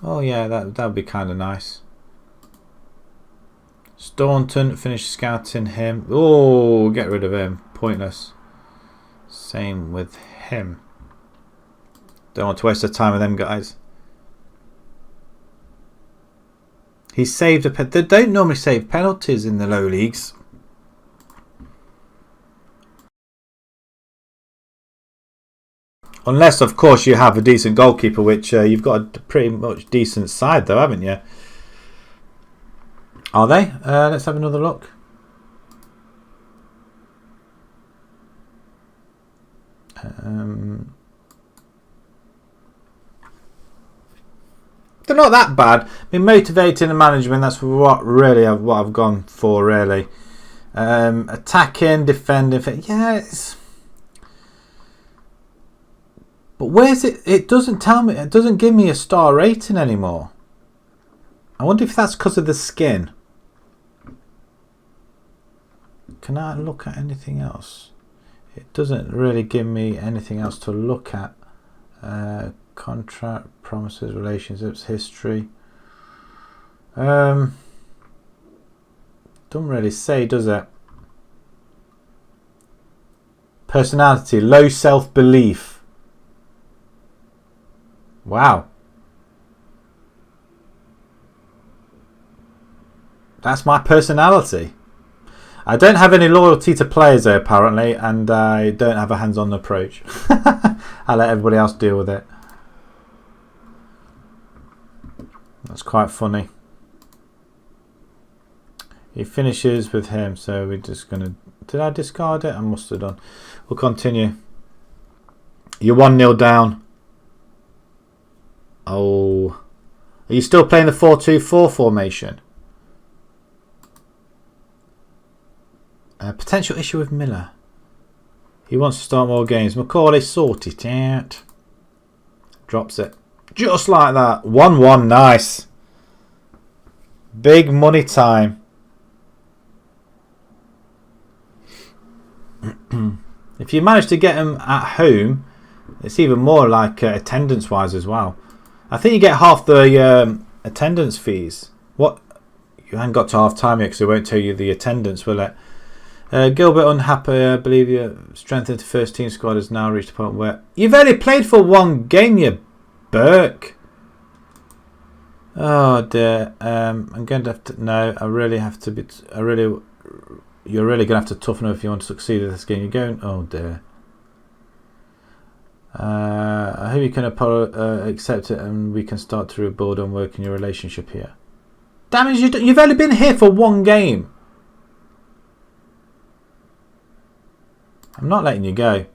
Oh yeah, that would be kind of nice. Staunton, finished scouting him. Oh, get rid of him. Pointless. Same with him. Don't want to waste the time with them guys. He saved a they don't normally save penalties in the low leagues. Unless, of course, you have a decent goalkeeper, which you've got a pretty much decent side, though, haven't you? Are they? Let's have another look. They're not that bad. I mean, motivating the management, that's what I've gone for, really. Attacking, defending, yeah, it's... But where's it? It doesn't tell me. It doesn't give me a star rating anymore. I wonder if that's because of the skin. Can I look at anything else? It doesn't really give me anything else to look at. Contract, promises, relationships, history. Don't really say, does it? Personality, low self-belief. Wow. That's my personality. I don't have any loyalty to players though, apparently, and I don't have a hands-on approach. I let everybody else deal with it. That's quite funny. He finishes with him, so we're just going to... Did I discard it? I must have done. We'll continue. You're 1-0 down. Oh, are you still playing the 4-2-4 formation? Potential issue with Miller. He wants to start more games. Macaulay, sort it out. Drops it. Just like that. 1-1, nice. Big money time. If you manage to get them at home, it's even more like attendance-wise as well. I think you get half the attendance fees. What? You haven't got to half time yet because it won't tell you the attendance, will it? Gilbert unhappy. I believe your strength into first team squad has now reached a point where you've only played for one game, you Burke. Oh dear. I'm going to have to. No, I really have to be. You're really going to have to toughen up if you want to succeed at this game. You're going. Oh dear. I hope you can accept it and we can start to rebuild and work in your relationship here. damage you've only been here for one game. I'm not letting you go.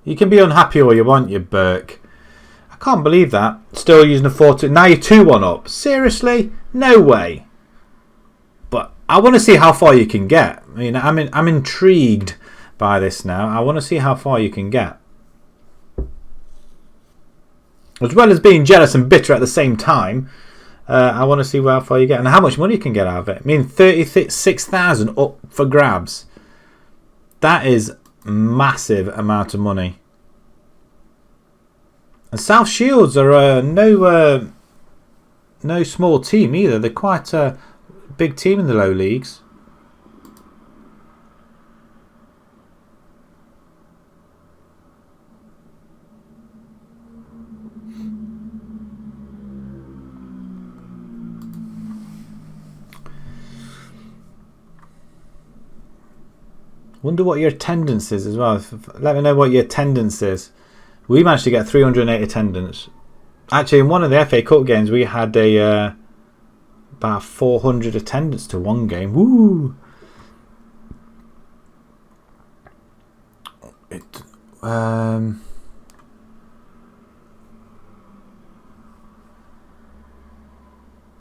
You can be unhappy all you want, you Burke. I can't believe that. Still using a 4-2. Now you're 2-1 up. Seriously? No way. But I want to see how far you can get. I mean, I'm intrigued by this now. I want to see how far you can get. As well as being jealous and bitter at the same time, I want to see how far you get and how much money you can get out of it. I mean, 36,000 up for grabs. That is massive amount of money. And South Shields are no small team either. They're quite a big team in the low leagues. Wonder what your attendance is as well. Let me know what your attendance is. We managed to get 308 attendance. Actually, in one of the FA Cup games, we had about 400 attendance to one game. Woo!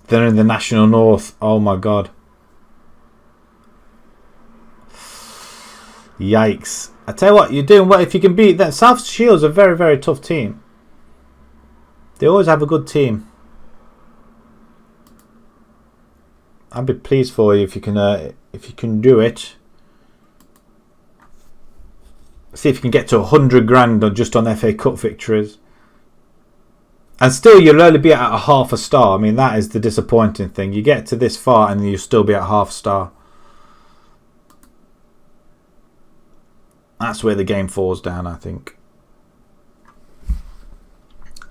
They're in the National North. Oh my God. Yikes. I tell you what, you're doing well. If you can beat that, South Shields are a very, very tough team. They always have a good team. I'd be pleased for you if you can do it. See if you can get to 100 grand or just on FA Cup victories. And still you'll only be at a half a star. I mean, that is the disappointing thing. You get to this far and you'll still be at half a star. That's where the game falls down, I think.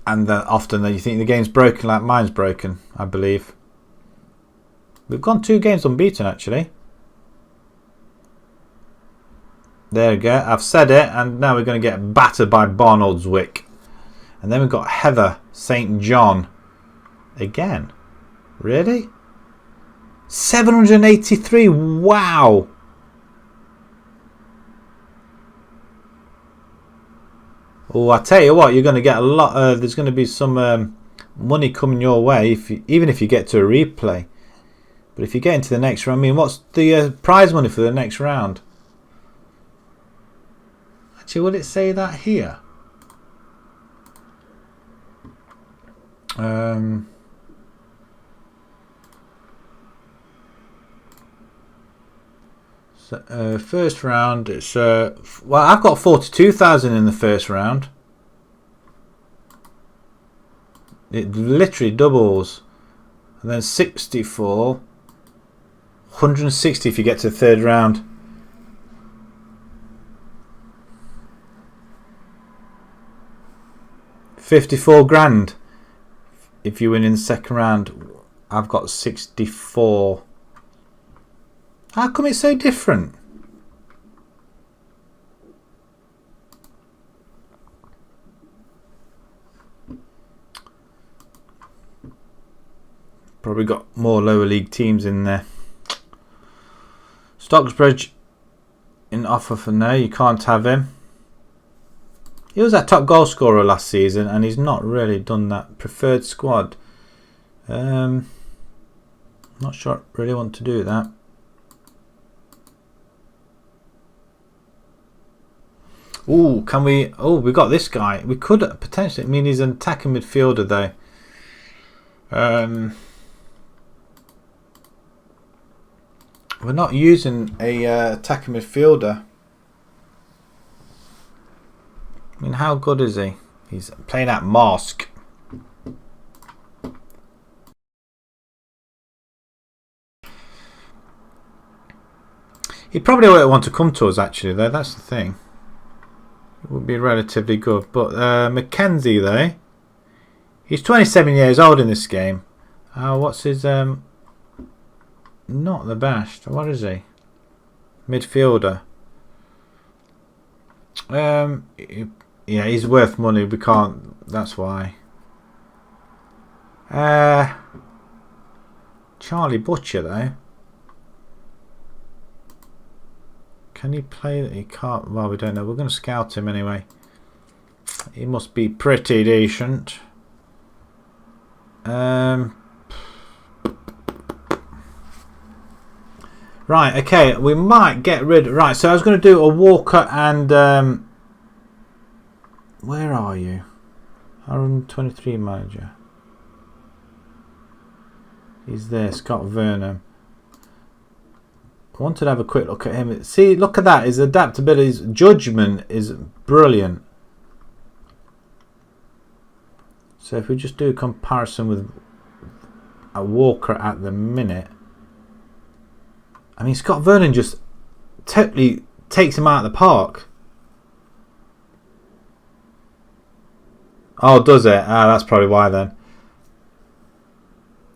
And often you think the game's broken like mine's broken, I believe. We've gone 2 games unbeaten, actually. There we go. I've said it, and now we're going to get battered by Barnoldswick. And then we've got Heather St. John. Again. Really? 783. Wow. Oh, I tell you what, you're going to get a lot. There's going to be some money coming your way, even if you get to a replay. But if you get into the next round, I mean, what's the prize money for the next round? Actually, will it say that here? First round, it's well, I've got 42,000 in the first round. It literally doubles, and then 64, 160 if you get to the third round. $54 grand if you win in the second round. I've got 64. How come it's so different? Probably got more lower league teams in there. Stocksbridge in offer for no, you can't have him. He was our top goal scorer last season and he's not really done that. Preferred squad. Not sure I really want to do that. Ooh, can we? Oh, we got this guy. We could potentially. I mean, he's an attacking midfielder, though. We're not using a attacking midfielder. I mean, how good is he? He's playing at Mosque. He probably won't want to come to us, actually, though. That's the thing. It would be relatively good. But Mackenzie, though, he's 27 years old in this game. What's his... not the best. What is he? Midfielder. Yeah, he's worth money. We can't... That's why. Charlie Butcher though. Can he play? He can't. Well, we don't know. We're going to scout him anyway. He must be pretty decent. Right, okay, we might get rid. Right, so I was going to do a Walker and where are you? 123 manager. He's there, Scott Vernon. I wanted to have a quick look at him. See, look at that. His adaptability, his judgment is brilliant. So if we just do a comparison with a Walker at the minute. I mean, Scott Vernon just totally takes him out of the park. Oh, does it? Ah, that's probably why then.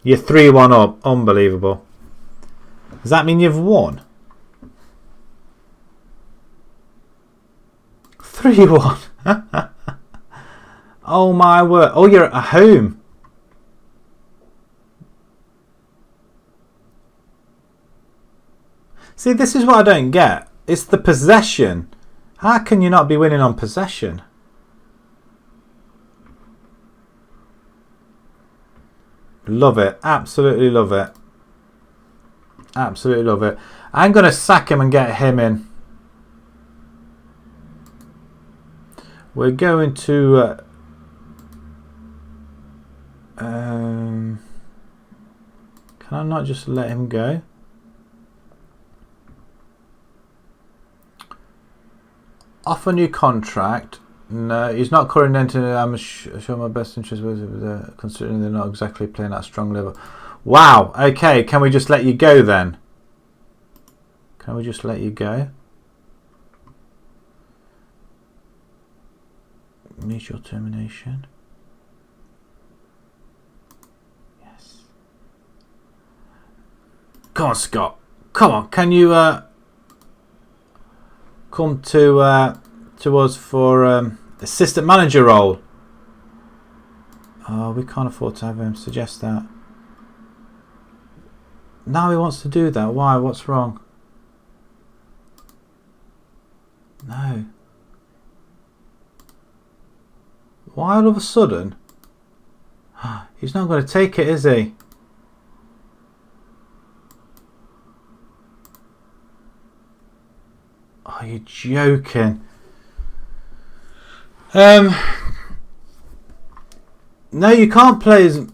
You're 3-1 up. Unbelievable. Does that mean you've won? 3-1. Oh my word. Oh, you're at home. See, this is what I don't get. It's the possession. How can you not be winning on possession? Love it. Absolutely love it. Absolutely love it. I'm going to sack him and get him in. We're going to... can I not just let him go? Offer new contract. No, he's not currently entering. I'm sure my best interest was considering they're not exactly playing at a strong level. Wow. Okay, can we just let you go then? Can we just let you go? Mutual termination. Yes. Come on, Scott. Come on. Can you come to us for assistant manager role? Oh, we can't afford to have him suggest that. Now he wants to do that. Why? What's wrong? No. Why all of a sudden? He's not going to take it, is he? Oh, you're joking. No, you can't play as...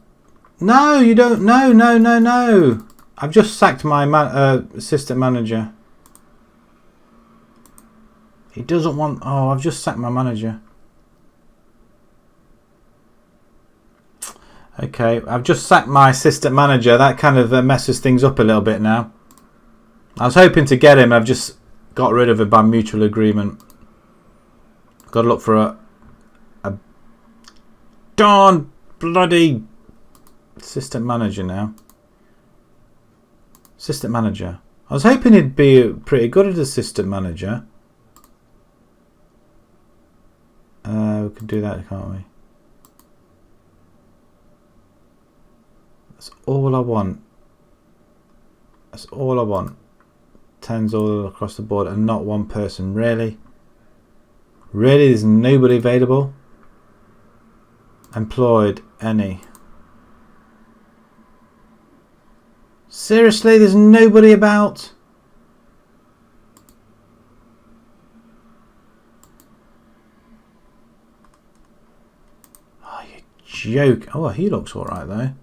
No, you don't. No. I've just sacked my assistant manager. He doesn't want... Oh, I've just sacked my manager. Okay, I've just sacked my assistant manager. That kind of messes things up a little bit now. I was hoping to get him. I've just got rid of it by mutual agreement. Got to look for a darn bloody assistant manager now. Assistant manager. I was hoping he'd be pretty good at assistant manager. We can do that, can't we? That's all I want. That's all I want. 10s all across the board and not one person. Really? Really? There's nobody available? Employed? Any? Seriously? There's nobody about? Oh, you joke. Oh, he looks alright though.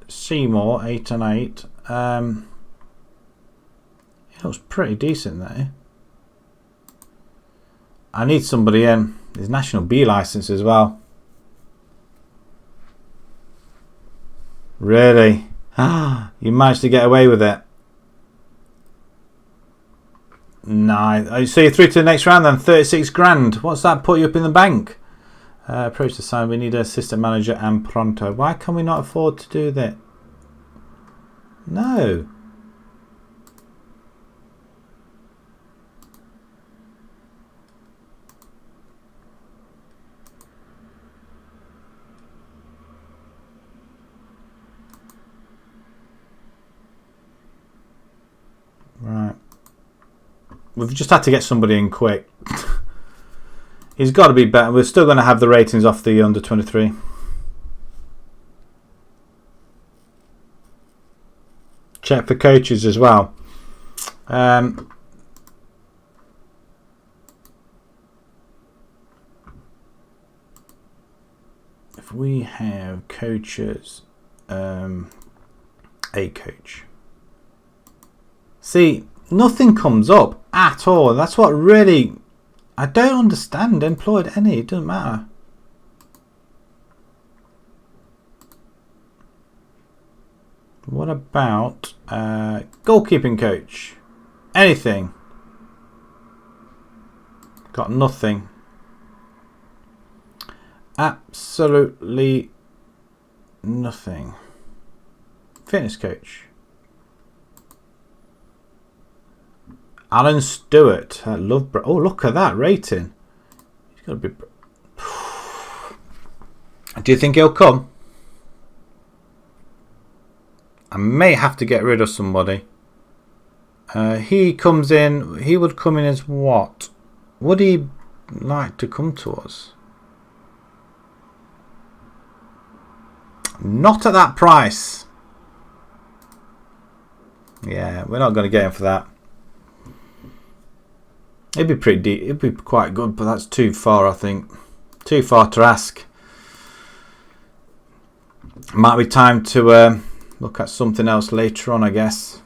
Seymour, 8 and 8. He looks pretty decent there. I need somebody in. His National B licence as well. Really? You managed to get away with it. Nice. So you're through to the next round then. 36 grand. What's that put you up in the bank? Approach the sign. We need an assistant manager and pronto. Why can we not afford to do that? No. We've just had to get somebody in quick. He's got to be better. We're still going to have the ratings off the under 23. Check for coaches as well. If we have coaches, a coach. See, nothing comes up at all. That's what really... I don't understand. Employed any. It doesn't matter. What about goalkeeping coach? Anything? Got nothing. Absolutely nothing. Fitness coach. Alan Stewart at Loughborough. Oh, look at that rating. He's got to be. Do you think he'll come? I may have to get rid of somebody. He comes in. He would come in as what? Would he like to come to us? Not at that price. Yeah, we're not going to get him for that. It'd be pretty deep. It'd be quite good, but that's too far, I think. Too far to ask. Might be time to look at something else later on, I guess.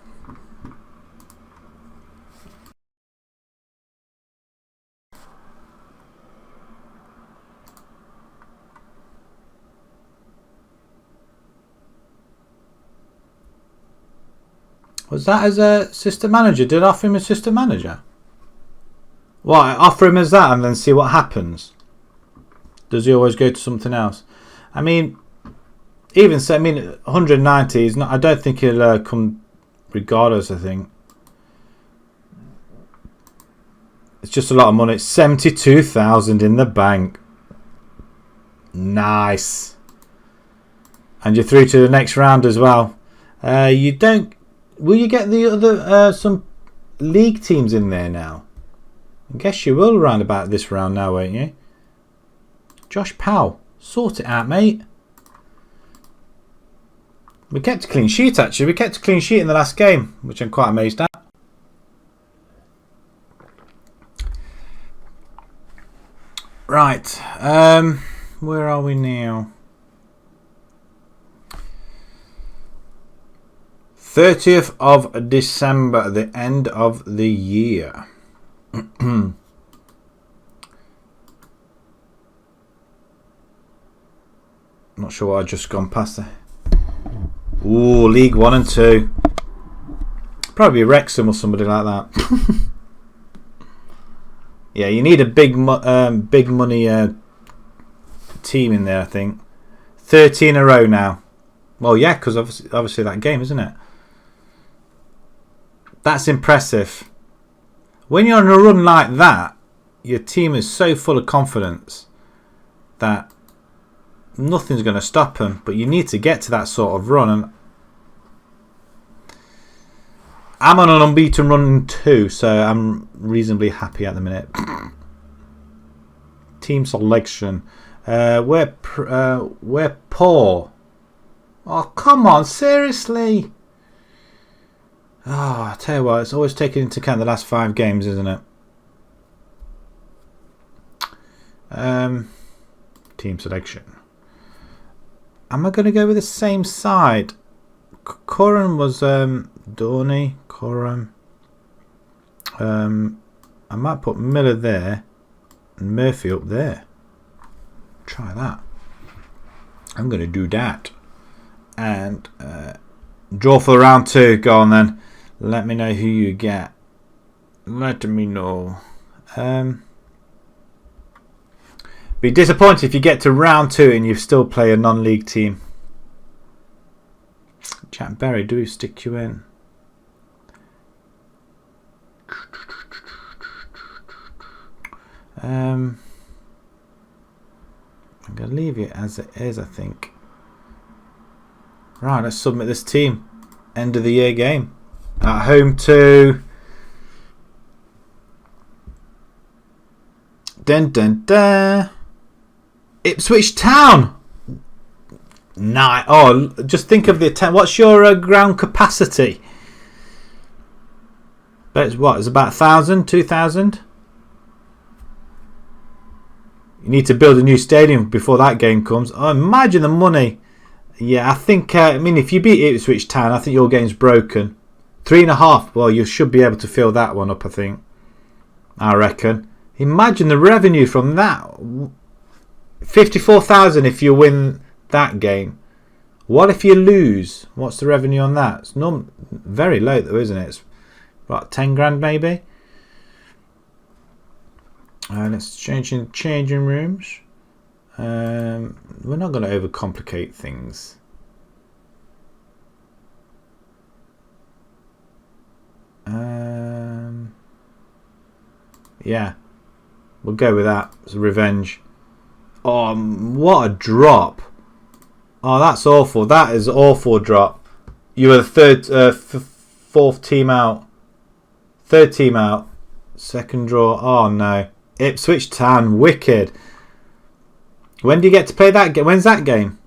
Was that as a assistant manager? Did I offer him assistant manager? What, offer him as that and then see what happens? Does he always go to something else? I mean, even so, I mean, 190 is not. I don't think he'll come regardless. I think it's just a lot of money. It's 72,000 in the bank. Nice. And you're through to the next round as well. You don't. Will you get the other some league teams in there now? I guess you will round about this round now, won't you? Josh Powell, sort it out, mate. We kept a clean sheet, actually. We kept a clean sheet in the last game, which I'm quite amazed at. Right. Where are we now? 30th of December, the end of the year. Not sure what I've just gone past there. Ooh, League 1 and 2. Probably Wrexham or somebody like that. Yeah, you need a big money team in there, I think. 30 in a row now. Well, yeah, because obviously that game, isn't it? That's impressive. When you're on a run like that, your team is so full of confidence that nothing's going to stop them. But you need to get to that sort of run. And I'm on an unbeaten run too, so I'm reasonably happy at the minute. Team selection. We're poor. Oh, come on, seriously. Oh, I tell you what, it's always taken into account the last 5 games, isn't it? Team selection. Am I going to go with the same side? Coram was Dorney, Coram. I might put Miller there and Murphy up there. Try that. I'm going to do that. And draw for round 2. Go on then. Let me know who you get. Let me know. Be disappointed if you get to round 2 and you still play a non-league team. Jack Berry, do we stick you in? I'm going to leave it as it is, I think. Right, let's submit this team. End of the year game. At home to Dun dun dun. Ipswich Town. Nice. Oh, just think of the attempt. What's your ground capacity? But it's what? It's about 1,000, 2,000. You need to build a new stadium before that game comes. Oh, imagine the money. Yeah, I think. I mean, if you beat Ipswich Town, I think your game's broken. 3.5. Well, you should be able to fill that one up. I think. I reckon. Imagine the revenue from that. 54,000 if you win that game. What if you lose? What's the revenue on that? It's not very low though, isn't it? It's what, 10 grand maybe. Let's change in changing rooms. We're not going to overcomplicate things. Yeah, we'll go with that. It's revenge. Oh, what a drop! Oh, that's awful. That is awful drop. You were the fourth team out. Third team out. Second draw. Oh no. Ipswich Town. Wicked. When do you get to play that game? When's that game?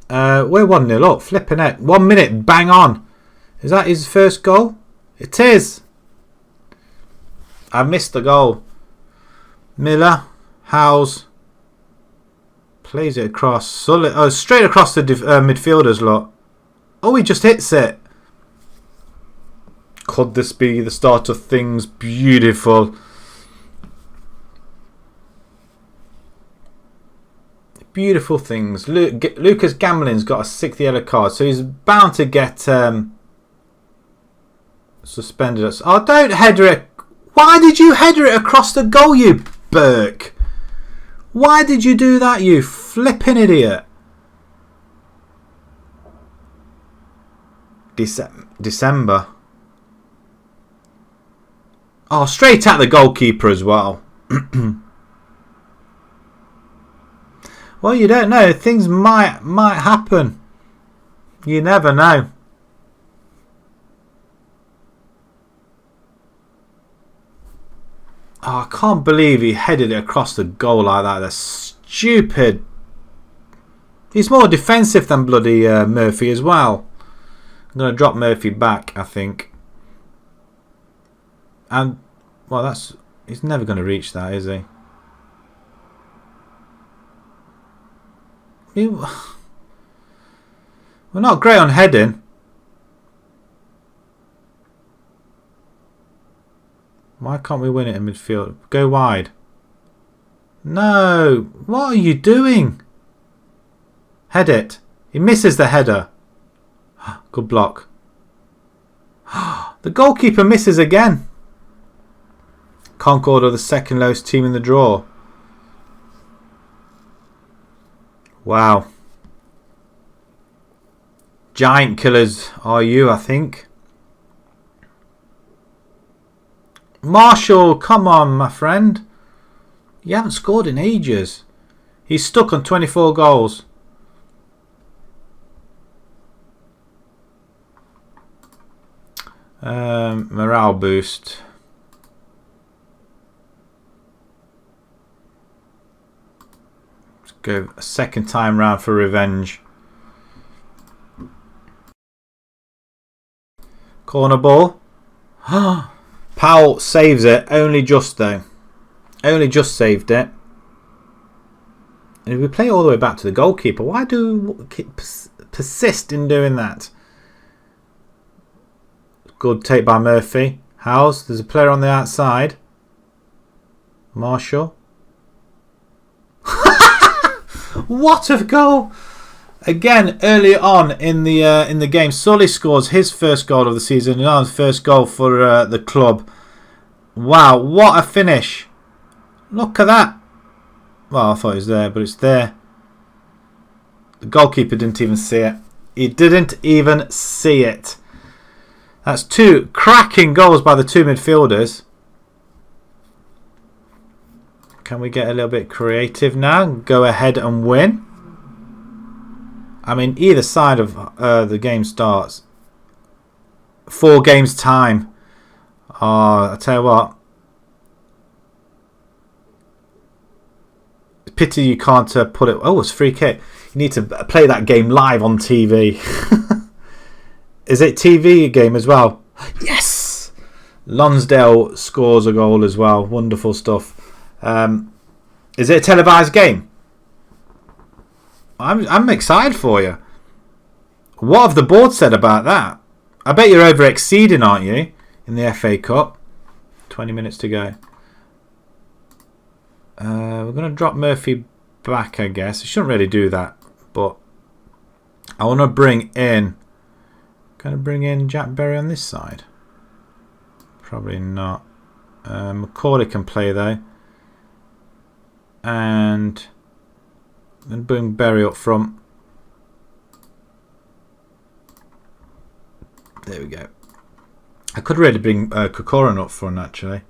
We're 1-0 up. Flipping it. 1 minute. Bang on. Is that his first goal? It is. I missed the goal. Miller. Howes. Plays it across. Straight across the midfielders lot. Oh, he just hits it. Could this be the start of things? Beautiful. Beautiful things. Lucas Gamlin's got a 6th yellow card, so he's bound to get suspended. Oh, don't header it. Why did you header it across the goal, you Burke? Why did you do that, you flipping idiot? December. Oh, straight at the goalkeeper as well. Well, you don't know. Things might happen. You never know. Oh, I can't believe he headed it across the goal like that. That's stupid. He's more defensive than bloody Murphy as well. I'm going to drop Murphy back, I think. And, well, he's never going to reach that, is he? We're not great on heading. Why can't we win it in midfield? Go wide. No. What are you doing? Head it. He misses the header. Good block. The goalkeeper misses again. Concord are the second lowest team in the draw. Wow. Giant killers are you, I think. Marshall, come on, my friend. You haven't scored in ages. He's stuck on 24 goals. Morale boost. Let's go a second time round for revenge. Corner ball. Powell saves it. Only just though. Only just saved it. And if we play all the way back to the goalkeeper, why do we persist in doing that? Good take by Murphy. Howes. There's a player on the outside. Marshall. What a goal! Again, early on in the game, Sully scores his first goal of the season and his first goal for the club. Wow, what a finish! Look at that. Well, I thought it was there, but it's there. The goalkeeper didn't even see it. He didn't even see it. That's two cracking goals by the two midfielders. Can we get a little bit creative now? Go ahead and win. I mean, either side of the game starts. 4 games time. Oh, I tell you what. Pity you can't put it. Oh, it's free kick. You need to play that game live on TV. Is it TV game as well? Yes! Lonsdale scores a goal as well. Wonderful stuff. Is it a televised game? I'm excited for you. What have the board said about that? I bet you're over exceeding, aren't you? In the FA Cup. 20 minutes to go. We're going to drop Murphy back, I guess. I shouldn't really do that, but I want to bring in. Going to bring in Jack Berry on this side. Probably not. Macaulay can play though, and then bring Berry up front. There we go. I could really bring Corcoran up front actually.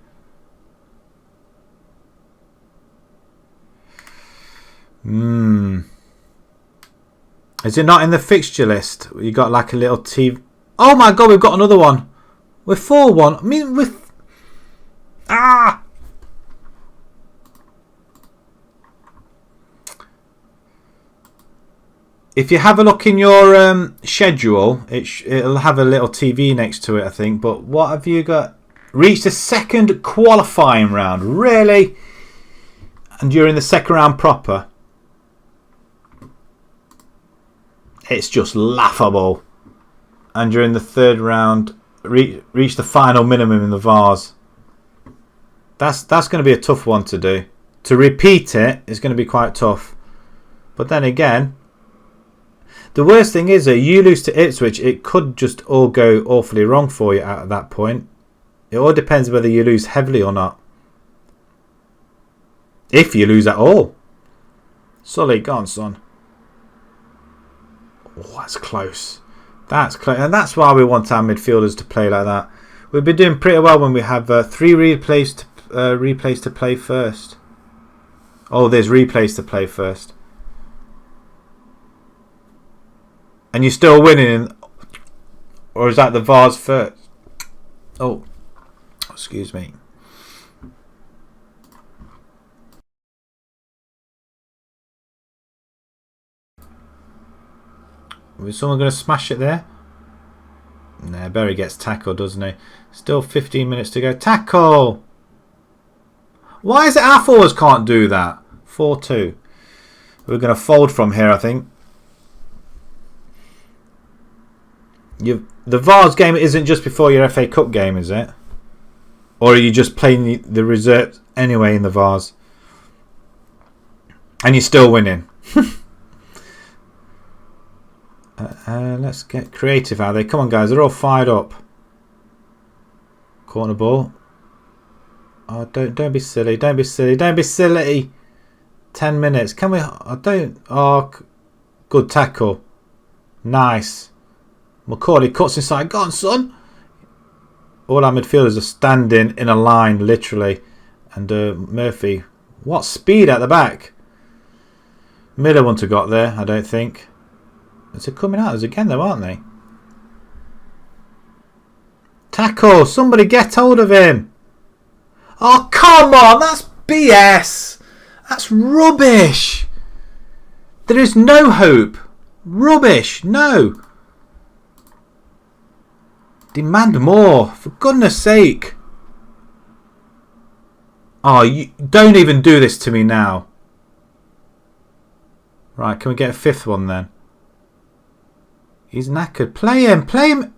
Is it not in the fixture list? You got like a little TV. Oh my god, we've got another one. We're 4-1. I mean, with If you have a look in your schedule, it'll have a little TV next to it, I think. But what have you got? Reached the second qualifying round. Really? And you're in the second round proper? It's just laughable. And you're in the third round. Reach the final minimum in the Vars. That's going to be a tough one to do. To repeat it is going to be quite tough. But then again, the worst thing is that you lose to Ipswich, it could just all go awfully wrong for you at that point. It all depends whether you lose heavily or not. If you lose at all. Sully, go on, son. Oh, that's close. That's close. And that's why we want our midfielders to play like that. We've been doing pretty well when we have 3 replays to play first. Oh, there's replays to play first. And you're still winning, or is that the Vars first? Oh, excuse me. Was someone going to smash it there? Nah, Berry gets tackled, doesn't he? Still 15 minutes to go. Tackle! Why is it our forwards can't do that? 4-2. We're going to fold from here, I think. The Vars game isn't just before your FA Cup game, is it? Or are you just playing the reserves anyway in the Vars? And you're still winning. Let's get creative, are they? Come on, guys. They're all fired up. Corner ball. Oh, don't be silly. Don't be silly. Don't be silly. 10 minutes. Can we... I don't... Oh, good tackle. Nice. Macaulay cuts inside. Go on, son. All our midfielders are standing in a line, literally. And Murphy. What speed at the back. Miller wouldn't have got there, I don't think. They're coming at us again, though, aren't they? Tackle. Somebody get hold of him. Oh, come on. That's BS. That's rubbish. There is no hope. Rubbish. No. Demand more. For goodness sake. Oh, you don't even do this to me now. Right, can we get a 5th one then? He's knackered. Play him. Play him.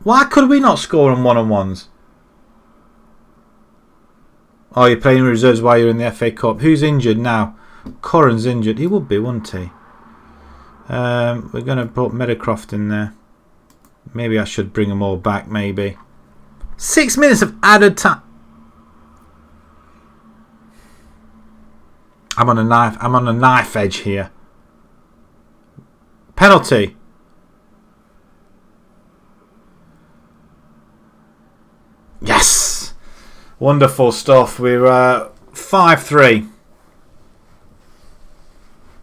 Why could we not score on one-on-ones? Oh, you're playing reserves while you're in the FA Cup. Who's injured now? Corran's injured. He would be, wouldn't he? We're going to put Meadowcroft in there. Maybe I should bring them all back, maybe. 6 minutes of added time. I'm on a knife edge here. Penalty. Yes. Wonderful stuff. We're 5-3.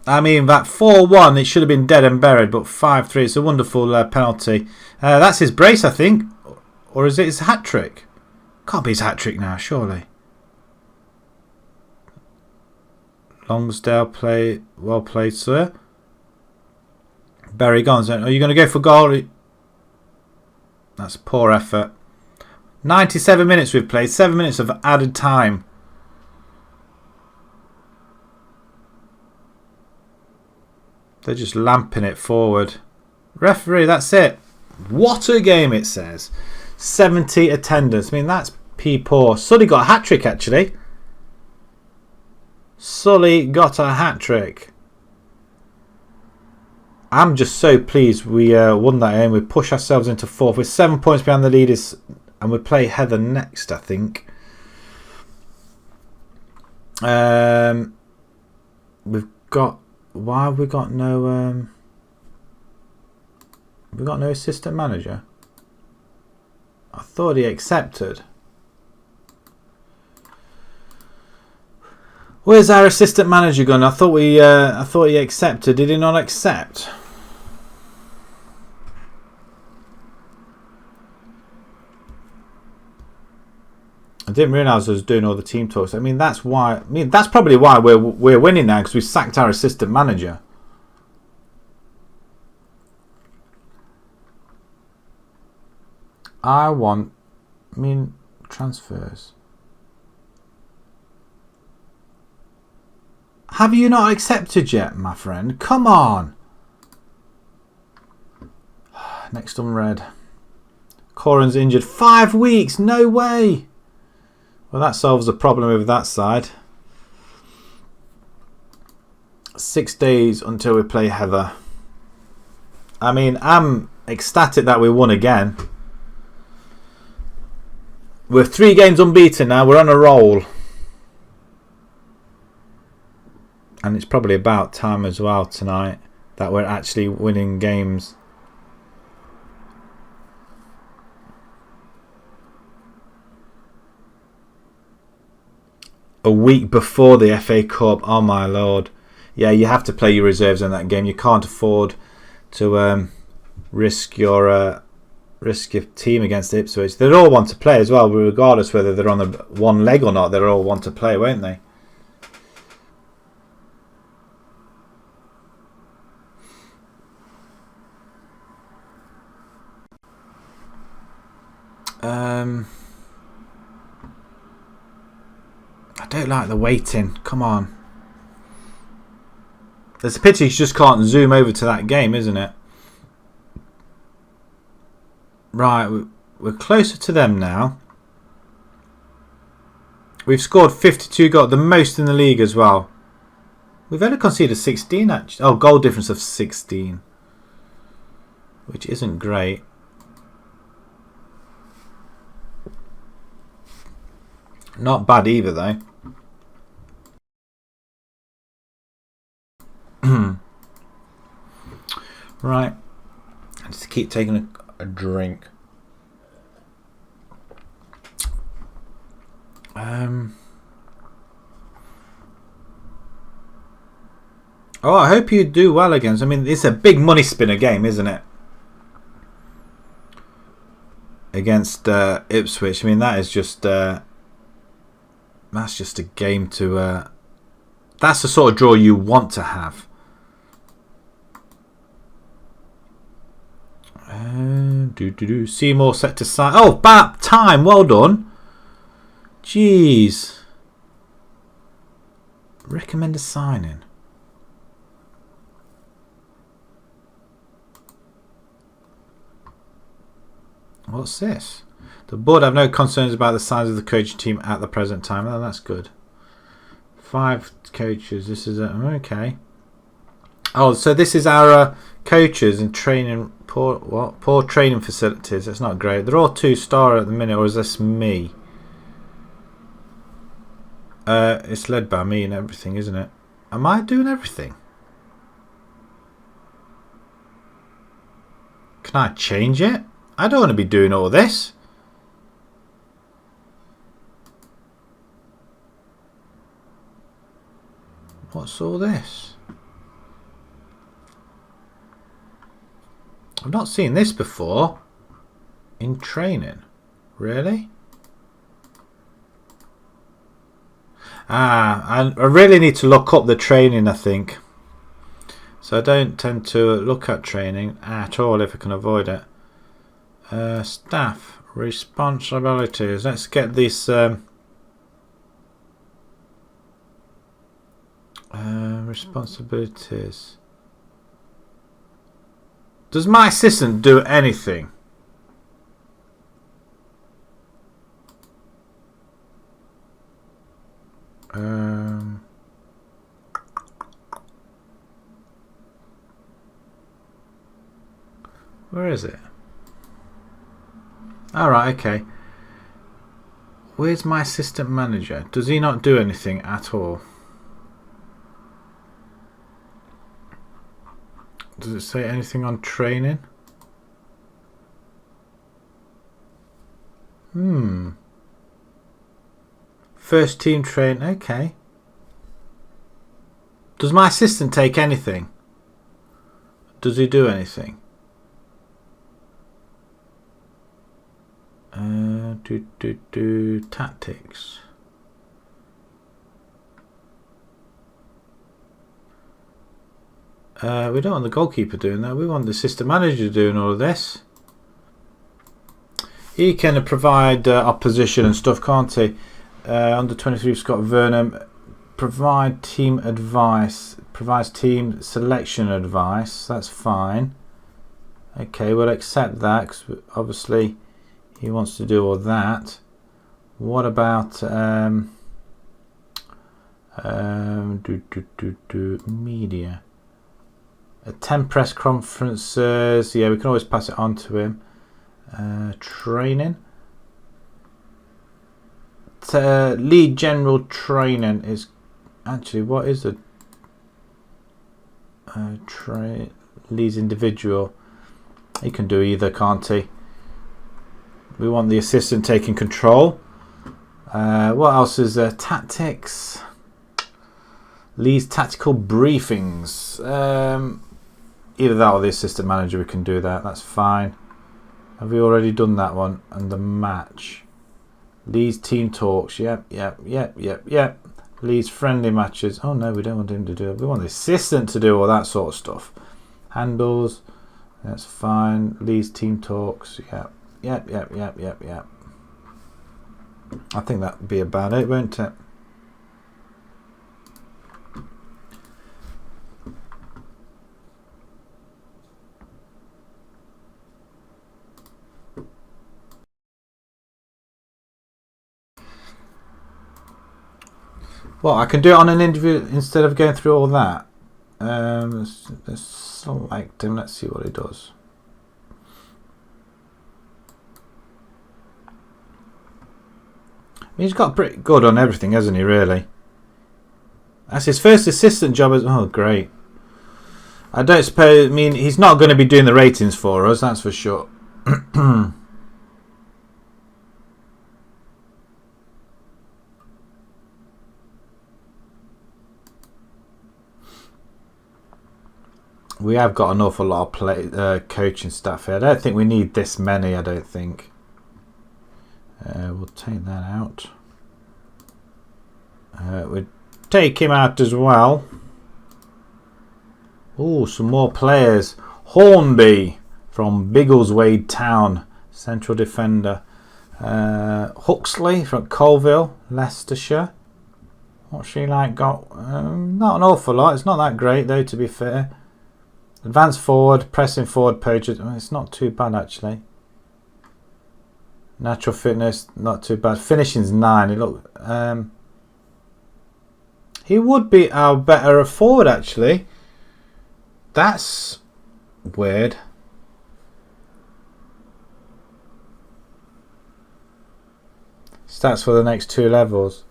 I mean, that 4-1, it should have been dead and buried, but 5-3, it's a wonderful penalty. That's his brace, I think. Or is it his hat-trick? Can't be his hat-trick now, surely. Longsdale play. Well played, sir. Berry gone. Are you going to go for goal? That's poor effort. 97 minutes we've played. 7 minutes of added time. They're just lamping it forward. Referee, that's it. What a game, it says. 70 attendance. I mean, that's poor. Sully got a hat-trick, actually. Sully got a hat-trick. I'm just so pleased we won that game. We push ourselves into fourth. We're 7 points behind the leaders. And we play Heather next, I think. We've got... Why have we got no... we got no assistant manager? I thought he accepted. Where's our assistant manager gone? I thought he accepted. Did he not accept? I didn't realise I was doing all the team talks. I mean, that's why. I mean, that's probably why we're winning now, because we sacked our assistant manager. Transfers. Have you not accepted yet, my friend? Come on. Next on red. Corin's injured. 5 weeks. No way. Well, that solves the problem with that side. 6 days until we play Heather. I mean, I'm ecstatic that we won again. We're 3 games unbeaten now. We're on a roll. And it's probably about time as well tonight that we're actually winning games. A week before the FA Cup. Oh my lord. Yeah, you have to play your reserves in that game. You can't afford to risk your team against Ipswich. They'd all want to play as well, regardless whether they're on the one leg or not. They'll all want to play, won't they? I don't like the waiting. Come on. There's a pity you just can't zoom over to that game, isn't it? Right, we're closer to them now. We've scored 52 goals, the most in the league as well. We've only conceded 16 actually. Oh, goal difference of 16. Which isn't great. Not bad either though. Right. I just keep taking a drink. Oh, I hope you do well against. I mean, it's a big money spinner game, isn't it? Against Ipswich. I mean, that is just that's just a game to. That's the sort of draw you want to have. Seymour set to sign. Oh, bap time. Well done. Jeez. Recommend a signing. What's this? The board have no concerns about the size of the coaching team at the present time. Oh, that's good. 5 coaches. This is okay. Oh, so this is our coaches and training. Poor training facilities. That's not great. They're all 2-star at the minute, or is this me? It's led by me and everything, isn't it? Am I doing everything? Can I change it? I don't want to be doing all this. What's all this? I've not seen this before in training. Really? I really need to look up the training, I think. So I don't tend to look at training at all if I can avoid it. Staff responsibilities. Let's get this responsibilities. Does my assistant do anything? Where is it? Alright, okay. Where's my assistant manager? Does he not do anything at all? Does it say anything on training? First team train. Okay. Does my assistant take anything? Does he do anything? Tactics. We don't want the goalkeeper doing that. We want the assistant manager doing all of this. He can provide opposition and stuff, can't he? Under 23 Scott Vernon. Provide team advice. Provides team selection advice. That's fine. Okay, we'll accept that because obviously he wants to do all that. What about media? Attend press conferences. Yeah, we can always pass it on to him. Training. Lead general training is actually, what is it? Leads individual. He can do either, can't he? We want the assistant taking control. What else is there? Tactics. Leads tactical briefings. Either that or the assistant manager. We can do that. That's fine. Have we already done that one? And the match. Leads team talks. Yep. Leads friendly matches. Oh no, we don't want him to do it. We want the assistant to do all that sort of stuff. Handles. That's fine. Leads team talks. Yep. I think that would be about it, won't it? Well, I can do it on an interview instead of going through all that. Let's select him. Let's see what he does. He's got pretty good on everything, hasn't he, really? That's his first assistant job. Oh, great. I don't suppose... I mean, he's not going to be doing the ratings for us, that's for sure. We have got an awful lot of coaching staff here. I don't think we need this many, I don't think. We'll take that out. We'll take him out as well. Oh, some more players. Hornby from Biggleswade Town, central defender. Huxley from Colville, Leicestershire. What's she like got? Not an awful lot. It's not that great though, to be fair. Advanced forward, pressing forward, poachers. It's not too bad actually. Natural fitness, not too bad. Finishing's 9. He would be our better forward actually. That's weird. Stats for the next 2 levels.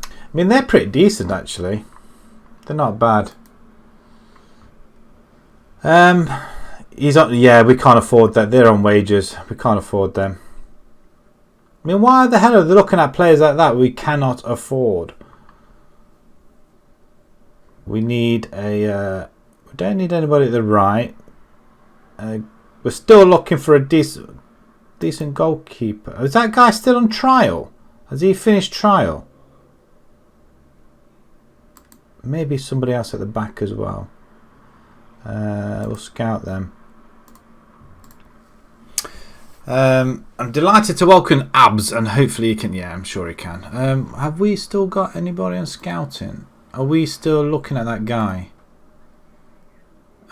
I mean, they're pretty decent actually. They're not bad. He's on. Yeah, we can't afford that. They're on wages. We can't afford them. I mean, why the hell are they looking at players like that we cannot afford? We need a... we don't need anybody at the right. We're still looking for a decent... decent goalkeeper. Is that guy still on trial? Has he finished trial? Maybe somebody else at the back as well. We'll scout them. I'm delighted to welcome Abs, and hopefully he can. Yeah, I'm sure he can. Have we still got anybody on scouting? Are we still looking at that guy?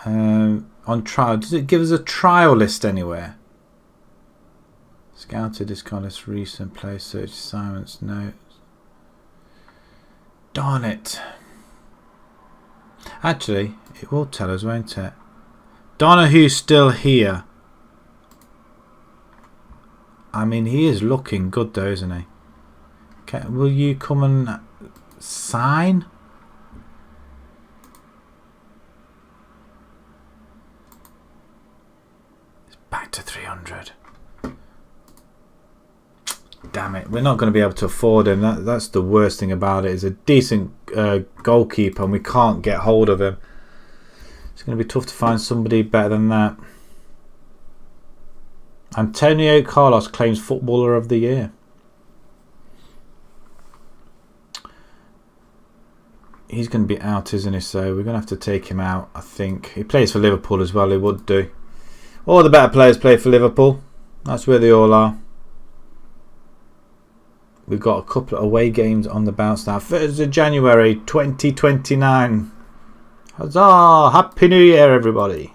On trial. Does it give us a trial list anywhere? Scouted, discard list, recent play, search, assignments, notes. Darn it. Actually, it will tell us, won't it? Donohue's still here. I mean, he is looking good though, isn't he? Okay, will you come and sign? It's back to 300. Damn it, we're not going to be able to afford him. That's the worst thing about it. He's a decent goalkeeper and we can't get hold of him. It's going to be tough to find somebody better than that. Antonio Carlos claims Footballer of the Year. He's going to be out, isn't he? So we're going to have to take him out, I think. He plays for Liverpool as well, he would do. All the better players play for Liverpool. That's where they all are. We've got a couple of away games on the bounce now. 1st of January 2029. Huzzah! Happy New Year, everybody.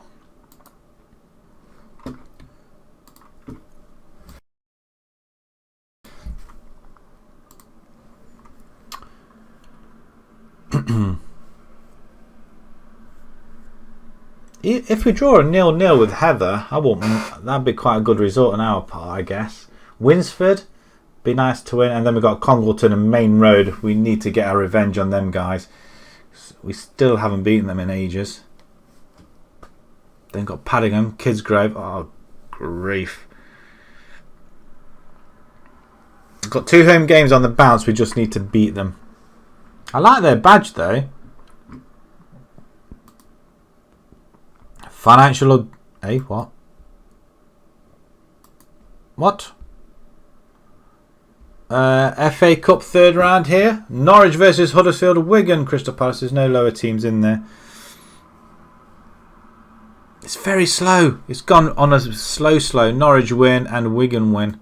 If we draw a 0-0 with Heather, that'd be quite a good result on our part, I guess. Winsford, be nice to win, and then we've got Congleton and Main Road. We need to get our revenge on them guys. We still haven't beaten them in ages. Then got Paddingham, Kidsgrove. Oh, grief. We've got 2 home games on the bounce. We just need to beat them. I like their badge though. Financial... Hey, what? What? FA Cup 3rd round here. Norwich versus Huddersfield, Wigan, Crystal Palace. There's no lower teams in there. It's very slow. It's gone on a slow. Norwich win and Wigan win.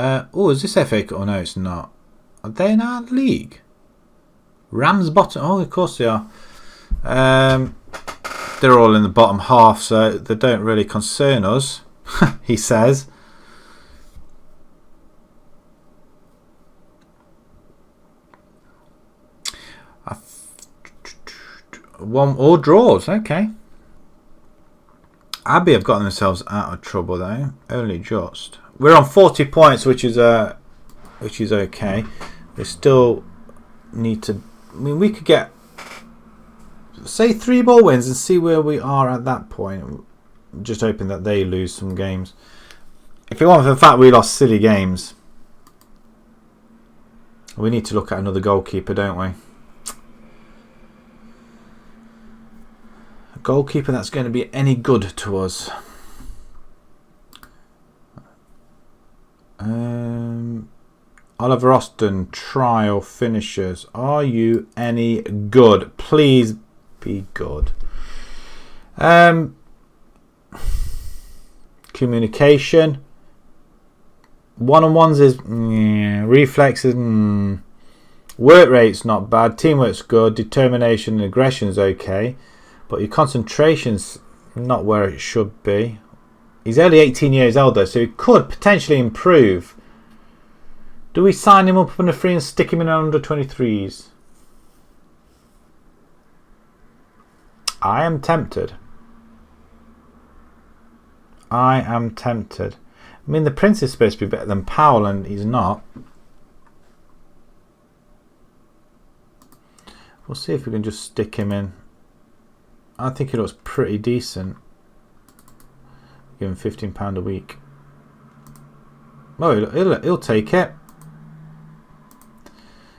Oh, is this FA Cup? Oh no, it's not. Are they in our league? Rams bottom. Oh, of course they are. They're all in the bottom half, so they don't really concern us. He says. One all draws. Okay. Abbey have gotten themselves out of trouble though. Only just. We're on 40 points, which is okay. We still need to. I mean, we could get say 3 more wins and see where we are at that point. Just hoping that they lose some games. If it weren't for the fact we lost silly games, we need to look at another goalkeeper, don't we? A goalkeeper that's going to be any good to us. Oliver Austin, trial finishers. Are you any good? Please be good. Communication. One-on-ones is reflexes. Work rate's not bad. Teamwork's good. Determination and aggression's okay, but your concentration's not where it should be. He's only 18 years old though, so he could potentially improve. Do we sign him up on a free and stick him in under 23s? I am tempted. I am tempted. I mean, the Prince is supposed to be better than Powell, and he's not. We'll see if we can just stick him in. I think he looks pretty decent. Give him £15 a week. Oh, he'll take it.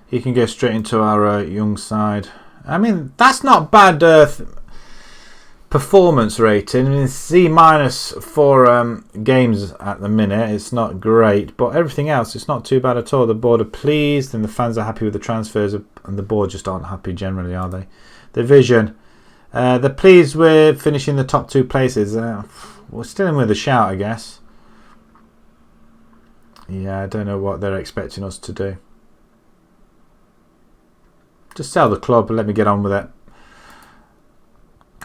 He can go straight into our young side. I mean, that's not bad performance rating. I mean, C- for games at the minute. It's not great, but everything else, it's not too bad at all. The board are pleased, and the fans are happy with the transfers, and the board just aren't happy generally, are they? The vision, they're pleased with finishing the top 2 places. We're still in with a shout, I guess. Yeah, I don't know what they're expecting us to do. Just sell the club and let me get on with it.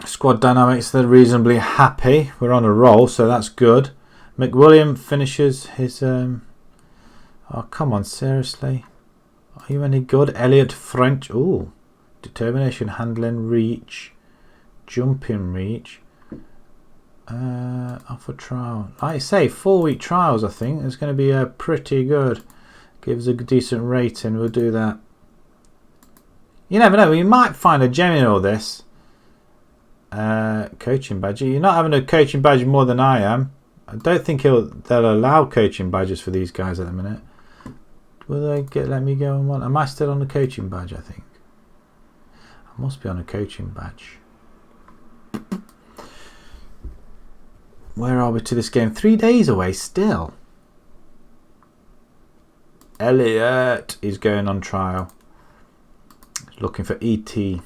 Squad dynamics, they're reasonably happy. We're on a roll, so that's good. McWilliam finishes his... Oh, come on, seriously? Are you any good? Elliot French. Ooh. Determination, handling, reach. Jumping reach. Offer trial. Like I say, 4-week trials, I think. It's going to be pretty good. Gives a decent rating. We'll do that. You never know. You might find a gem in all this. Coaching badge. You're not having a coaching badge more than I am. I don't think they'll allow coaching badges for these guys at the minute. Will they let me go on one? Am I still on the coaching badge? I think I must be on a coaching badge. Where are we to this game? 3 days away still. Elliot is going on trial. He's looking for ET.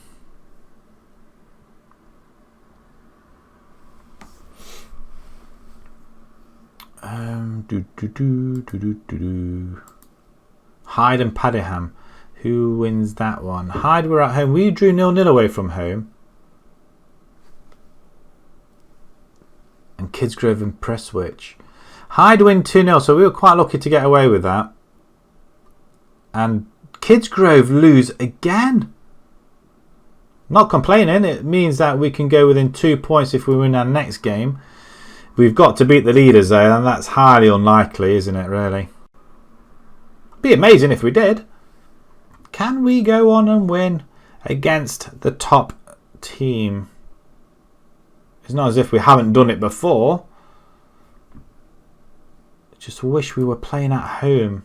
Hyde and Padiham. Who wins that one? Hyde, we're at home. We drew 0-0 away from home. And Kidsgrove and Prestwich. Hyde win 2-0, so we were quite lucky to get away with that. And Kidsgrove lose again. Not complaining. It means that we can go within 2 points if we win our next game. We've got to beat the leaders though, and that's highly unlikely, isn't it, really? Be amazing if we did. Can we go on and win against the top team? It's not as if we haven't done it before. Just wish we were playing at home.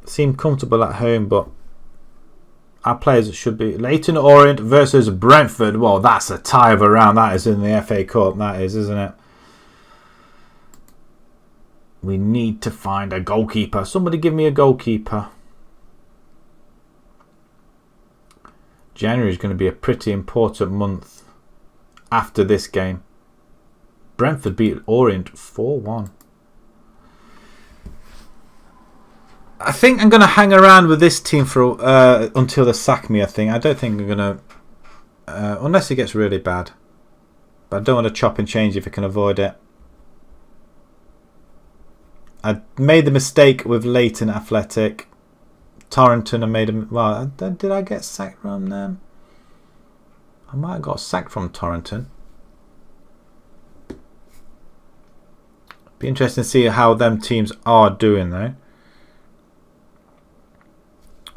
Seem comfortable at home, but our players should be. Leyton Orient versus Brentford. Well, that's a tie of a round. That is in the FA Cup. That is, isn't it? We need to find a goalkeeper. Somebody give me a goalkeeper. January is going to be a pretty important month after this game. Brentford beat Orient 4-1. I think I'm going to hang around with this team for until they sack me, I think. I don't think I'm going to... unless it gets really bad. But I don't want to chop and change if I can avoid it. I made the mistake with Leyton Athletic. Torrington, I made him... Well, did I get sacked from them? I might have got sacked from Torrington. Be interesting to see how them teams are doing, though.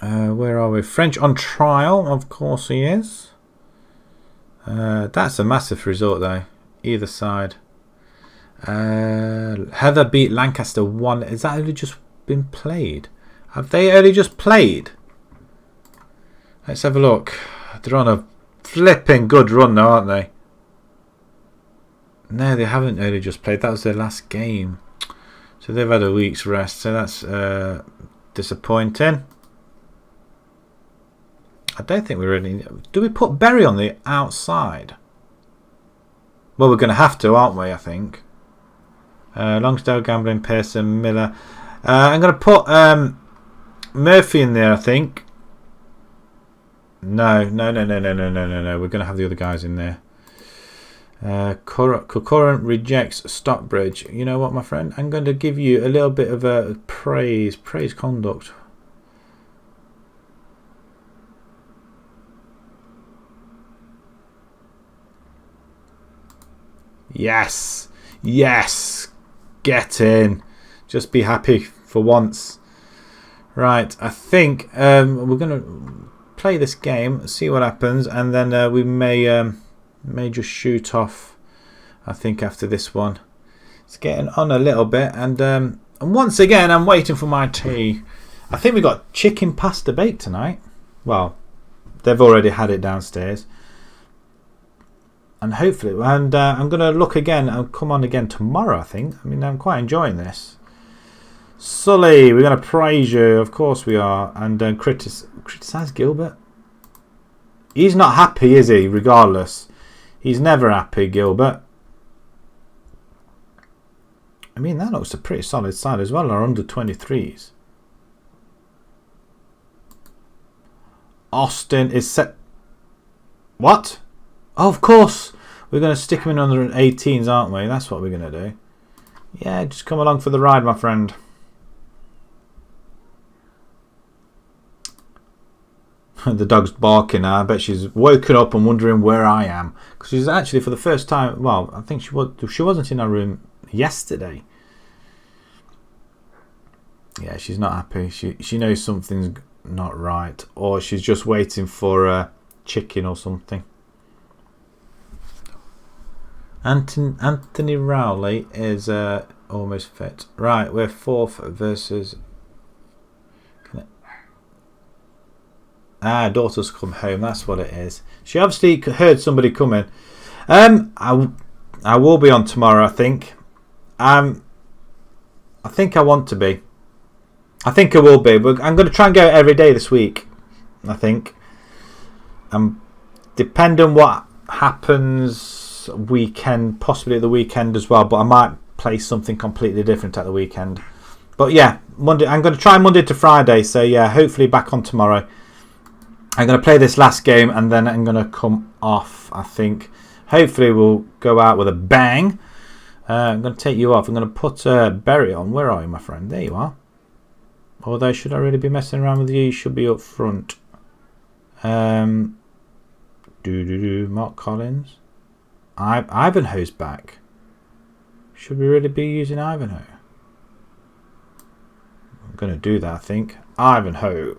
Where are we? French on trial, of course he is. That's a massive result, though. Either side. Heather beat Lancaster 1. Is that only just been played? Have they only just played? Let's have a look. They're on a flipping good run now, aren't they? No, they haven't only just played. That was their last game. So they've had a week's rest. So that's disappointing. I don't think we really... Do we put Berry on the outside? Well, we're going to have to, aren't we, I think. Longsdale, Gambling, Pearson, Miller. I'm going to put Murphy in there, I think. No. We're going to have the other guys in there. Concurrent rejects Stockbridge. You know what, my friend? I'm going to give you a little bit of a praise conduct. Yes. Get in. Just be happy for once. Right, I think we're going to play this game, see what happens, and then we may just shoot off, I think, after this one. It's getting on a little bit, and once again, I'm waiting for my tea. I think we got chicken pasta baked tonight. Well, they've already had it downstairs, and hopefully, and I'm gonna look again. I'll come on again tomorrow. I think. I mean, I'm quite enjoying this. Sully, we're gonna praise you, of course we are, and criticize Gilbert. He's not happy, is he? Regardless, he's never happy, Gilbert. I mean, that looks a pretty solid side as well. Our under 23s. Austin is set. What? Oh, of course. We're going to stick him in under 18s, aren't we? That's what we're going to do. Yeah, just come along for the ride, my friend. The dog's barking now. I bet she's woken up and wondering where I am. Because she's actually, for the first time, well, I think she wasn't in our room yesterday. Yeah, she's not happy. She knows something's not right, or she's just waiting for a chicken or something. Anthony Rowley is almost fit. Right, we're 4th versus. Daughter's come home. That's what it is. She obviously heard somebody coming. I will be on tomorrow. I think. I think I want to be. I think I will be, but I'm going to try and go every day this week. I think. Depending on what happens weekend, possibly the weekend as well. But I might play something completely different at the weekend. But yeah, Monday. I'm going to try Monday to Friday. So yeah, hopefully back on tomorrow. I'm going to play this last game and then I'm going to come off. I think. Hopefully we'll go out with a bang. I'm going to take you off. I'm going to put Berry on. Where are you, my friend? There you are. Although, should I really be messing around with you? You should be up front. Mark Collins. Ivanhoe's back. Should we really be using Ivanhoe? I'm going to do that, I think. Ivanhoe.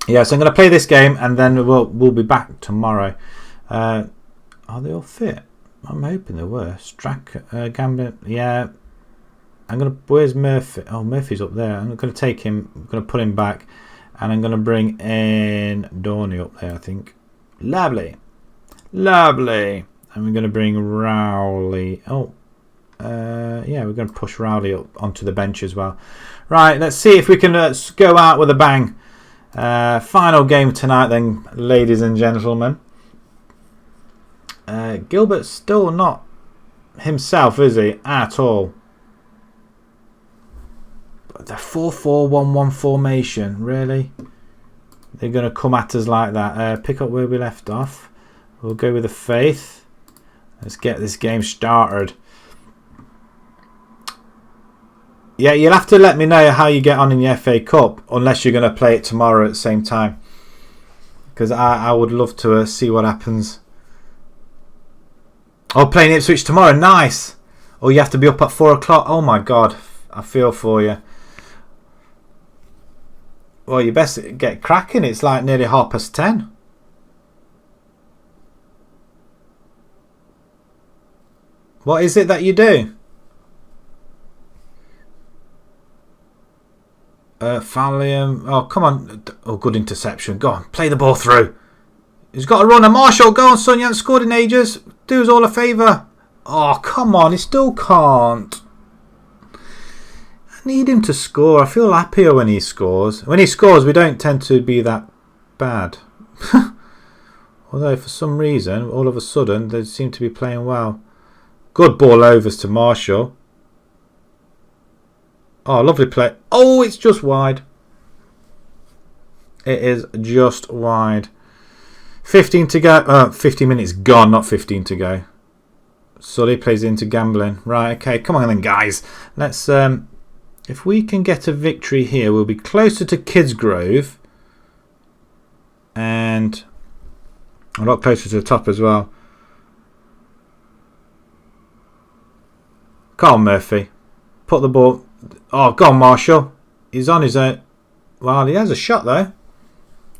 Yeah, so I'm going to play this game and then we'll be back tomorrow. Are they all fit? I'm hoping they were. Gambling. Yeah. Where's Murphy? Oh, Murphy's up there. I'm going to take him. I'm going to put him back. And I'm going to bring in Dorney up there, I think. Lovely. Lovely. And we're going to bring Rowley. Oh. Yeah, we're going to push Rowley up onto the bench as well. Right, let's see if we can go out with a bang. Final game tonight then, ladies and gentlemen. Gilbert's still not himself, is he? At all. But the 4-4-1-1 formation, really? They're going to come at us like that. Pick up where we left off. We'll go with the faith. Let's get this game started. Yeah, you'll have to let me know how you get on in the FA Cup, unless you're going to play it tomorrow at the same time. Because I would love to see what happens. Oh, playing Ipswich tomorrow. Nice. Oh, you have to be up at 4 o'clock. Oh, my God. I feel for you. Well, you best get cracking. It's like nearly 10:30. What is it that you do? Fallium. Oh, come on. Oh, good interception. Go on. Play the ball through. He's got a run. And Marshall, go on, son. You haven't scored in ages. Do us all a favour. Oh, come on. He still can't. I need him to score. I feel happier when he scores. When he scores, we don't tend to be that bad. Although, for some reason, all of a sudden, they seem to be playing well. Good ball overs to Marshall. Oh, lovely play. Oh, it's just wide. It is just wide. 15 to go. 15 minutes gone, not 15 to go. Sully plays into gambling. Right, okay. Come on then, guys. Let's... if we can get a victory here, we'll be closer to Kidsgrove. And a lot closer to the top as well. Come on, Murphy. Put the ball... Oh, go on, Marshall. He's on his own. Well, he has a shot, though.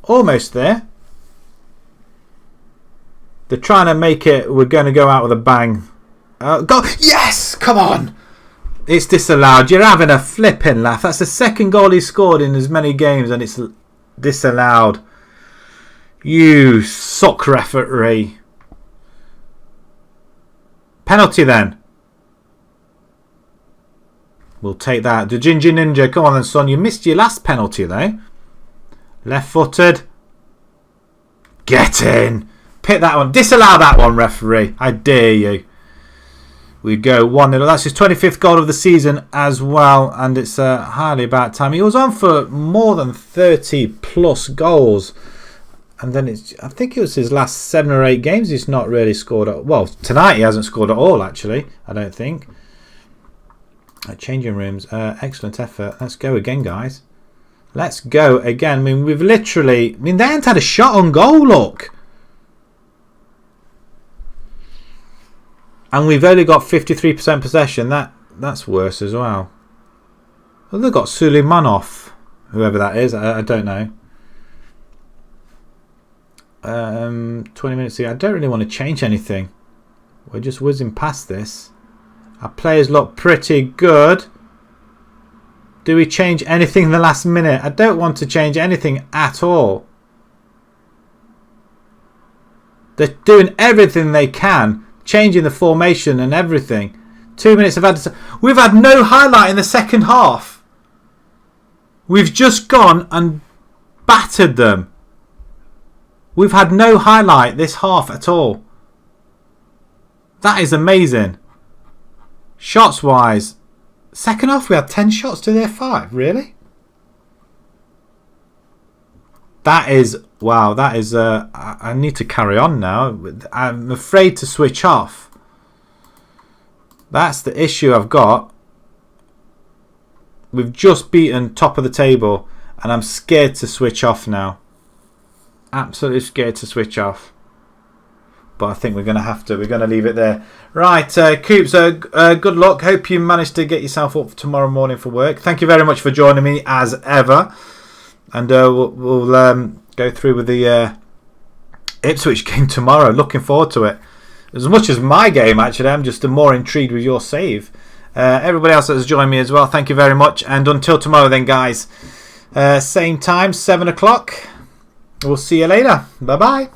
Almost there. They're trying to make it, we're going to go out with a bang. Go! Yes! Come on! It's disallowed. You're having a flipping laugh. That's the second goal he's scored in as many games, and it's disallowed. You suck, referee. Penalty then. We'll take that. The Ginger Ninja. Come on then, son. You missed your last penalty though. Left-footed. Get in. Pick that one. Disallow that one, referee. I dare you. We go 1-0. That's his 25th goal of the season as well. And it's hardly about time. He was on for more than 30 plus goals. And then I think it was his last 7 or 8 games he's not really scored. Well, tonight he hasn't scored at all, actually. I don't think. Changing rooms. Excellent effort. Let's go again, guys. Let's go again. I mean, we've literally... I mean, they haven't had a shot on goal, look. And we've only got 53% possession. That's worse as well. Well, they've got Suleimanov. Whoever that is. I don't know. 20 minutes here. I don't really want to change anything. We're just whizzing past this. Our players look pretty good. Do we change anything in the last minute? I don't want to change anything at all. They're doing everything they can, changing the formation and everything. 2 minutes of added. We've had no highlight in the second half. We've just gone and battered them. We've had no highlight this half at all. That is amazing. Shots wise, second half we had 10 shots to their 5. Really? That is, wow, that is, I need to carry on now. I'm afraid to switch off. That's the issue I've got. We've just beaten top of the table and I'm scared to switch off now. Absolutely scared to switch off. But I think we're going to have to. We're going to leave it there. Right, Coops, good luck. Hope you manage to get yourself up tomorrow morning for work. Thank you very much for joining me as ever. And we'll go through with the Ipswich game tomorrow. Looking forward to it. As much as my game, actually. I'm just more intrigued with your save. Everybody else that has joined me as well, thank you very much. And until tomorrow then, guys. Same time, 7 o'clock. We'll see you later. Bye-bye.